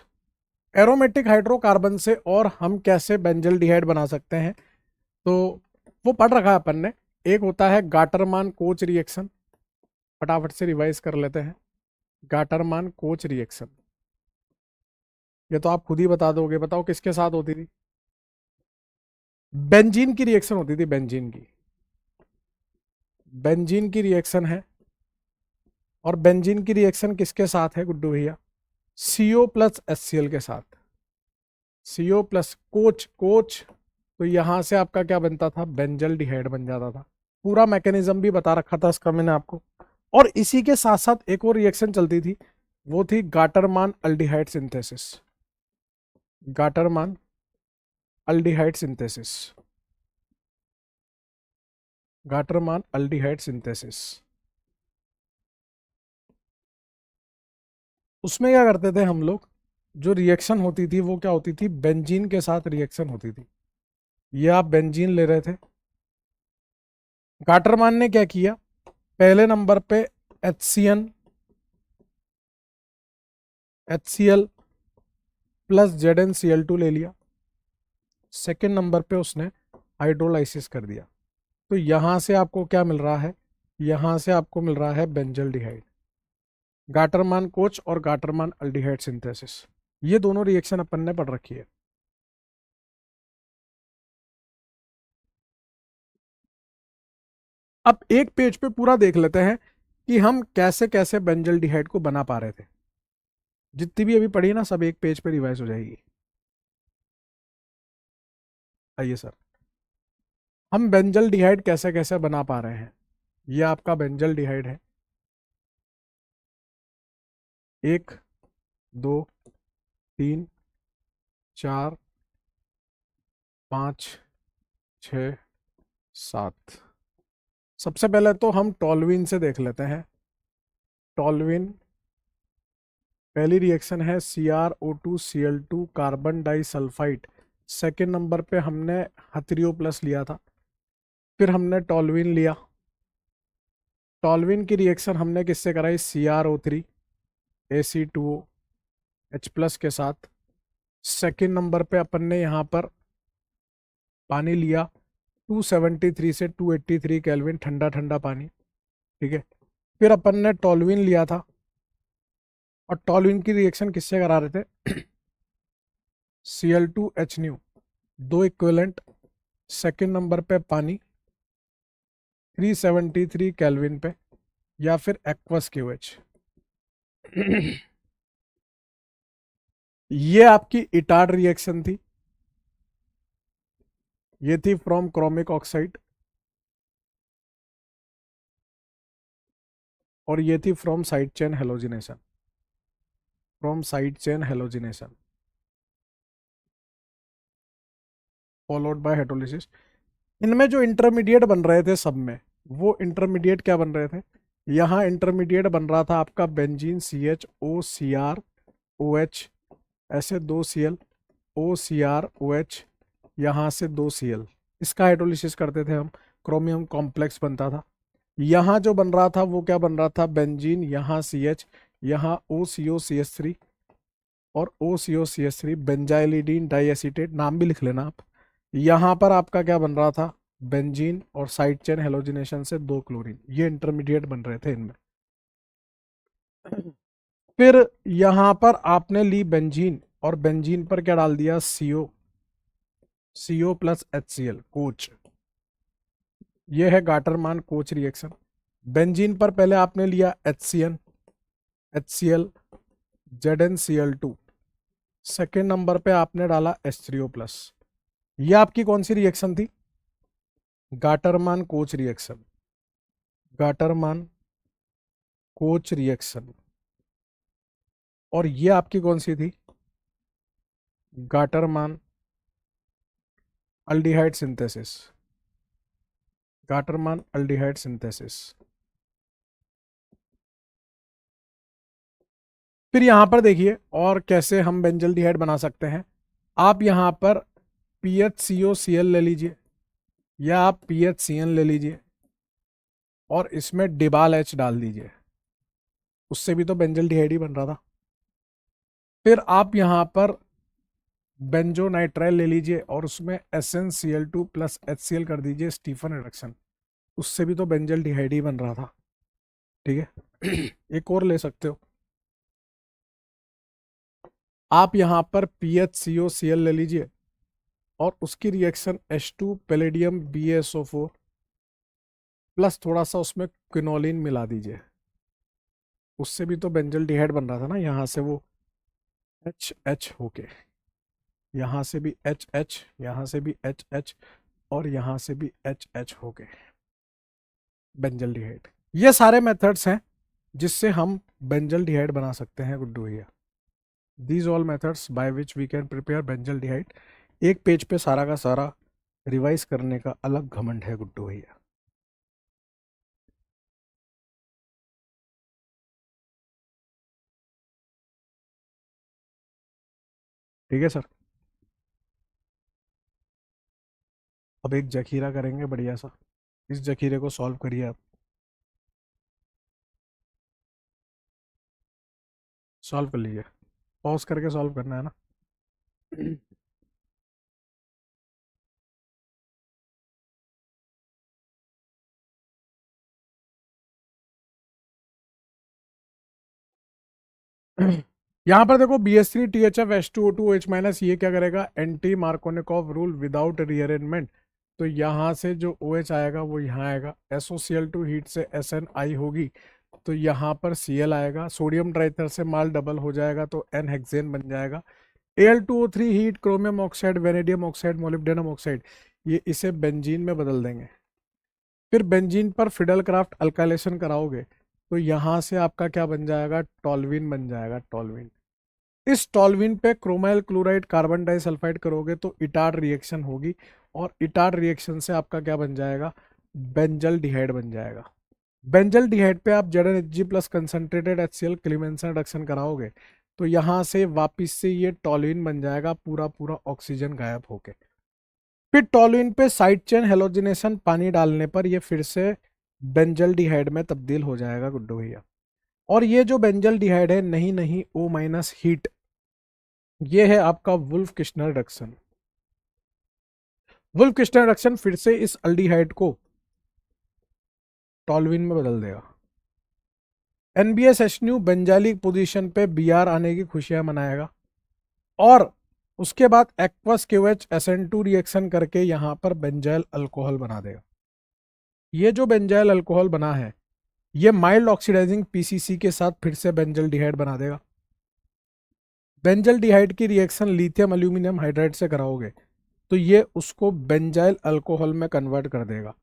एरोमेटिक हाइड्रोकार्बन से और हम कैसे बेंजल डिहाइड बना सकते हैं, तो वो पढ़ रखा है अपन ने। एक होता है गाटरमान कोच रिएक्शन, फटाफट से रिवाइज कर लेते हैं। गाटरमान कोच रिएक्शन, ये तो आप खुद ही बता दोगे, बताओ किसके साथ होती थी, बेंजीन की रिएक्शन होती थी, बेंजीन की, बेंजीन की रिएक्शन है। और बेंजीन की रिएक्शन किसके साथ है गुड्डू भैया, CO प्लस HCl के साथ, CO प्लस कोच, कोच, तो यहां से आपका क्या बनता था, बेंजल डिहाइड बन जाता था। पूरा मैकेनिज्म भी बता रखा था इसका मैंने आपको। और इसी के साथ साथ एक और रिएक्शन चलती थी, वो थी Gattermann aldehyde synthesis, Gattermann aldehyde synthesis. Gattermann aldehyde synthesis. उसमें क्या करते थे हम लोग, जो रिएक्शन होती थी वो क्या होती थी, बेंजीन के साथ रिएक्शन होती थी। ये आप बेंजीन ले रहे थे, गाटरमान ने क्या किया, पहले नंबर पे HCN HCl प्लस ZnCl2 ले लिया, सेकेंड नंबर पे उसने हाइड्रोलाइसिस कर दिया। तो यहां से आपको क्या मिल रहा है, यहां से आपको मिल रहा है बेंजल्डिहाइड। गाटरमान कोच और गाटरमान अल्डिहाइड सिंथेसिस, ये दोनों रिएक्शन अपन ने पढ़ रखी है। अब एक पेज पे पूरा देख लेते हैं कि हम कैसे कैसे बेंजल्डिहाइड को बना पा रहे थे। जितनी भी अभी पढ़ी ना, सब एक पेज पे रिवाइज हो जाएगी। आइए सर, हम बेंजल्डिहाइड कैसे कैसे बना पा रहे हैं। ये आपका बेंजल्डिहाइड है, 1 2 3 4 5 6 7। सबसे पहले तो हम टॉल्यूइन से देख लेते हैं। टॉल्यूइन, पहली रिएक्शन है CrO2Cl2 carbon disulphide. Second number पे हमने हथरियो प्लस लिया था, फिर हमने टॉल्यूइन लिया। टॉल्यूइन की रिएक्शन हमने किससे कराई, CrO3 Ac2O H प्लस के साथ। सेकेंड नंबर पे अपन ने यहाँ पर पानी लिया, 273 से 283 केल्विन, ठंडा ठंडा पानी, ठीक है। फिर अपन ने टॉल्यूइन लिया था, और टॉल्यूइन की रिएक्शन किससे करा रहे थे, Cl2H, दो इक्विवेलेंट। सेकेंड नंबर पे पानी 373 केल्विन पे, या फिर एक्वस QH। ये आपकी इटार्ड रिएक्शन थी, ये थी फ्रॉम क्रोमिक ऑक्साइड, और ये थी from side chain halogenation, from side chain halogenation followed by hydrolysis. इनमें जो इंटरमीडिएट बन रहे थे सब में, वो इंटरमीडिएट क्या बन रहे थे, यहाँ इंटरमीडिएट बन रहा था आपका बेंजीन CHO, CR, OH, ऐसे 2 Cl, OCr, OH, यहाँ से 2 Cl। इसका हाइड्रोलिसिस करते थे हम, क्रोमियम कॉम्प्लेक्स बनता था। यहाँ जो बन रहा था वो क्या बन रहा था, बेंजीन, यहाँ CH, यहाँ OCO-CH3 और OCO-CH3, बेंजाइलिडीन डाइएसीटेट, नाम भी लिख लेना आप। यहाँ पर आपका क्या बन रहा था, बेंजीन, और साइड चेन हेलोजिनेशन से 2 क्लोरीन, ये इंटरमीडिएट बन रहे थे इनमें। फिर यहाँ पर आपने ली बेंजीन, और बेंजीन पर क्या डाल दिया, CO प्लस HCl, कोच। ये है गाटरमान कोच रिएक्शन। बेंजीन पर पहले आपने लिया HCN, HCl, ZnCl2। Second number पे आपने डाला H3O प्लस। ये आपकी कौन सी रिएक्शन थी, Gattermann coach reaction, Gattermann coach reaction. और ये आपकी कौन सी थी, Gattermann aldehyde synthesis, Gattermann aldehyde synthesis. फिर यहां पर देखिए और कैसे हम बेंजल्डिहाइड बना सकते हैं। आप यहां पर PHCOCl ले लीजिए, या आप PHCN ले लीजिए, और इसमें डिबाल H डाल दीजिए, उससे भी तो बेंजल्डिहाइड ही बन रहा था। फिर आप यहां पर बेंजोनाइट्राइल ले लीजिए, और उसमें SnCl2 प्लस HCl कर दीजिए, स्टीफन रिडक्शन, उससे भी तो बेंजल्डिहाइड ही बन रहा था, ठीक है। एक और ले सकते हो आप, यहां पर PHCOCl ले लीजिए, और उसकी reaction H2 palladium BaSO4 plus थोड़ा सा उसमें क्विनोलिन मिला दीजिए, उससे भी तो बेंजल्डिहाइड बन रहा था ना। यहाँ से वो HH होके, यहाँ से भी HH, यहाँ से भी HH, और यहाँ से भी HH होके बेंजल्डिहाइड। ये सारे मेथड्स हैं जिससे हम बेंजल्डिहाइड बना सकते हैं गुड्डू भैया। These all methods by which we can prepare benzaldehyde. एक पेज पे सारा का सारा रिवाइज करने का अलग घमंड है गुड्डू भैया। ठीक है सर। अब एक जखीरा करेंगे बढ़िया सा, इस जखीरे को सॉल्व करिए आप। सॉल्व कर लीजिए, पॉज करके सॉल्व करना है ना। यहाँ पर देखो BH3THF H2O2OH- ये क्या करेगा, anti Markovnikov rule without rearrangement. तो यहाँ से जो OH आएगा वो यहाँ आएगा, SOCl2 हीट से SNI होगी, तो यहाँ पर Cl आएगा, सोडियम ट्राइथर से माल डबल हो जाएगा तो N हेक्सेन बन जाएगा। Al2O3 heat chromium oxide, vanadium oxide, molybdenum oxide, ये इसे बेंजीन में बदल देंगे। फिर बेंजीन पर फिडल क्राफ्ट अल्काइलेशन कराओगे तो यहाँ से आपका क्या बन जाएगा, टॉल्विन बन जाएगा, टॉल्विन। इस टॉल्विन पे क्रोमाइल क्लोराइड कार्बन डाइसल्फाइड करोगे तो इटार रिएक्शन होगी, और इटार रिएक्शन से आपका क्या बन जाएगा, बेंजल डिहाइड बन जाएगा। बेंजल डिहाइड पे आप ZnHg plus concentrated HCl क्लीमेंसन reduction कराओगे तो यहाँ से वापिस से ये टॉल्विन बन जाएगा, पूरा पूरा ऑक्सीजन गायब होके। फिर टॉल्विन पे साइड चेन हेलोजिनेशन पानी डालने पर ये फिर से बेंजल डिहाइड में तब्दील हो जाएगा गुड्डू भैया। और ये जो बेंजल डिहाइड है, नहीं नहीं O माइनस हीट, ये है आपका Wolff Kishner reduction. Wolff Kishner reduction फिर से इस अल्डिहाइड को टॉल्विन में बदल देगा। NBS H बेंजालिक पोजीशन पे Br आने की खुशियां मनाएगा, और उसके बाद एक्वस KOH SN2 रिएक्शन करके यहां पर बेंजाइल अल्कोहल बना देगा। ये जो बेंजाइल अल्कोहल बना है, ये माइल्ड ऑक्सीडाइजिंग PCC के साथ फिर से बेंजल डिहाइड बना देगा। बेंजल डिहाइड की रिएक्शन लिथियम अल्यूमिनियम हाइड्राइड से कराओगे तो ये उसको बेंजाइल अल्कोहल में कन्वर्ट कर देगा।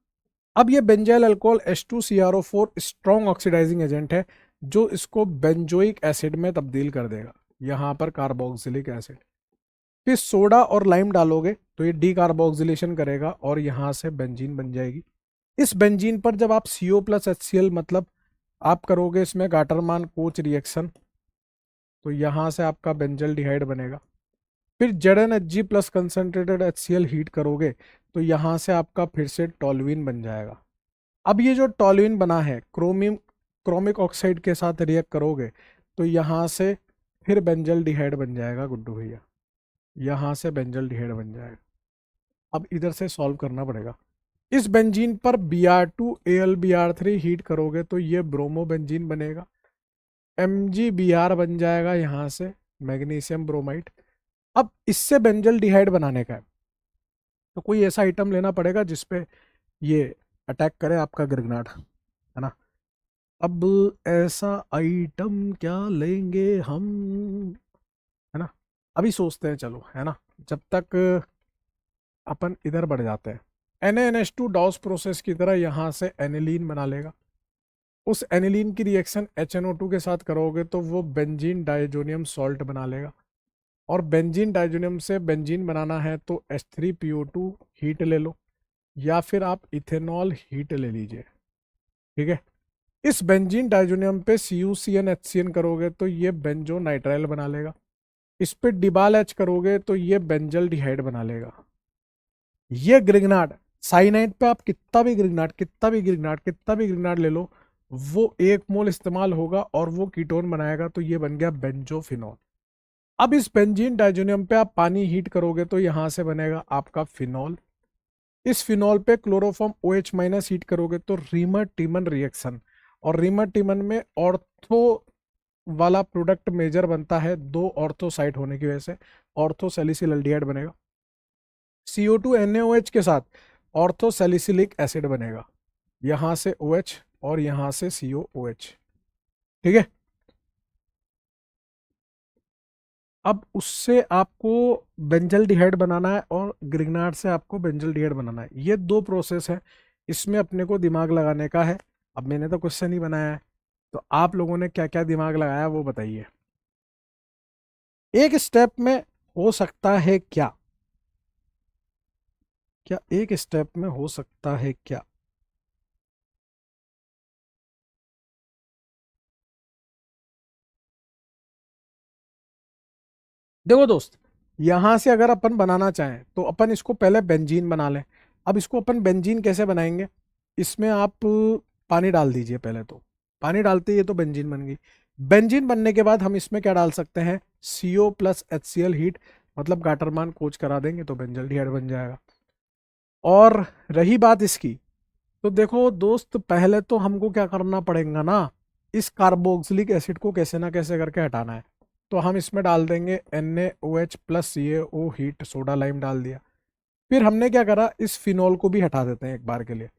अब ये benzyl alcohol H2CrO4 strong oxidizing agent है, जो इसको बेंजोइक एसिड में तब्दील कर देगा, यहां पर कार्बोक्सिलिक एसिड। फिर सोडा और लाइम डालोगे तो ये डीकार्बोक्सिलेशन करेगा और यहां से बेंजीन बन जाएगी। इस बेंजीन पर जब आप CO प्लस HCl मतलब आप करोगे इसमें गाटरमान कोच रिएक्शन, तो यहां से आपका बेंजल डिहाइड बनेगा। फिर ZnHg plus concentrated HCl heat करोगे तो यहां से आपका फिर से टॉल्विन बन जाएगा। अब ये जो टॉल्विन बना है, क्रोमिक ऑक्साइड के साथ रिएक्ट करोगे तो यहां से फिर बेंजल डिहाइड बन जाएगा गुड्डू भैया, यहां से बेंजल डिहाइड बन जाएगा। अब इधर से सॉल्व करना पड़ेगा। इस बेंजीन पर Br2 AlBr3 हीट करोगे तो ये ब्रोमो बेंजीन बनेगा, MgBr बन जाएगा यहां से, मैग्नीशियम ब्रोमाइड। अब इससे बेंजल डिहाइड बनाने का है तो कोई ऐसा आइटम लेना पड़ेगा जिसपे ये अटैक करे आपका गिरगनाट, है ना। अब ऐसा आइटम क्या लेंगे हम, है ना, अभी सोचते हैं चलो, है ना, जब तक अपन इधर बढ़ जाते हैं। NaNH2 डॉस प्रोसेस की तरह यहाँ से एनिलीन बना लेगा। उस एनिलीन की रिएक्शन HNO2 के साथ करोगे तो वो बेंजीन डाइजोनियम सॉल्ट बना लेगा, और बेंजीन डाइजोनियम से बेंजीन बनाना है तो H3PO2 हीट ले लो, या फिर आप इथेनॉल हीट ले लीजिए। ठीक है, इस बेंजीन डाइजोनियम पे CuCN HCN करोगे तो ये बेंजो नाइट्राइल बना लेगा। इस पे डिबाल एच करोगे तो ये बेंजल डिहाइड बना लेगा। ये ग्रिग्नार्ड साइनाइड पे आप कितना भी ग्रिग्नार्ड ले लो, वो 1 मोल इस्तेमाल होगा और वो कीटोन बनाएगा, तो ये बन गया बेंजोफिनॉल। अब इस बेंजीन डाइजोनियम पे आप पानी हीट करोगे तो यहां से बनेगा आपका फिनॉल। इस फिनॉल पे क्लोरोफॉर्म OH माइनस हीट करोगे तो रीमर टीमन रिएक्शन, और रीमर टीमन में ऑर्थो वाला प्रोडक्ट मेजर बनता है, 2 ऑर्थो साइट होने की वजह से ऑर्थो सैलिसिल एल्डिहाइड बनेगा। CO2 NaOH के साथ ऑर्थो सैलिसिलिक एसिड बनेगा, यहां से OH और यहां से COOH। ठीक है, अब उससे आपको बेंजल डिहाइड बनाना है और ग्रिग्नार्ड से आपको बेंजल डिहाइड बनाना है, ये 2 प्रोसेस है, इसमें अपने को दिमाग लगाने का है। अब मैंने तो क्वेश्चन ही बनाया है, तो आप लोगों ने क्या क्या दिमाग लगाया वो बताइए। एक स्टेप में हो सकता है क्या, क्या एक स्टेप में हो सकता है क्या। देखो दोस्त, यहां से अगर अपन बनाना चाहें तो अपन इसको पहले बेंजीन बना लें। अब इसको अपन बेंजीन कैसे बनाएंगे, इसमें आप पानी डाल दीजिए पहले, तो पानी डालते ही तो बेंजीन बन गई। बेंजीन बनने के बाद हम इसमें क्या डाल सकते हैं, CO प्लस HCl हीट, मतलब गाटरमान कोच करा देंगे तो बेंजल्डिहाइड बन जाएगा। और रही बात इसकी, तो देखो दोस्त, पहले तो हमको क्या करना पड़ेगा ना, इस कार्बोक्सिलिक एसिड को कैसे ना कैसे करके हटाना है। तो हम इसमें डाल देंगे NaOH plus CaO heat, soda lime डाल दिया। फिर हमने क्या करा, इस फिनॉल को भी हटा देते हैं एक बार के लिए।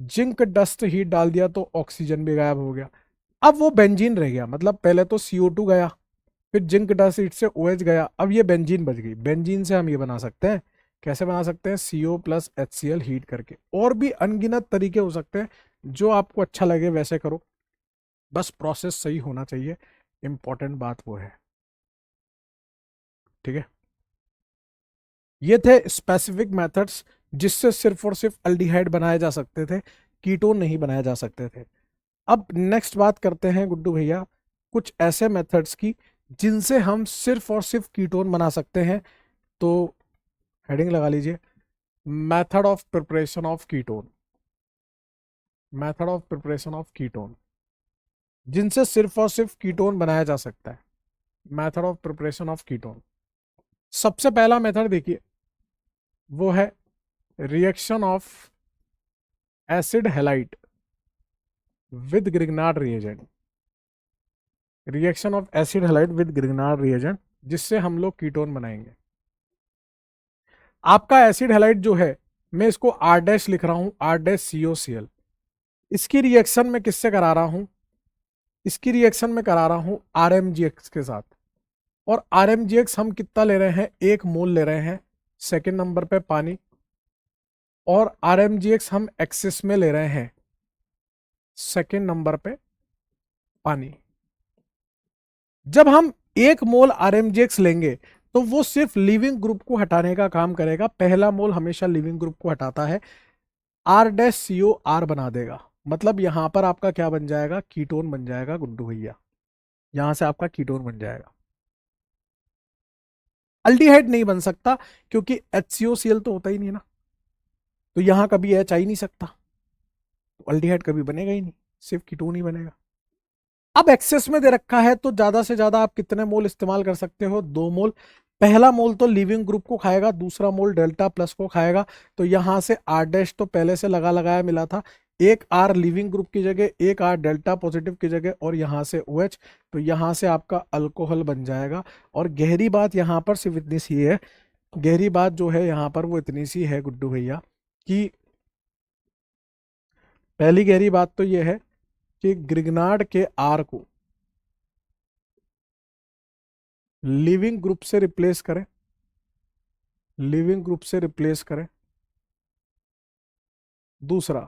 जिंक डस्ट हीट डाल दिया तो ऑक्सीजन भी गायब हो गया। अब वो बेंजीन रह गया, मतलब पहले तो CO2 गया, फिर जिंक डस्ट हीट से OH गया, अब ये बेंजीन बच गई। बेंजीन से हम ये बना सकते हैं, कैसे बना सकते हैं, CO प्लस HCl हीट करके। और भी अनगिनत तरीके हो सकते हैं, जो आपको अच्छा लगे वैसे करो, बस प्रोसेस सही होना चाहिए, इंपॉर्टेंट बात वो है। ठीक है, ये थे स्पेसिफिक मेथड्स जिससे सिर्फ और सिर्फ अल्डिहाइड बनाए जा सकते थे, कीटोन नहीं बनाए जा सकते थे। अब नेक्स्ट बात करते हैं गुड्डू भैया कुछ ऐसे मेथड्स की जिनसे हम सिर्फ और सिर्फ कीटोन बना सकते हैं। तो हेडिंग लगा लीजिए, method of preparation of ketone. Method of preparation of ketone, जिनसे सिर्फ और सिर्फ कीटोन बनाया जा सकता है। Method of preparation of ketone, सबसे पहला मेथड देखिए, वो है reaction of acid halide with Grignard reagent. Reaction of acid halide with Grignard reagent, जिससे हम लोग कीटोन बनाएंगे। आपका एसिड हैलाइड जो है, मैं इसको R- लिख रहा हूं, R-COCl। इसकी रिएक्शन में किससे करा रहा हूं, इसकी रिएक्शन में करा रहा हूं RMGX के साथ। और RMGX हम कितना ले रहे हैं, 1 मोल ले रहे हैं, सेकंड नंबर पे पानी। और RMGX हम एक्सेस में ले रहे हैं, सेकंड नंबर पे पानी। जब हम 1 मोल RMGX लेंगे तो वो सिर्फ लिविंग ग्रुप को हटाने का काम करेगा। पहला मोल हमेशा लिविंग ग्रुप को हटाता है, R-COR बना देगा। मतलब यहां पर आपका क्या बन जाएगा, कीटोन बन जाएगा गुड्डू भैया, यहां से आपका कीटोन बन जाएगा। अल्डिहाइड नहीं बन सकता क्योंकि HCOCl तो होता ही नहीं ना, तो यहां कभी H आ ही नहीं सकता, तो अल्डिहाइड कभी बनेगा ही नहीं, सिर्फ कीटोन ही बनेगा। अब एक्सेस में दे रखा है तो ज्यादा से ज्यादा आप कितने मोल इस्तेमाल कर सकते हो, 2 मोल। पहला मोल तो लिविंग ग्रुप को खाएगा, दूसरा मोल डेल्टा प्लस को खाएगा। तो यहां से R- तो पहले से लगा लगाया मिला था, एक R लिविंग ग्रुप की जगह, एक R डेल्टा पॉजिटिव की जगह, और यहां से OH। तो यहां से आपका अल्कोहल बन जाएगा। और गहरी बात यहां पर सिर्फ इतनी सी है, गहरी बात जो है यहां पर वो इतनी सी है गुड्डू भैया, कि पहली गहरी बात तो ये है कि ग्रिग्नार्ड के R को लिविंग ग्रुप से रिप्लेस करें, लिविंग ग्रुप से रिप्लेस करें। दूसरा,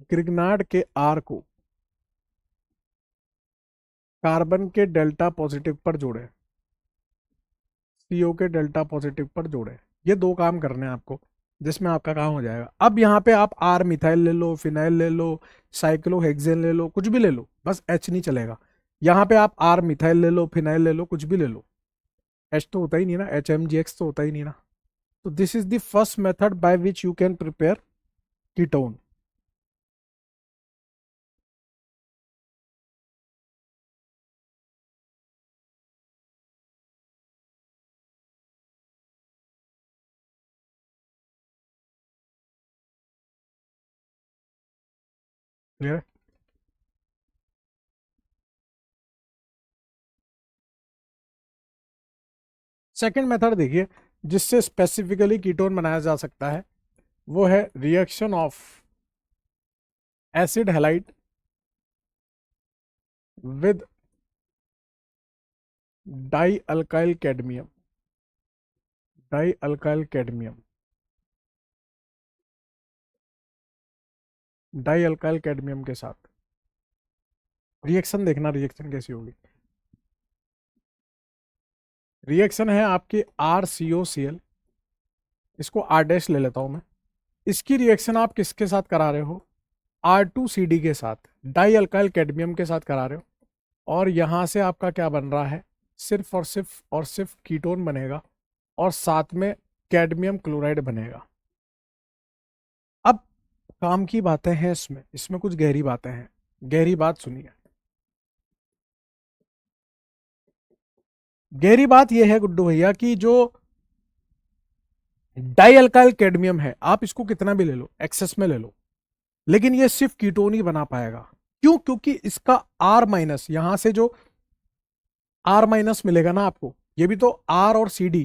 ग्रिग्नार्ड के R को कार्बन के डेल्टा पॉजिटिव पर जोड़े, CO के डेल्टा पॉजिटिव पर जोड़े। ये 2 काम करने हैं आपको, जिसमें आपका काम हो जाएगा। अब यहाँ पे आप R मिथाइल ले लो, फिनाइल ले लो, साइक्लोहेक्सेन ले लो, कुछ भी ले लो, बस H नहीं चलेगा। यहाँ पे आप R मिथाइल ले लो, फिनाइल ले लो, कुछ भी ले लो, H तो होता ही नहीं ना, HMGX तो होता ही नहीं ना। तो this is the first method by which you can prepare ketone. Clear? Second method देखिए, जिससे स्पेसिफिकली कीटोन बनाया जा सकता है, वो है reaction of acid halide with die alkyl cadmium, die alkyl cadmium, die alkyl cadmium के साथ रिएक्शन देखना, रिएक्शन कैसी होगी। रिएक्शन है आपकी RCOCl, इसको R- ले लेता हूं मैं। इसकी रिएक्शन आप किसके साथ करा रहे हो, R2CD के साथ, डाई अल्काइल कैडमियम के साथ करा रहे हो। और यहां से आपका क्या बन रहा है, सिर्फ और सिर्फ कीटोन बनेगा, और साथ में कैडमियम क्लोराइड बनेगा। अब काम की बातें हैं इसमें, इसमें कुछ गहरी बातें हैं। गहरी बात सुनिए। गहरी बात यह है गुड्डू भैया कि जो डाई अल्काइल कैडमियम है, आप इसको कितना भी ले लो, एक्सेस में ले लो, लेकिन ये सिर्फ कीटोन ही बना पाएगा। क्यों? क्योंकि इसका आर माइनस, यहां से जो आर माइनस मिलेगा ना आपको, ये भी तो आर और सी डी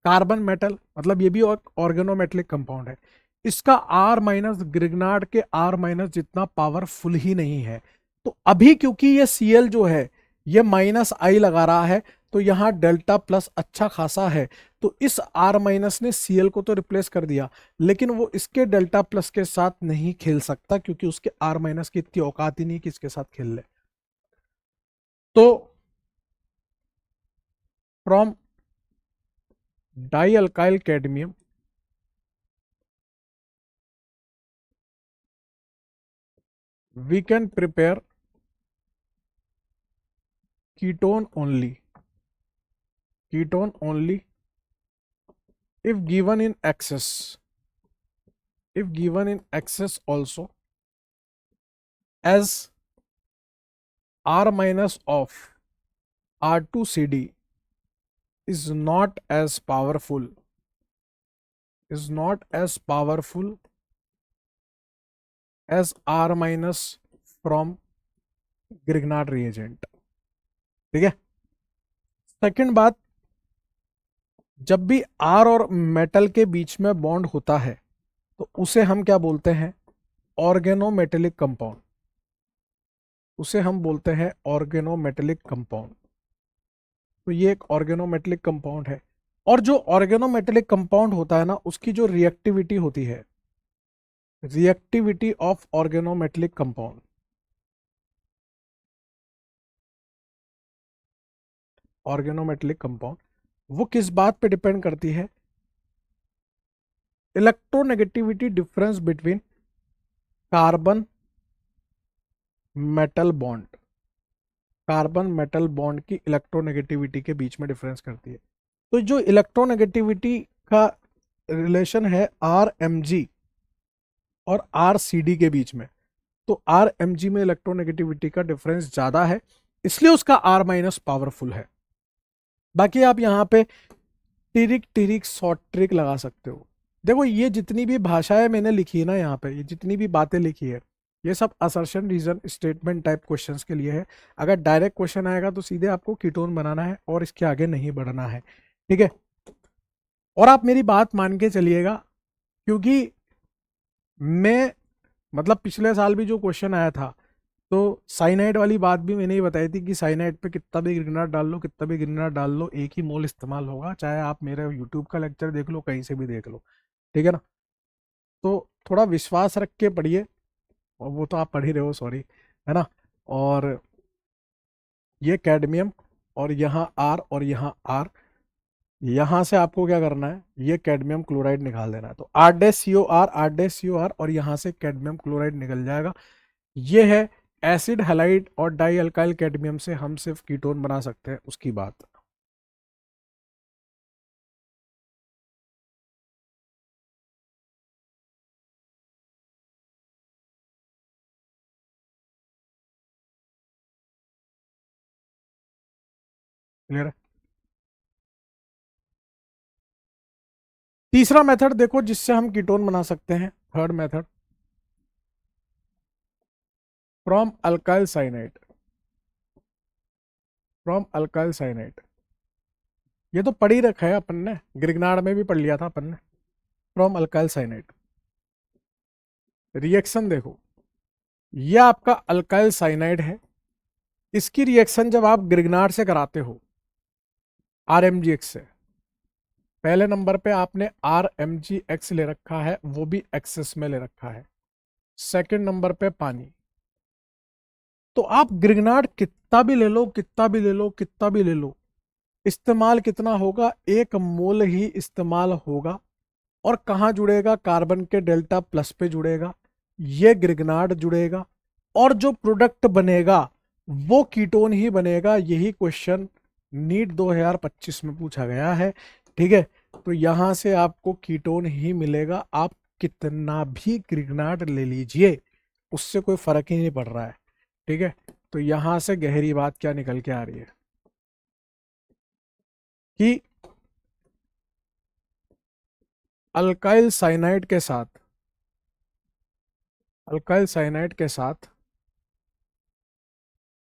कार्बन मेटल, मतलब ये भी ऑर्गेनोमेटेलिक कंपाउंड है। इसका आर माइनस ग्रिग्नार्ड के आर माइनस जितना पावरफुल ही नहीं है। तो अभी क्योंकि ये Cl जो है ये माइनस आई लगा रहा है, तो यहां डेल्टा प्लस अच्छा खासा है। तो इस आर माइनस ने Cl को तो रिप्लेस कर दिया, लेकिन वो इसके डेल्टा प्लस के साथ नहीं खेल सकता, क्योंकि उसके आर माइनस की इतनी औकात ही नहीं कि इसके साथ खेल ले। तो from dialkyl cadmium we can prepare ketone only if given in excess also, as R minus of R2CD is not as powerful as R minus from Grignard reagent। ठीक है। सेकंड बात, जब भी R और मेटल के बीच में bond होता है तो उसे हम क्या बोलते हैं? Organometallic compound. उसे हम बोलते हैं ऑर्गेनोमेटेलिक कंपाउंड। तो ये एक ऑर्गेनोमेटेलिक कंपाउंड है। और जो ऑर्गेनोमेटेलिक कंपाउंड होता है ना, उसकी जो रिएक्टिविटी होती है, reactivity of organometallic compound, organometallic compound वो किस बात पे डिपेंड करती है? Electronegativity difference between carbon metal bond, carbon metal bond की इलेक्ट्रोनेगेटिविटी के बीच में डिफरेंस करती है। तो जो इलेक्ट्रोनेगेटिविटी का रिलेशन है आर एम जी और आर सी डी के बीच में, तो आर एम जी में इलेक्ट्रोनेगेटिविटी का डिफरेंस ज्यादा है, इसलिए उसका आर माइनस पावरफुल है। बाकी आप यहाँ पे टिरिक टिरिक शॉर्ट ट्रिक लगा सकते हो। देखो ये जितनी भी भाषाएं मैंने लिखी है ना यहाँ पे, ये जितनी भी बातें लिखी है, ये सब assertion reason statement type questions के लिए है। अगर डायरेक्ट क्वेश्चन आएगा तो सीधे आपको कीटोन बनाना है और इसके आगे नहीं बढ़ना है। ठीक है। और आप मेरी बात मान के चलिएगा, क्योंकि मैं मतलब पिछले साल भी जो क्वेश्चन आया था, तो साइनाइड वाली बात भी मैंने ही बताई थी कि साइनाइड पे कितना भी ग्रिग्नार्ड डाल लो, कितना भी ग्रिग्नार्ड डाल लो, एक ही मोल इस्तेमाल होगा। चाहे आप मेरे यूट्यूब का लेक्चर देख लो, कहीं से भी देख लो। ठीक है ना। तो थोड़ा विश्वास रख के पढ़िए, और वो तो आप पढ़ ही रहे हो, सॉरी, है ना। और ये कैडमियम और यहाँ आर और यहाँ आर, यहाँ से आपको क्या करना है? ये कैडमियम क्लोराइड निकाल देना है। तो R dash C O R, R dash C O R, और यहाँ से कैडमियम क्लोराइड निकल जाएगा। ये है एसिड हैलाइड और डाई अल्काइल कैडमियम से हम सिर्फ कीटोन बना सकते हैं, उसकी बात। क्लियर है। तीसरा मेथड देखो जिससे हम कीटोन बना सकते हैं, third method, from alkyl cyanide. From alkyl cyanide, ये तो पढ़ ही रखा है अपन ने, ग्रिग्नार्ड में भी पढ़ लिया था अपन ने। फ्रॉम अल्काइल साइनाइड रिएक्शन देखो, ये आपका अल्काइल साइनाइड है। इसकी रिएक्शन जब आप ग्रिग्नार्ड से कराते हो RMgX से, पहले नंबर पे आपने RMgX ले रखा है, वो भी एक्सेस में ले रखा है। सेकंड नंबर पे पानी। तो आप ग्रिग्नार्ड कितना भी ले लो, कितना भी ले लो, कितना भी ले लो, इस्तेमाल कितना होगा? 1 मोल ही इस्तेमाल होगा। और कहाँ जुड़ेगा? कार्बन के डेल्टा प्लस पे जुड़ेगा, ये ग्रिग्नार्ड जुड़ेगा, और जो प्रोडक्ट बनेगा वो कीटोन ही बनेगा। यही क्वेश्चन नीट 2025 में पूछा गया है। ठीक है। तो यहां से आपको कीटोन ही मिलेगा। आप कितना भी ग्रिग्नार्ड ले लीजिए, उससे कोई फर्क ही नहीं पड़ रहा है। ठीक है, तो यहां से गहरी बात क्या निकल के आ रही है कि अल्काइल साइनाइड के साथ, अल्काइल साइनाइड के साथ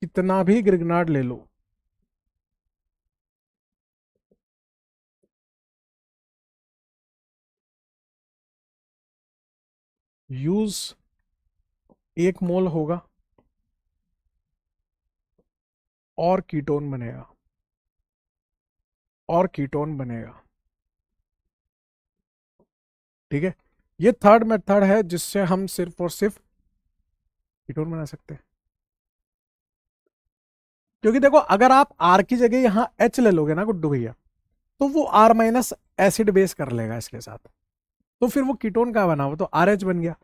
कितना भी ग्रिग्नार्ड ले लो, यूज 1 मोल होगा और कीटोन बनेगा, और कीटोन बनेगा। ठीक है, ये थर्ड मेथड है जिससे हम सिर्फ और सिर्फ कीटोन बना सकते हैं। क्योंकि देखो, अगर आप आर की जगह यहां एच ले लोगे ना गुड्डू भैया, तो वो आर माइनस एसिड बेस कर लेगा इसके साथ, तो फिर वो कीटोन का बना, वो तो आर एच बन गया।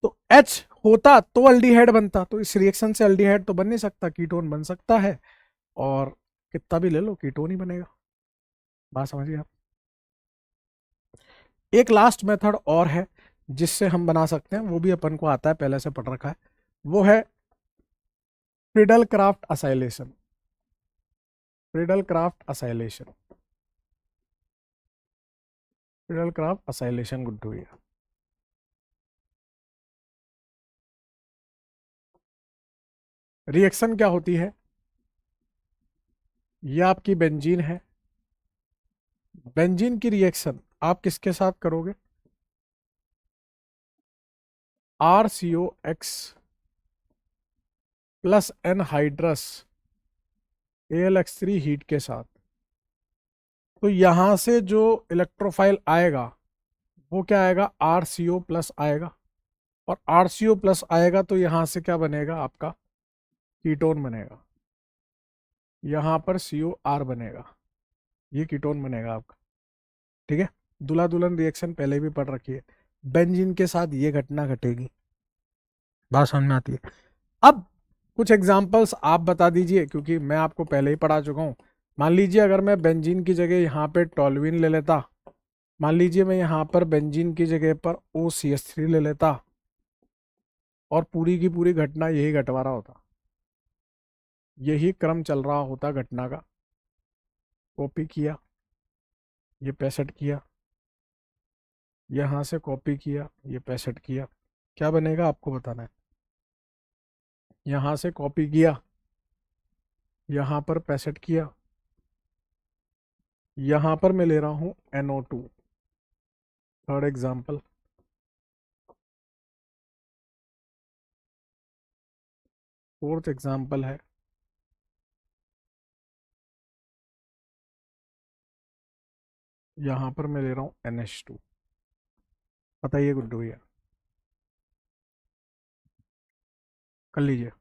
तो एच होता तो अल्डिहाइड बनता, तो इस रिएक्शन से अल्डिहाइड तो बन नहीं सकता, कीटोन बन सकता है। और कितना भी ले लो कीटोन ही बनेगा। बात समझिए आप। एक लास्ट मेथड और है जिससे हम बना सकते हैं, वो भी अपन को आता है, पहले से पढ़ रखा है, वो है Friedel craft acylation. Friedel craft acylation, Friedel craft acylation Guddu भैया। रिएक्शन क्या होती है, ये आपकी बेंजीन है। बेंजीन की रिएक्शन आप किसके साथ करोगे, RCOX plus anhydrous AlX3 heat के साथ। तो यहां से जो इलेक्ट्रोफाइल आएगा वो क्या आएगा, RCO प्लस आएगा, और RCO प्लस आएगा तो यहां से क्या बनेगा आपका, कीटोन बनेगा। यहां पर COR बनेगा, ये कीटोन बनेगा आपका। ठीक है, दूल्हा दुल्हन रिएक्शन पहले भी पढ़ रखी है, बेंजीन के साथ ये घटना घटेगी। बात समझ में आती है। अब कुछ एग्जांपल्स आप बता दीजिए, क्योंकि मैं आपको पहले ही पढ़ा चुका हूं। मान लीजिए अगर मैं बेंजीन की जगह यहाँ पे टोल्यूइन ले लेता, मान लीजिए मैं यहाँ पर बेंजीन की जगह पर OCH3 ले लेता, और पूरी की पूरी घटना यही घटवा रहा होता, यही क्रम चल रहा होता घटना का। कॉपी किया, ये पेस्ट किया, यहाँ से कॉपी किया, ये पेस्ट किया, क्या बनेगा आपको बताना है। यहाँ से कॉपी किया, यहाँ पर पेस्ट किया, यहाँ पर मैं ले रहा हूँ NO2। Third example, fourth example है, यहाँ पर मैं ले रहा हूँ NH2। बताइए गुड्डू भैया, कर लीजिए।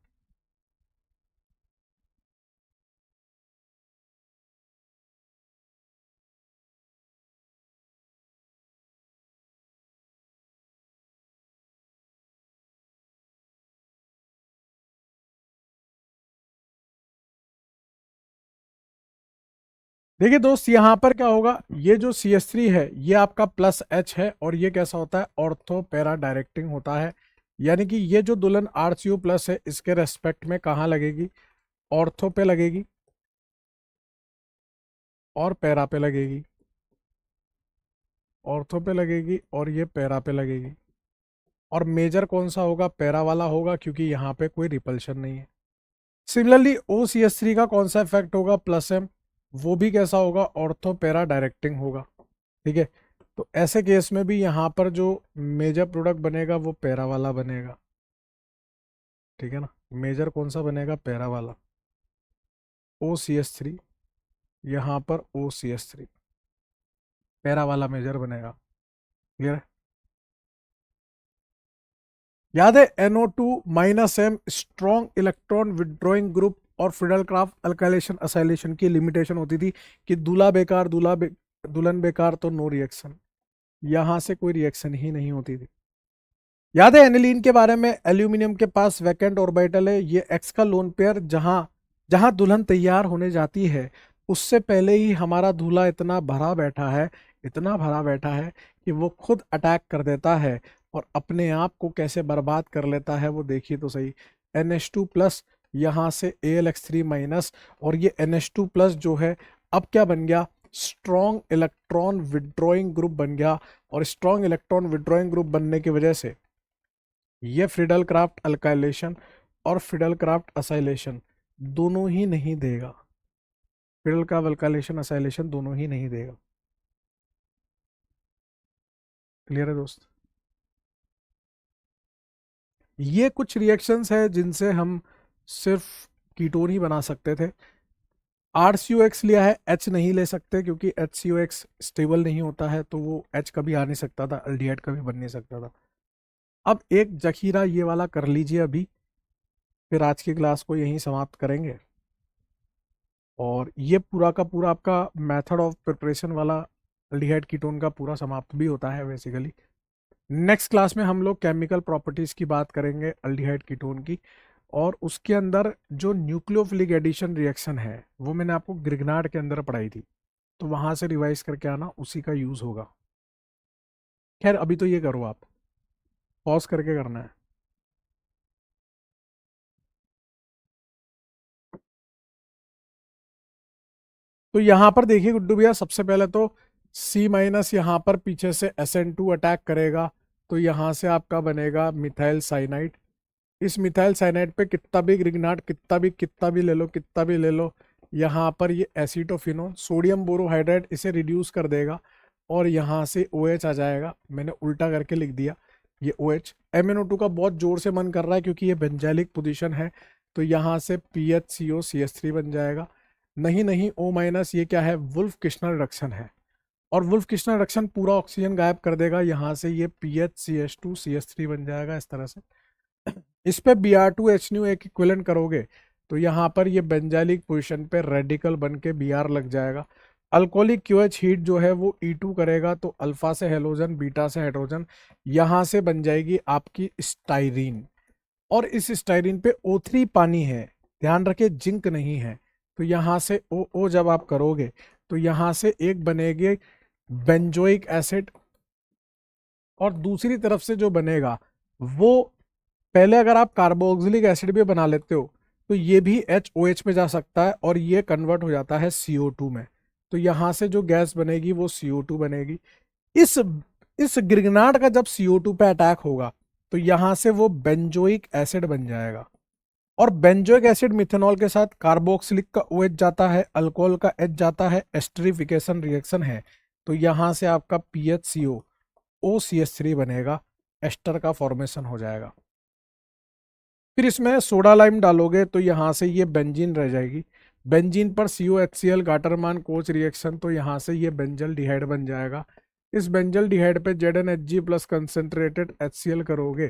देखिए दोस्त, यहाँ पर क्या होगा, ये जो CH3 है ये आपका प्लस H है, और ये कैसा होता है, ऑर्थो पैरा डायरेक्टिंग होता है। यानी कि ये जो दुल्हन RCO प्लस है इसके रेस्पेक्ट में कहाँ लगेगी, ऑर्थो पे लगेगी और पैरा पे लगेगी, ऑर्थो पे लगेगी और ये पैरा पे लगेगी। और मेजर कौन सा होगा, पैरा वाला होगा, क्योंकि यहाँ पे कोई रिपल्शन नहीं है। सिमिलरली OCH3 का कौन सा इफेक्ट होगा, प्लस M, वो भी कैसा होगा, ऑर्थो पैरा डायरेक्टिंग होगा। ठीक है, तो ऐसे केस में भी यहाँ पर जो मेजर प्रोडक्ट बनेगा वो पैरा वाला बनेगा। ठीक है ना, मेजर कौन सा बनेगा, पैरा वाला, OCH3, यहाँ पर OCH3 पैरा वाला मेजर बनेगा। क्लियर है, याद है NO2 minus M strong electron withdrawing group, और फ्रीडल क्राफ्ट अल्काइलेशन असाइलेशन की लिमिटेशन होती थी कि दूल्हा बेकार, दुल्हन बेकार तो नो रिएक्शन, यहां से कोई रिएक्शन ही नहीं होती थी। याद है एनिलीन के बारे में, एल्यूमिनियम के पास वैकेंट ऑर्बिटल है, ये एक्स का लोन पेयर, जहां जहां दुल्हन तैयार होने जाती है उससे पहले ही हमारा दूल्हा इतना भरा बैठा है, इतना भरा बैठा है कि वो खुद अटैक कर देता है और अपने आप को कैसे बर्बाद कर लेता है वो देखिए तो सही। NH2 प्लस, यहाँ से AlX3 माइनस, और ये NH2 प्लस जो है अब क्या बन गया, स्ट्रॉन्ग इलेक्ट्रॉन विड्रॉइंग ग्रुप बन गया। और स्ट्रॉन्ग इलेक्ट्रॉन विड्रॉइंग ग्रुप बनने की वजह से ये फ्रीडल क्राफ्ट अल्काइलेशन और फ्रीडल क्राफ्ट असाइलेशन दोनों ही नहीं देगा। फ्रीडल क्राफ्ट अल्काइलेशन असाइलेशन दोनों ही नहीं देगा। क्लियर है दोस्त? ये कुछ रिएक्शंस है जिनसे हम सिर्फ कीटोन ही बना सकते थे। RCOX लिया है, H नहीं ले सकते क्योंकि HCOX स्टेबल नहीं होता है, तो वो H कभी आ नहीं सकता था, अल्डिहाइड कभी बन नहीं सकता था। अब एक जखीरा ये वाला कर लीजिए अभी, फिर आज की क्लास को यहीं समाप्त करेंगे। और ये पूरा का पूरा आपका मेथड ऑफ प्रिपरेशन वाला अल्डिहाइड कीटोन का पूरा समाप्त भी होता है बेसिकली। नेक्स्ट क्लास में हम लोग केमिकल प्रॉपर्टीज की बात करेंगे अल्डिहाइड कीटोन की, और उसके अंदर जो न्यूक्लियोफिलिक एडिशन रिएक्शन है वो मैंने आपको ग्रिग्नार्ड के अंदर पढ़ाई थी, तो वहां से रिवाइज करके आना, उसी का यूज होगा। खैर अभी तो ये करो, आप पॉज करके करना है। तो यहाँ पर देखिए गुड्डू भैया, सबसे पहले तो C माइनस यहाँ पर पीछे से SN2 अटैक करेगा, तो यहाँ से आपका बनेगा मिथाइल साइनाइड। इस मिथाइल साइनाइड पे कितना भी ग्रिग्नार्ड, कितना भी ले लो, कितना भी ले लो, यहाँ पर ये एसीटोफिनोन सोडियम बोरोहाइड्रेट इसे रिड्यूस कर देगा, और यहाँ से OH आ जाएगा। मैंने उल्टा करके लिख दिया ये OH। MnO2 का बहुत जोर से मन कर रहा है क्योंकि ये बेंजाइलिक पोजीशन है, तो यहाँ से PHCOCH3 बन जाएगा। नहीं नहीं, O माइनस ये क्या है, वुल्फ किश्नर रिडक्शन है, और वुल्फ किश्नर रिडक्शन पूरा ऑक्सीजन गायब कर देगा। यहाँ से ये PHCH2CH3 बन जाएगा इस तरह से। इस पे Br2H एक इक्विवेलेंट करोगे तो यहाँ पर ये बेंजाइलिक पोजीशन पे रेडिकल बन के Br लग जाएगा। अल्कोहलिक QH हीट जो है वो E2 करेगा, तो अल्फा से हेलोजन, बीटा से हाइड्रोजन, यहाँ से बन जाएगी आपकी स्टाइरीन। और इस स्टाइरीन पे O3 पानी है, ध्यान रखिए जिंक नहीं है। तो यहाँ से OO जब आप करोगे तो यहाँ से एक बनेगी बेंजोइक एसिड, और दूसरी तरफ से जो बनेगा वो, पहले अगर आप कार्बोक्सिलिक एसिड भी बना लेते हो तो ये भी HOH में जा सकता है और ये कन्वर्ट हो जाता है CO2 में। तो यहाँ से जो गैस बनेगी वो CO2 बनेगी। इस इस गिरगनाट का जब CO2 पे अटैक होगा तो यहाँ से वो बेंजोइक एसिड बन जाएगा, और बेंजोइक एसिड मिथेनॉल के साथ कार्बोक्सिलिक का OH जाता है, अल्कोहल का H जाता है, एस्टरिफिकेशन रिएक्शन है, तो यहाँ से आपका PHCO OCH3 बनेगा, एस्टर का फॉर्मेशन हो जाएगा। फिर इसमें सोडा लाइम डालोगे तो यहाँ से ये बेंजीन रह जाएगी। बेंजीन पर COHCl गाटरमान कोच रिएक्शन, तो यहाँ से ये बेंजल डिहाइड बन जाएगा। इस बेंजल डिहाइड पे ZnHg प्लस कंसेंट्रेटेड HCl करोगे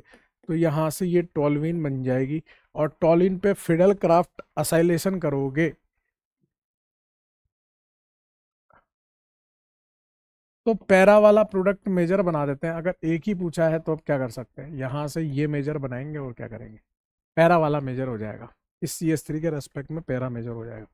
तो यहाँ से ये टोल्यूइन बन जाएगी, और टोल्यूइन पे फिडल क्राफ्ट असाइलेशन करोगे तो पैरा वाला प्रोडक्ट मेजर बना देते हैं। अगर एक ही पूछा है तो अब क्या कर सकते हैं, यहाँ से ये मेजर बनाएंगे और क्या करेंगे, पैरा वाला मेजर हो जाएगा। इस CS3 के रेस्पेक्ट में पैरा मेजर हो जाएगा।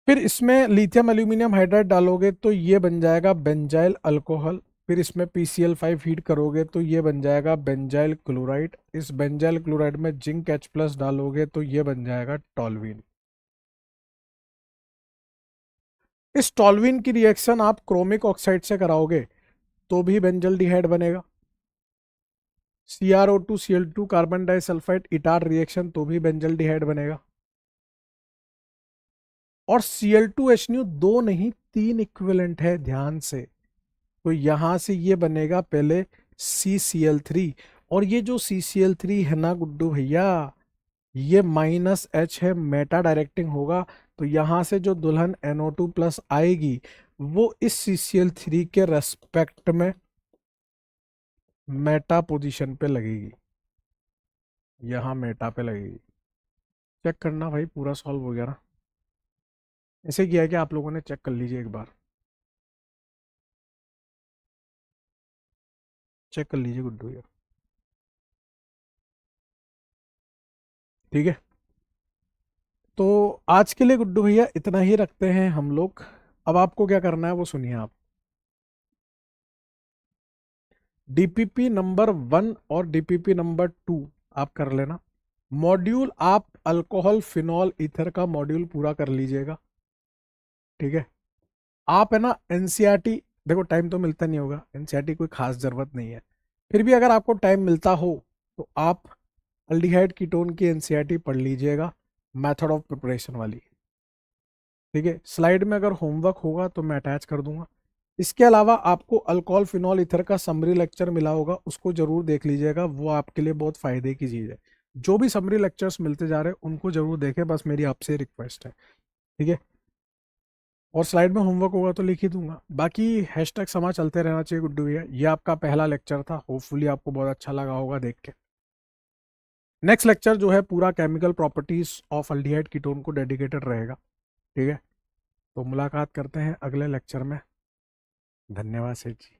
फिर इसमें लिथियम एल्यूमिनियम हाइड्राइड डालोगे तो ये बन जाएगा बेंजाइल अल्कोहल। फिर इसमें PCl5 हीट करोगे तो ये बन जाएगा बेंजाइल क्लोराइड। इस बेंजाइल क्लोराइड में जिंक H प्लस डालोगे तो ये बन जाएगा टॉल्यूइन। इस टॉल्यूइन की रिएक्शन आप क्रोमिक ऑक्साइड से कराओगे तो भी बेंजल डिहाइड बनेगा। CrO2Cl2 कार्बन डाइसल्फाइड इटार रिएक्शन, तो भी बेंजल डिहाइड बनेगा। और Cl2H दो नहीं तीन इक्विवेलेंट है, ध्यान से। तो यहां से ये बनेगा पहले CCl3, और ये जो CCl3 है ना गुड्डू भैया, ये -H है, मेटा डायरेक्टिंग होगा। तो यहां से जो दुल्हन NO2 प्लस आएगी वो इस CCl3 के रेस्पेक्ट में मेटा पोजीशन पे लगेगी, यहां मेटा पे लगेगी। चेक करना भाई, पूरा सॉल्व हो गया ना? ऐसे किया है कि आप लोगों ने चेक कर लीजिए एक बार, चेक कर लीजिए गुड्डू भैया, ठीक है। तो आज के लिए गुड्डू भैया इतना ही रखते हैं हम लोग। अब आपको क्या करना है वो सुनिए आप। डीपीपी नंबर 1 और डीपीपी नंबर 2 आप कर लेना। मॉड्यूल आप अल्कोहल फिनॉल ईथर का मॉड्यूल पूरा कर लीजिएगा, ठीक है। आप है ना एनसीईआरटी, देखो टाइम तो मिलता नहीं होगा, एनसीईआरटी कोई खास जरूरत नहीं है, फिर भी अगर आपको टाइम मिलता हो तो आप अल्डिहाइड कीटोन की एनसीईआरटी पढ़ लीजिएगा, मेथड ऑफ प्रिपरेशन वाली, ठीक है। स्लाइड में अगर होमवर्क होगा तो मैं अटैच कर दूंगा। इसके अलावा आपको अल्कोहल फिनॉल ईथर का समरी लेक्चर मिला होगा, उसको जरूर देख लीजिएगा, वो आपके लिए बहुत फायदे की चीज़ है। जो भी समरी लेक्चर्स मिलते जा रहे हैं उनको जरूर देखें, बस मेरी आपसे रिक्वेस्ट है, ठीक है। और स्लाइड में होमवर्क होगा तो लिख ही दूंगा। बाकी हैशटैग समा चलते रहना चाहिए गुड्डू भैया। ये आपका पहला लेक्चर था, होपफुली आपको बहुत अच्छा लगा होगा देख के। नेक्स्ट लेक्चर जो है पूरा chemical properties of aldehyde ketone को डेडिकेटेड रहेगा, ठीक है। तो मुलाकात करते हैं अगले लेक्चर में। धन्यवाद सेठ जी।